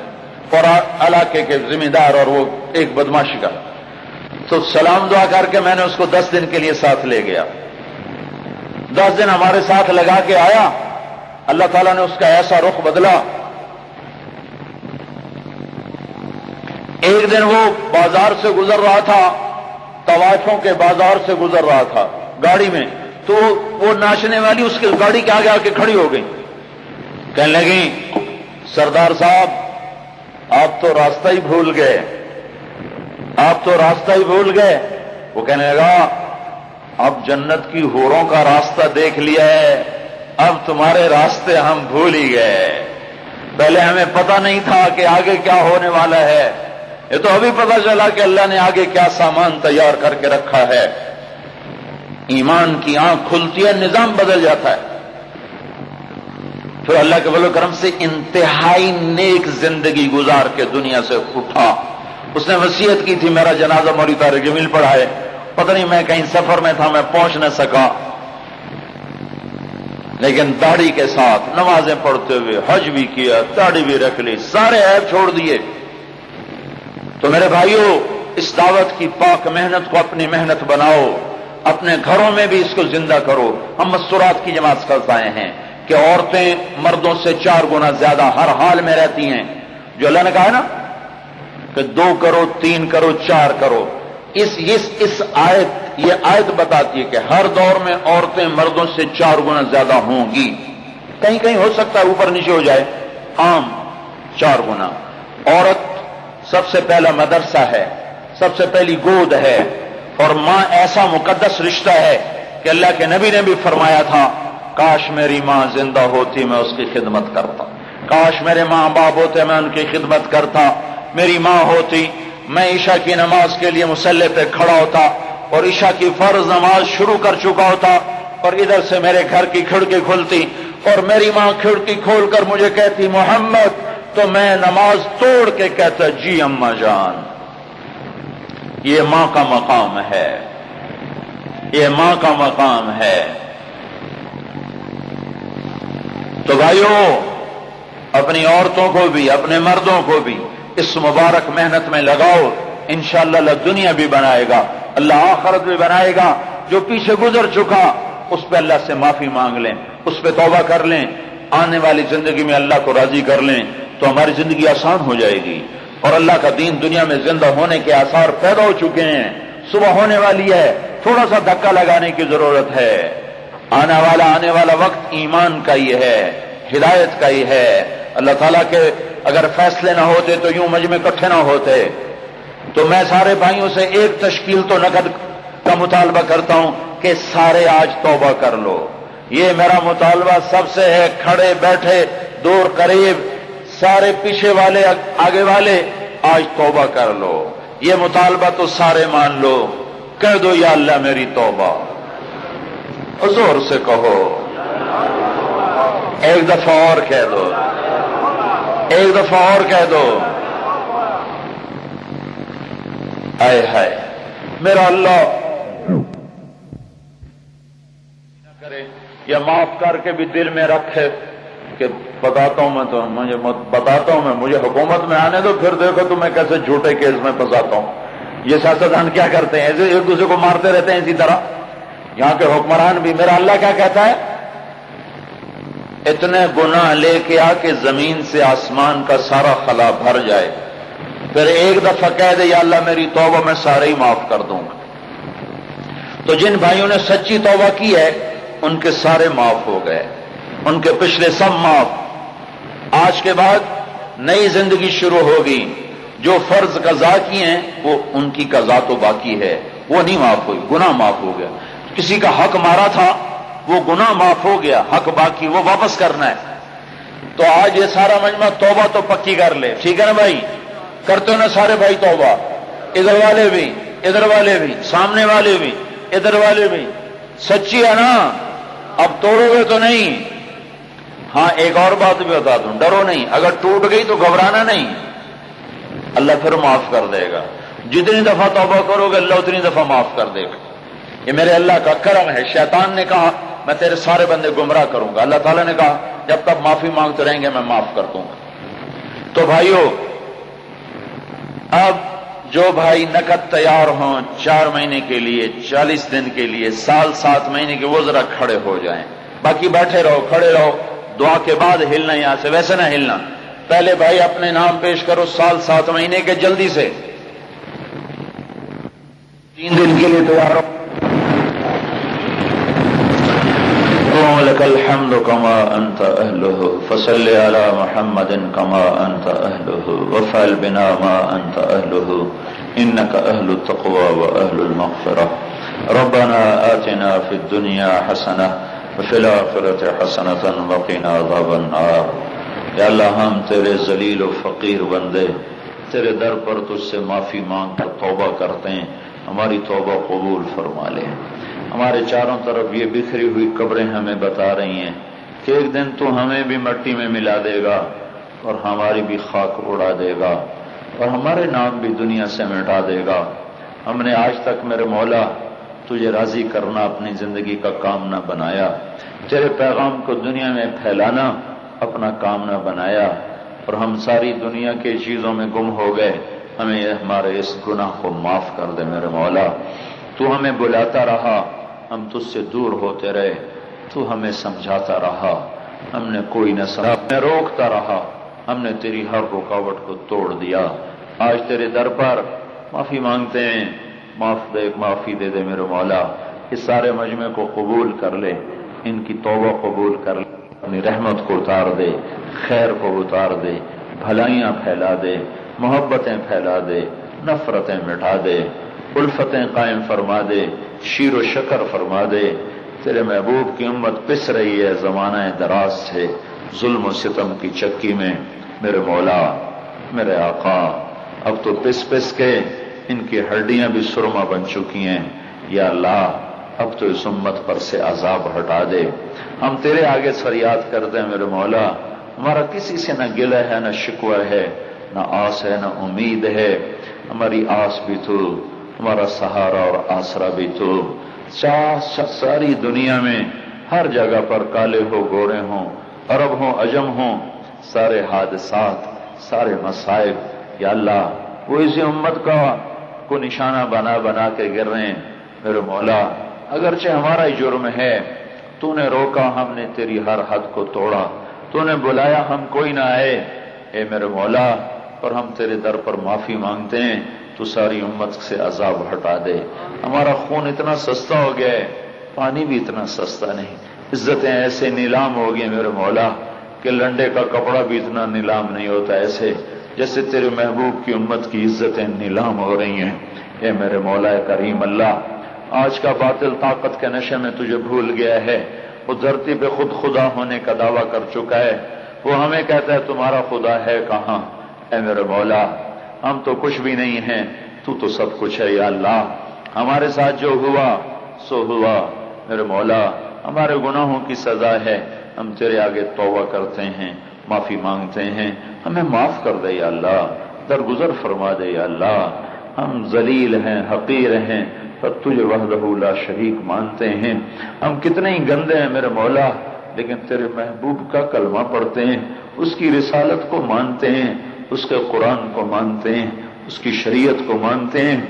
اور علاقے کے ذمہ دار اور وہ ایک بدماشی کا۔ تو سلام دعا کر کے میں نے اس کو 10 دن کے لیے ساتھ لے گیا۔ 10 دن ہمارے ساتھ لگا کے آیا، اللہ تعالیٰ نے اس کا ایسا رخ بدلا۔ ایک دن وہ بازار سے گزر رہا تھا، طوائفوں کے بازار سے گزر رہا تھا گاڑی میں، تو وہ ناچنے والی اس کی گاڑی کے آگے آ کے کھڑی ہو گئی، کہنے لگی سردار صاحب آپ تو راستہ ہی بھول گئے، آپ تو راستہ ہی بھول گئے۔ وہ کہنے لگا اب جنت کی حوروں کا راستہ دیکھ لیا ہے، اب تمہارے راستے ہم بھول ہی گئے، پہلے ہمیں پتہ نہیں تھا کہ آگے کیا ہونے والا ہے، یہ تو ابھی پتہ چلا کہ اللہ نے آگے کیا سامان تیار کر کے رکھا ہے۔ ایمان کی آنکھ کھلتی ہے، نظام بدل جاتا ہے۔ پھر اللہ کے فضل و کرم سے انتہائی نیک زندگی گزار کے دنیا سے اٹھا۔ اس نے وصیت کی تھی میرا جنازہ مولوی طارق جمیل پڑھائے، پتہ نہیں میں کہیں سفر میں تھا، میں پہنچ نہ سکا، لیکن داڑھی کے ساتھ نمازیں پڑھتے ہوئے حج بھی کیا، داڑھی بھی رکھ لی، سارے عیب چھوڑ دیے۔ تو میرے بھائیوں، اس دعوت کی پاک محنت کو اپنی محنت بناؤ، اپنے گھروں میں بھی اس کو زندہ کرو۔ ہم مستورات کی جماعت کرتے ہیں کہ عورتیں مردوں سے 4 گنا زیادہ ہر حال میں رہتی ہیں، جو اللہ نے کہا ہے نا کہ 2 کرو 3 کرو 4 کرو، یہ آیت بتاتی ہے کہ ہر دور میں عورتیں مردوں سے 4 گنا زیادہ ہوں گی، کہیں کہیں ہو سکتا ہے اوپر نیچے ہو جائے، عام 4 گنا۔ عورت سب سے پہلا مدرسہ ہے، سب سے پہلی گود ہے، اور ماں ایسا مقدس رشتہ ہے کہ اللہ کے نبی نے بھی فرمایا تھا کاش میری ماں زندہ ہوتی میں اس کی خدمت کرتا، کاش میرے ماں باپ ہوتے میں ان کی خدمت کرتا، میری ماں ہوتی میں عشاء کی نماز کے لیے مصلی پہ کھڑا ہوتا اور عشاء کی فرض نماز شروع کر چکا ہوتا، اور ادھر سے میرے گھر کی کھڑکی کھلتی اور میری ماں کھڑکی کھول کر مجھے کہتی محمد، تو میں نماز توڑ کے کہتا جی اماں جان۔ یہ ماں کا مقام ہے، یہ ماں کا مقام ہے۔ تو بھائیوں، اپنی عورتوں کو بھی اپنے مردوں کو بھی اس مبارک محنت میں لگاؤ، انشاءاللہ اللہ دنیا بھی بنائے گا، اللہ آخرت بھی بنائے گا۔ جو پیچھے گزر چکا اس پہ اللہ سے معافی مانگ لیں۔ اس پہ توبہ کر لیں، آنے والی زندگی میں اللہ کو راضی کر لیں تو ہماری زندگی آسان ہو جائے گی، اور اللہ کا دین دنیا میں زندہ ہونے کے آثار پیدا ہو چکے ہیں، صبح ہونے والی ہے، تھوڑا سا دھکا لگانے کی ضرورت ہے۔ آنے والا وقت ایمان کا ہی ہے، ہدایت کا ہی ہے۔ اللہ تعالیٰ کے اگر فیصلے نہ ہوتے تو یوں مجمع اکٹھے نہ ہوتے۔ تو میں سارے بھائیوں سے ایک تشکیل تو نقد کا مطالبہ کرتا ہوں کہ سارے آج توبہ کر لو۔ یہ میرا مطالبہ سب سے ہے، کھڑے بیٹھے دور قریب سارے، پیچھے والے آگے والے، آج توبہ کر لو۔ یہ مطالبہ تو سارے مان لو، کہہ دو یا اللہ میری توبہ، زور سے کہو، ایک دفعہ اور کہہ دو، ایک دفعہ اور کہہ دو۔ آئے ہائے میرا اللہ نہ کرے، یا معاف کر کے بھی دل میں رکھے کہ بتاتا ہوں میں تو بتاتا ہوں میں، مجھے حکومت میں آنے دو، پھر دیکھو تو میں کیسے جھوٹے کیس میں پھنساتا ہوں۔ یہ سیاستدان کیا کرتے ہیں، ایسے ایک دوسرے کو مارتے رہتے ہیں اسی طرح۔ یہاں کے حکمران بھی، میرا اللہ کیا کہتا ہے، اتنے گناہ لے کے آ کہ زمین سے آسمان کا سارا خلا بھر جائے، پھر ایک دفعہ کہہ دے یا اللہ میری توبہ، میں سارے ہی معاف کر دوں گا۔ تو جن بھائیوں نے سچی توبہ کی ہے ان کے سارے معاف ہو گئے، ان کے پچھلے سب معاف۔ آج کے بعد نئی زندگی شروع ہوگی، جو فرض قضا کی ہیں وہ ان کی قضا تو باقی ہے، وہ نہیں معاف ہوئی، گناہ معاف ہو گیا۔ کسی کا حق مارا تھا وہ گناہ معاف ہو گیا، حق باقی وہ واپس کرنا ہے۔ تو آج یہ سارا مجمع توبہ تو پکی کر لے، ٹھیک ہے نا بھائی؟ کرتے ہو نا سارے بھائی توبہ، ادھر والے بھی، ادھر والے بھی، سامنے والے بھی، ادھر والے بھی، سچی ہے نا؟ اب توڑو گے تو نہیں؟ ہاں ایک اور بات بھی بتا دوں، ڈرو نہیں، اگر ٹوٹ گئی تو گھبرانا نہیں، اللہ پھر معاف کر دے گا۔ جتنی دفعہ توبہ کرو گے اللہ اتنی دفعہ معاف کر دے گا۔ یہ میرے اللہ کا کرم ہے۔ شیطان نے کہا میں تیرے سارے بندے گمراہ کروں گا، اللہ تعالیٰ نے کہا جب تک معافی مانگتے رہیں گے میں معاف کر دوں گا۔ تو بھائیو، اب جو بھائی نقد تیار ہوں 4 مہینے کے لیے، 40 دن کے لیے، سال 7 مہینے کے، وہ ذرا کھڑے ہو جائیں، باقی بیٹھے رہو، کھڑے رہو، دعا کے بعد ہلنا، یہاں سے ویسے نہ ہلنا۔ پہلے بھائی اپنے نام پیش کرو، سال 7 مہینے کے، جلدی سے 3 دن کے لیے تیار ہو۔ لك الحمد كما أنت أهله فصل على محمد كما أنت أهله وفعل بنا ما أنت أهله إنك أهل التقوى وأهل المغفرة ربنا آتنا في الدنيا حسنة وفي الآخرة حسنة وقنا عذاب النار۔ یا اللہ ہم تیرے ذلیل و فقیر بندے تیرے در پر تجھ سے معافی مانگ کر توبہ کرتے ہیں، ہماری توبہ قبول فرما لے۔ ہمارے چاروں طرف یہ بکھری ہوئی قبریں ہمیں بتا رہی ہیں کہ ایک دن تو ہمیں بھی مٹی میں ملا دے گا اور ہماری بھی خاک اڑا دے گا اور ہمارے نام بھی دنیا سے مٹا دے گا۔ ہم نے آج تک میرے مولا تجھے راضی کرنا اپنی زندگی کا کام نہ بنایا، تیرے پیغام کو دنیا میں پھیلانا اپنا کام نہ بنایا، اور ہم ساری دنیا کے چیزوں میں گم ہو گئے۔ ہمیں ہمارے اس گناہ کو معاف کر دے میرے مولا۔ تو ہمیں بلاتا رہا، ہم تجھ سے دور ہوتے رہے، تو ہمیں سمجھاتا رہا، ہم نے کوئی نہ سمجھا، میں روکتا رہا، ہم نے تیری ہر رکاوٹ کو توڑ دیا۔ آج تیرے در پر معافی مانگتے ہیں، معافی دے دے میرے مولا۔ اس سارے مجمع کو قبول کر لے، ان کی توبہ قبول کر لے، اپنی رحمت کو اتار دے، خیر کو اتار دے، بھلائیاں پھیلا دے، محبتیں پھیلا دے، نفرتیں مٹا دے، الفتیں قائم فرما دے، شیر و شکر فرما دے۔ تیرے محبوب کی امت پس رہی ہے زمانہ دراز سے ظلم و ستم کی چکی میں، میرے مولا میرے آقا، اب تو پس پس کے ان کی ہڈیاں بھی سرما بن چکی ہیں۔ یا اللہ اب تو اس امت پر سے عذاب ہٹا دے۔ ہم تیرے آگے فریاد کرتے ہیں میرے مولا، ہمارا کسی سے نہ گلہ ہے، نہ شکوہ ہے، نہ آس ہے، نہ امید ہے۔ ہماری آس بھی تو، ہمارا سہارا اور آسرا بھی تو۔ ساری دنیا میں ہر جگہ پر کالے ہو گورے ہوں، عرب ہوں عجم ہوں، سارے حادثات، سارے مصائب یا اللہ وہ اسی امت کا کو نشانہ بنا بنا کے گر رہے ہیں میرے مولا۔ اگرچہ ہمارا ہی جرم ہے، تو نے روکا ہم نے تیری ہر حد کو توڑا، تو نے بلایا ہم کوئی نہ آئے، اے میرے مولا، اور ہم تیرے در پر معافی مانگتے ہیں، تو ساری امت سے عذاب ہٹا دے۔ ہمارا خون اتنا سستا ہو گیا ہے، پانی بھی اتنا سستا نہیں، عزتیں ایسے نیلام ہو گئی میرے مولا کہ لنڈے کا کپڑا بھی اتنا نیلام نہیں ہوتا، ایسے جیسے تیرے محبوب کی امت کی عزتیں نیلام ہو رہی ہیں۔ اے میرے مولا کریم اللہ، آج کا باطل طاقت کے نشے میں تجھے بھول گیا ہے، وہ دھرتی پہ خود خدا ہونے کا دعویٰ کر چکا ہے، وہ ہمیں کہتا ہے تمہارا خدا ہے کہاں؟ اے میرے مولا، ہم تو کچھ بھی نہیں ہیں، تو سب کچھ ہے یا اللہ۔ ہمارے ساتھ جو ہوا سو ہوا میرے مولا، ہمارے گناہوں کی سزا ہے، ہم تیرے آگے توبہ کرتے ہیں، معافی مانگتے ہیں، ہمیں معاف کر دے یا اللہ، درگزر فرما دے یا اللہ۔ ہم ذلیل ہیں، حقیر ہیں، پر تجھے وحدہ لا شریک مانتے ہیں۔ ہم کتنے ہی گندے ہیں میرے مولا، لیکن تیرے محبوب کا کلمہ پڑھتے ہیں، اس کی رسالت کو مانتے ہیں، اس کے قرآن کو مانتے ہیں، اس کی شریعت کو مانتے ہیں۔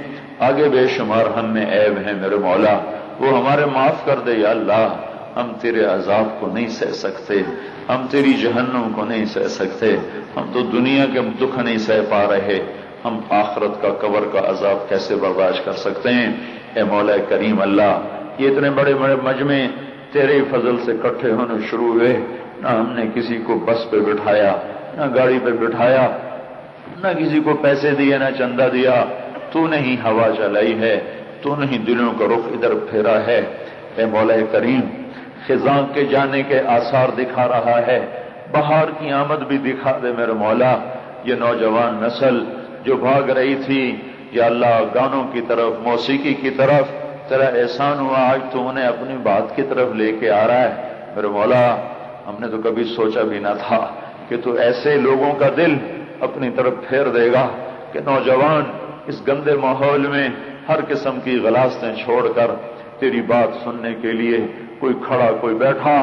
آگے بے شمار ہم میں عیب ہیں میرے مولا، وہ ہمارے معاف کر دے یا اللہ۔ ہم تیرے عذاب کو نہیں سہ سکتے، ہم تیری جہنم کو نہیں سہ سکتے، ہم تو دنیا کے دکھ نہیں سہ پا رہے، ہم آخرت کا قبر کا عذاب کیسے برداشت کر سکتے ہیں؟ اے مولا کریم اللہ، یہ اتنے بڑے بڑے مجمع تیرے فضل سے اکٹھے ہونے شروع ہوئے، نہ ہم نے کسی کو بس پہ بٹھایا، نہ گاڑی پہ بٹھایا، نہ کسی کو پیسے دیے، نہ چندہ دیا، تو نے ہی ہوا چلائی ہے، تو نے ہی دلوں کا رخ ادھر پھیرا ہے۔ اے مولا کریم، خزاں کے جانے کے آثار دکھا رہا ہے، بہار کی آمد بھی دکھا دے میرے مولا۔ یہ نوجوان نسل جو بھاگ رہی تھی یا اللہ گانوں کی طرف، موسیقی کی طرف، تیرا احسان ہوا آج تو انہیں اپنی بات کی طرف لے کے آ رہا ہے میرے مولا۔ ہم نے تو کبھی سوچا بھی نہ تھا کہ تو ایسے لوگوں کا دل اپنی طرف پھیر دے گا کہ نوجوان اس گندے ماحول میں ہر قسم کی غلاستیں چھوڑ کر تیری بات سننے کے لیے، کوئی کھڑا کوئی بیٹھا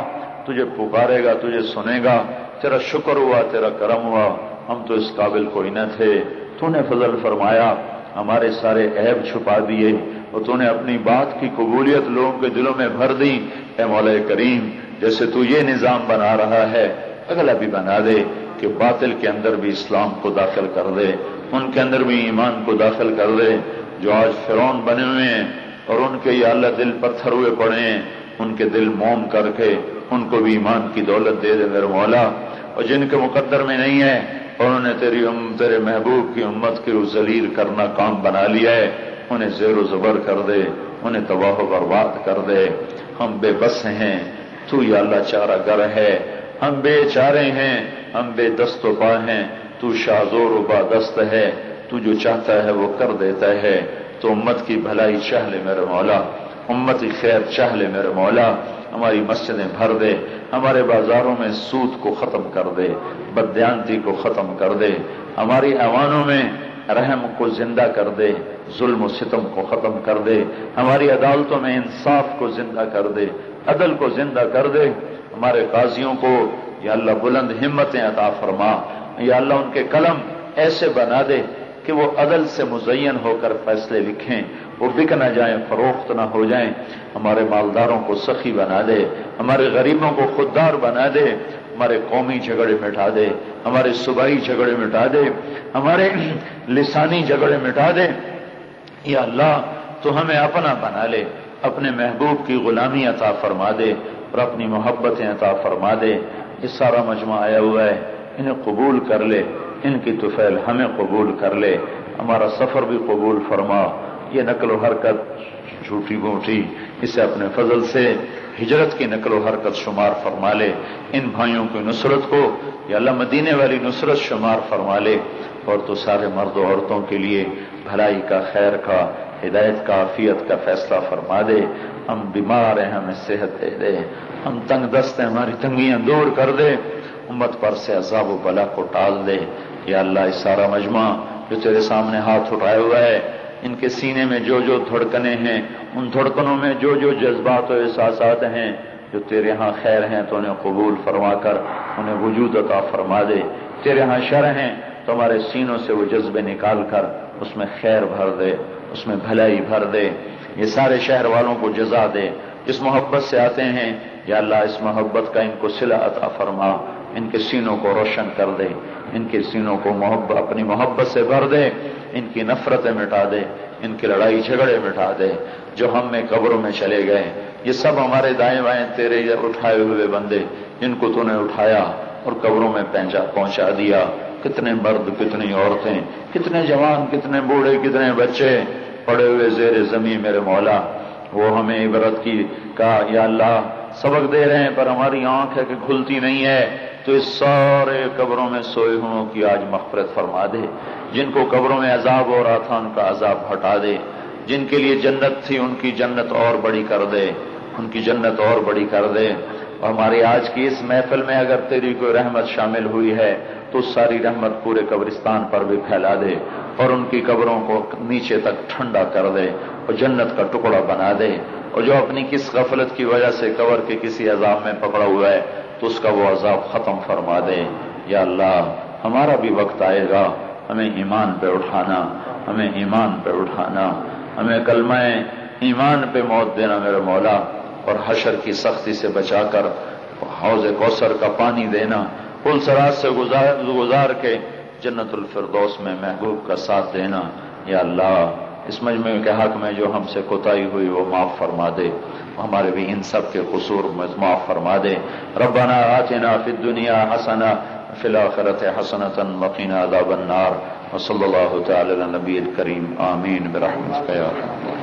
تجھے پکارے گا، تجھے سنے گا۔ تیرا شکر ہوا، تیرا کرم ہوا، ہم تو اس قابل کوئی نہ تھے، تو نے فضل فرمایا، ہمارے سارے عیب چھپا دیے، اور تو نے اپنی بات کی قبولیت لوگوں کے دلوں میں بھر دی۔ اے مولا کریم، جیسے تو یہ نظام بنا رہا ہے، اگلا بھی بنا دے کہ باطل کے اندر بھی اسلام کو داخل کر دے، ان کے اندر بھی ایمان کو داخل کر دے۔ جو آج فرعون بنے ہوئے ہیں اور ان کے یا اللہ دل پتھر ہوئے پڑے ہیں، ان کے دل موم کر کے ان کو بھی ایمان کی دولت دے دے میرے مولا۔ اور جن کے مقدر میں نہیں ہے اور انہوں نے تیرے محبوب کی امت کی ذلیل کرنا کام بنا لیا ہے، انہیں زیر و زبر کر دے، انہیں تباہ و برباد کر دے۔ ہم بے بس ہیں، تو یا اللہ چارہ گر ہے، ہم بے چارے ہیں، ہم بے دست و پا ہیں، تو شاذور و بادست ہے، تو جو چاہتا ہے وہ کر دیتا ہے۔ تو امت کی بھلائی چاہ لے میرے مولا، امت کی خیر چاہ لے میرے مولا۔ ہماری مسجدیں بھر دے، ہمارے بازاروں میں سود کو ختم کر دے، بددیانتی کو ختم کر دے، ہماری ایوانوں میں رحم کو زندہ کر دے، ظلم و ستم کو ختم کر دے، ہماری عدالتوں میں انصاف کو زندہ کر دے، عدل کو زندہ کر دے۔ ہمارے قاضیوں کو یا اللہ بلند ہمتیں عطا فرما، یا اللہ ان کے قلم ایسے بنا دے کہ وہ عدل سے مزین ہو کر فیصلے لکھیں، وہ بک نہ جائیں، فروخت نہ ہو جائیں۔ ہمارے مالداروں کو سخی بنا دے، ہمارے غریبوں کو خوددار بنا دے، ہمارے قومی جھگڑے مٹا دے، ہمارے صوبائی جھگڑے مٹا دے، ہمارے لسانی جھگڑے مٹا دے۔ یا اللہ تو ہمیں اپنا بنا لے، اپنے محبوب کی غلامی عطا فرما دے اور اپنی محبتیں عطا فرما دے۔ یہ سارا مجمع آیا ہوا ہے، انہیں قبول کر لے، ان کی طفیل ہمیں قبول کر لے، ہمارا سفر بھی قبول فرما۔ یہ نقل و حرکت جھوٹی گونٹی، اسے اپنے فضل سے ہجرت کی نقل و حرکت شمار فرما لے، ان بھائیوں کی نصرت کو یا اللہ مدینے والی نصرت شمار فرما لے، اور تو سارے مرد و عورتوں کے لیے بھلائی کا، خیر کا، ہدایت کا، عافیت کا فیصلہ فرما دے۔ ہم بیمار ہیں، ہمیں صحت دے دے، ہم تنگ دست ہیں، ہماری تنگیاں دور کر دے، امت پر سے عذاب و بلا کو ٹال دے۔ یا اللہ اس سارا مجمع جو تیرے سامنے ہاتھ اٹھائے ہوا ہے، ان کے سینے میں جو جو دھڑکنیں ہیں، ان دھڑکنوں میں جو جو جذبات و احساسات ہیں جو تیرے ہاں خیر ہیں تو انہیں قبول فرما کر انہیں وجود عطا فرما دے۔ تیرے ہاں شر ہیں تو ہمارے سینوں سے وہ جذبے نکال کر اس میں خیر بھر دے، اس میں بھلائی بھر دے۔ یہ سارے شہر والوں کو جزا دے، جس محبت سے آتے ہیں یا اللہ اس محبت کا ان کو صلہ عطا فرما، ان کے سینوں کو روشن کر دے، ان کے سینوں کو اپنی محبت سے بھر دے، ان کی نفرتیں مٹا دے، ان کی لڑائی جھگڑے مٹا دے۔ جو ہم میں قبروں میں چلے گئے یہ سب ہمارے دائیں بائیں تیرے اٹھائے ہوئے بندے، جن کو تو نے اٹھایا اور قبروں میں پہنچا دیا۔ کتنے مرد، کتنی عورتیں، کتنے جوان، کتنے بوڑھے، کتنے بچے پڑے ہوئے زیر زمین میرے مولا، وہ ہمیں عبرت کی کا یا اللہ سبق دے رہے ہیں، پر ہماری آنکھ ہے کہ کھلتی نہیں ہے۔ تو اس سارے قبروں میں سوئے ہوں کی آج مغفرت فرما دے، جن کو قبروں میں عذاب ہو رہا تھا ان کا عذاب ہٹا دے، جن کے لیے جنت تھی ان کی جنت اور بڑی کر دے، ان کی جنت اور بڑی کر دے۔ اور ہماری آج کی اس محفل میں اگر تیری کوئی رحمت شامل ہوئی ہے تو ساری رحمت پورے قبرستان پر بھی پھیلا دے اور ان کی قبروں کو نیچے تک ٹھنڈا کر دے اور جنت کا ٹکڑا بنا دے۔ اور جو اپنی کس غفلت کی وجہ سے قبر کے کسی عذاب میں پکڑا ہوا ہے تو اس کا وہ عذاب ختم فرما دے۔ یا اللہ ہمارا بھی وقت آئے گا، ہمیں ایمان پہ اٹھانا، ہمیں ایمان پہ اٹھانا، ہمیں کلمہ ایمان پہ موت دینا میرے مولا، اور حشر کی سختی سے بچا کر حوض کوثر کا پانی دینا، پل صراط سے گزار کے جنت الفردوس میں محبوب کا ساتھ دینا۔ یا اللہ اس مجمع کے حق میں جو ہم سے کوتاہی ہوئی وہ معاف فرما دے، ہمارے بھی ان سب کے قصور میں معاف فرما دے۔ ربنا آتنا فی الدنیا حسنہ فی الآخرۃ حسنۃ وقنا عذاب النار، وصلی اللہ تعالی علی نبی الکریم، آمین برحمتک یا ارحم۔